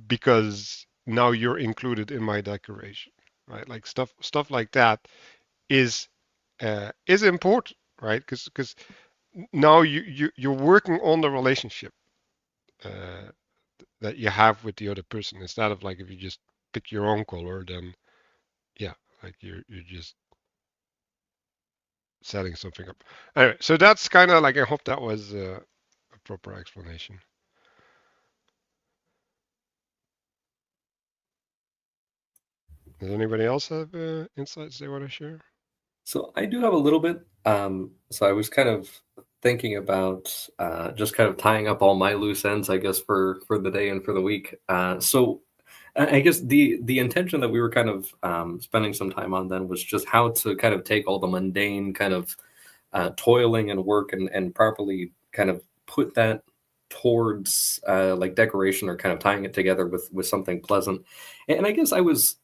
[SPEAKER 1] because now you're included in my decoration, right? Like stuff like that is important, right? Because now you're working on the relationship uh, that you have with the other person instead of like if you just pick your own color, then yeah, like you're just setting something up. Anyway, so that's kind of like I hope that was a proper explanation. Does anybody else have insights they want to share?
[SPEAKER 5] So I do have a little bit. So I was kind of thinking about just kind of tying up all my loose ends, I guess, for the day and for the week. So I guess the intention that we were kind of spending some time on then was just how to kind of take all the mundane kind of toiling and work and properly kind of put that towards like decoration or kind of tying it together with something pleasant. And I guess I was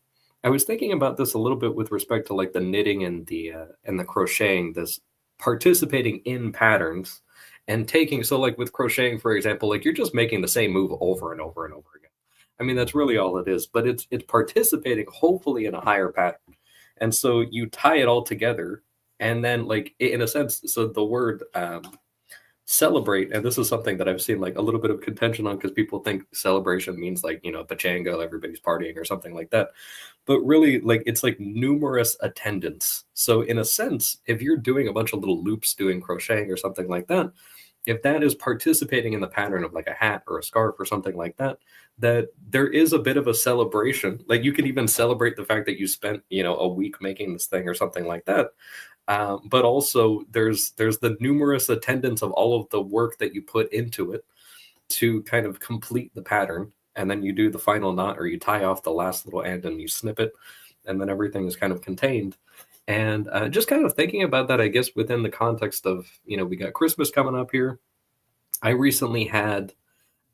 [SPEAKER 5] thinking about this a little bit with respect to like the knitting and the crocheting, this participating in patterns and taking, so like with crocheting, for example, like you're just making the same move over and over and over again. I mean, that's really all it is, but it's participating hopefully in a higher pattern. And so you tie it all together, and then like in a sense, so the word celebrate, and this is something that I've seen like a little bit of contention on because people think celebration means like, pachanga, everybody's partying or something like that. But really, like it's like numerous attendants. So in a sense, if you're doing a bunch of little loops doing crocheting or something like that, if that is participating in the pattern of like a hat or a scarf or something like that, that there is a bit of a celebration. Like you can even celebrate the fact that you spent, a week making this thing or something like that. But also there's the numerous attendance of all of the work that you put into it to kind of complete the pattern. And then you do the final knot or you tie off the last little end and you snip it. And then everything is kind of contained. And just kind of thinking about that, I guess, within the context of, we got Christmas coming up here. I recently had,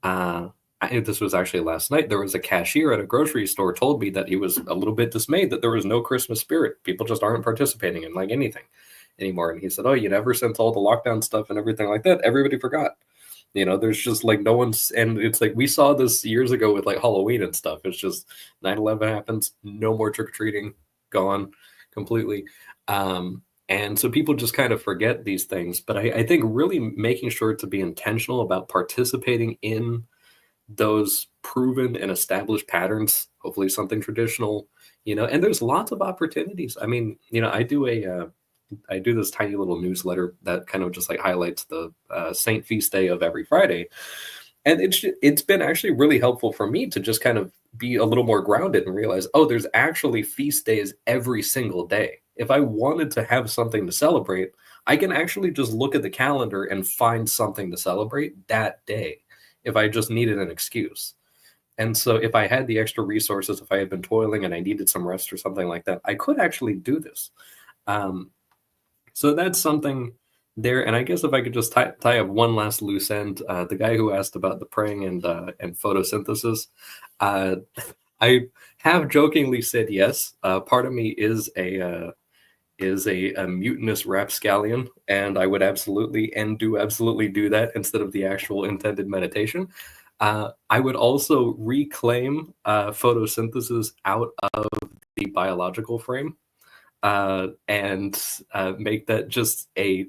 [SPEAKER 5] this was actually last night, there was a cashier at a grocery store told me that he was a little bit dismayed that there was no Christmas spirit. People just aren't participating in like anything anymore. And he said, oh, since all the lockdown stuff and everything like that, everybody forgot. There's just like no one's, and it's like we saw this years ago with like Halloween and stuff. It's just 9/11 happens, no more trick-or-treating, gone completely. And so people just kind of forget these things. But I think really making sure to be intentional about participating in those proven and established patterns, hopefully something traditional, and there's lots of opportunities. I mean, I do this tiny little newsletter that kind of just like highlights the Saint Feast Day of every Friday. And it's been actually really helpful for me to just kind of be a little more grounded and realize, oh, there's actually feast days every single day. If I wanted to have something to celebrate, I can actually just look at the calendar and find something to celebrate that day if I just needed an excuse. And so if I had the extra resources, if I had been toiling and I needed some rest or something like that, I could actually do this. So that's something there. And I guess if I could just tie up one last loose end, the guy who asked about the praying and photosynthesis, I have jokingly said yes. Part of me is a mutinous rapscallion, and I would absolutely and do absolutely do that instead of the actual intended meditation. I would also reclaim photosynthesis out of the biological frame. And make that just a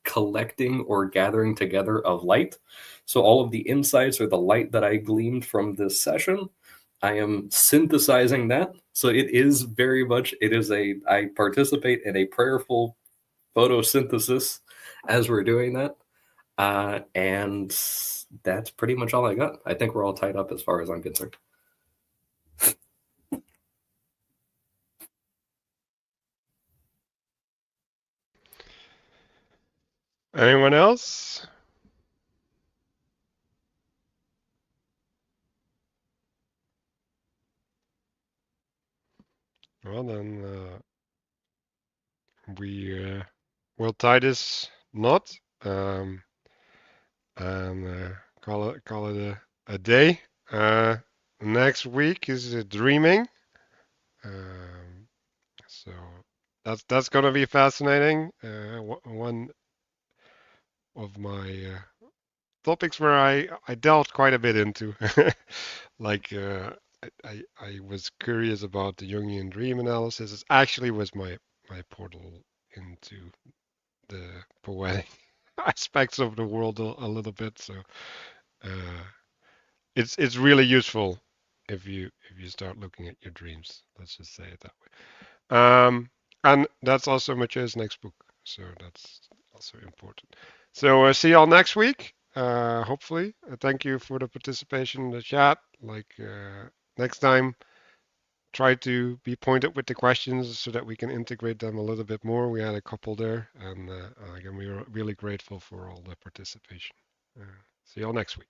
[SPEAKER 5] collecting or gathering together of light. So all of the insights or the light that I gleaned from this session, I am synthesizing that. So it is very much, I participate in a prayerful photosynthesis as we're doing that. And that's pretty much all I got. I think we're all tied up as far as I'm concerned.
[SPEAKER 1] Anyone else? Well, then we will tie this knot and call it a day. Next week is dreaming. So that's gonna be fascinating. One of my topics where I delved quite a bit into, like I was curious about the Jungian dream analysis. It actually was my portal into the poetic aspects of the world a little bit. So it's really useful if you start looking at your dreams. Let's just say it that way. And that's also Matthieu's next book, so that's also important. So see y'all next week. Hopefully, thank you for the participation in the chat. Like next time, try to be pointed with the questions so that we can integrate them a little bit more. We had a couple there, and again, we are really grateful for all the participation. See y'all next week.